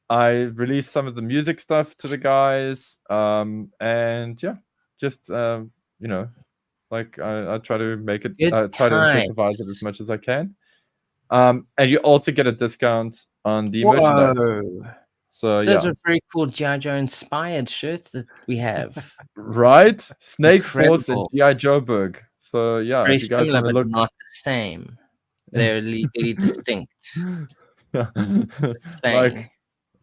I release some of the music stuff to the guys. And yeah, just like I try to make it. I try to incentivize it as much as I can. And you also get a discount on the merchandise. So those are very cool GI Joe inspired shirts that we have. Right? Snake Force and GI Joburg. So yeah, very if you guys similar, want to but look, not the same. They're legally distinct.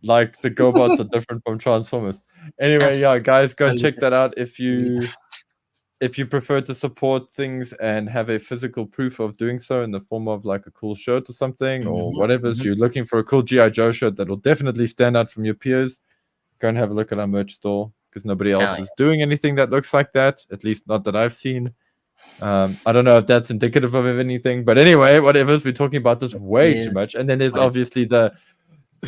like the GoBots are different from Transformers. Anyway, yeah, guys, go check that out if you prefer to support things and have a physical proof of doing so in the form of like a cool shirt or something or whatever. So you're looking for a cool GI Joe shirt that will definitely stand out from your peers. Go and have a look at our merch store because nobody else is doing anything that looks like that. At least not that I've seen. I don't know if that's indicative of anything, but anyway, whatever. We're talking about this way too much. And then there's obviously the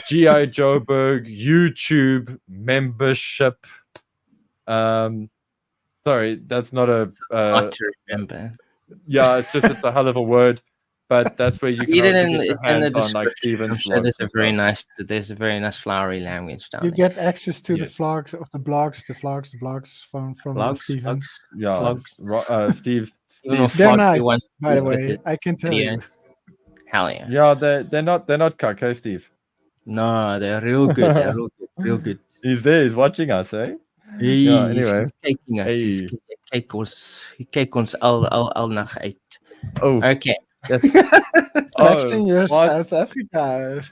GI Joburg YouTube membership. Sorry, that's not a. Hard to remember. Yeah, it's a hell of a word, but that's where you can read it also in get your the hands on like Steven's. Sure there's a very nice flowery language down you there. get access to the vlogs of the blogs from Steven. Yeah, Steve. They're nice, by the way. I can tell you. Hell yeah. Yeah, they're not cuck, hey Steve. No, they're real good. They're real good. He's there. He's watching us, eh? Anyway, he's caking us. He kyk ons al nag uit. Oh, okay. Yes. Next thing you're South Africa.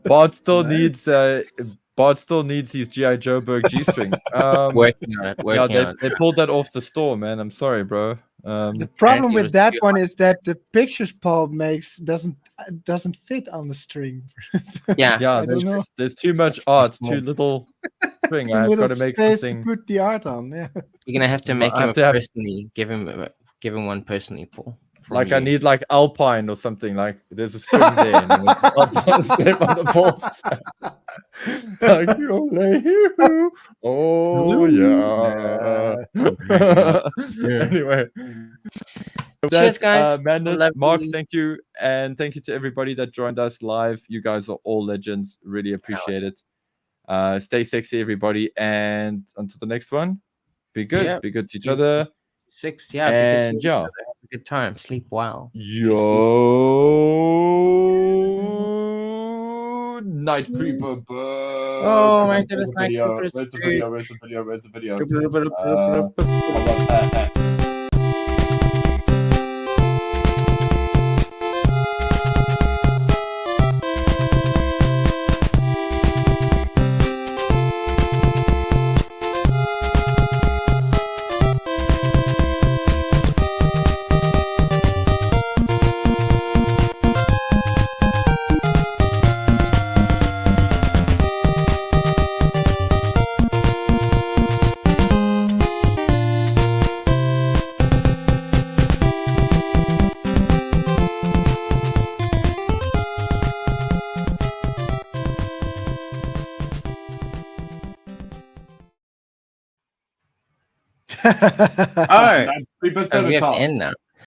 Bart still needs his GI Joburg G-string. Working on it. They pulled that off the store, man. I'm sorry, bro. The problem with that one is that the pictures Paul makes doesn't fit on the string. Yeah. There's too much art, too little string. I've got to make something. To put the art on. Yeah. You're gonna have to make him personally. Give him one personally, Paul. Like I need like Alpine or something. Like there's a string there, and it's Alpine on the balls. Like oh yeah. Anyway, cheers, guys. Madness. Mark, thank you, and thank you to everybody that joined us live. You guys are all legends. Really appreciate it. Stay sexy, everybody, and until the next one, be good. Yeah. Be good to each other. And yeah. Good time. Sleep well. Night Creeper bird. Oh my goodness, Night Creeper is Where's the video? Oh, we have to end now.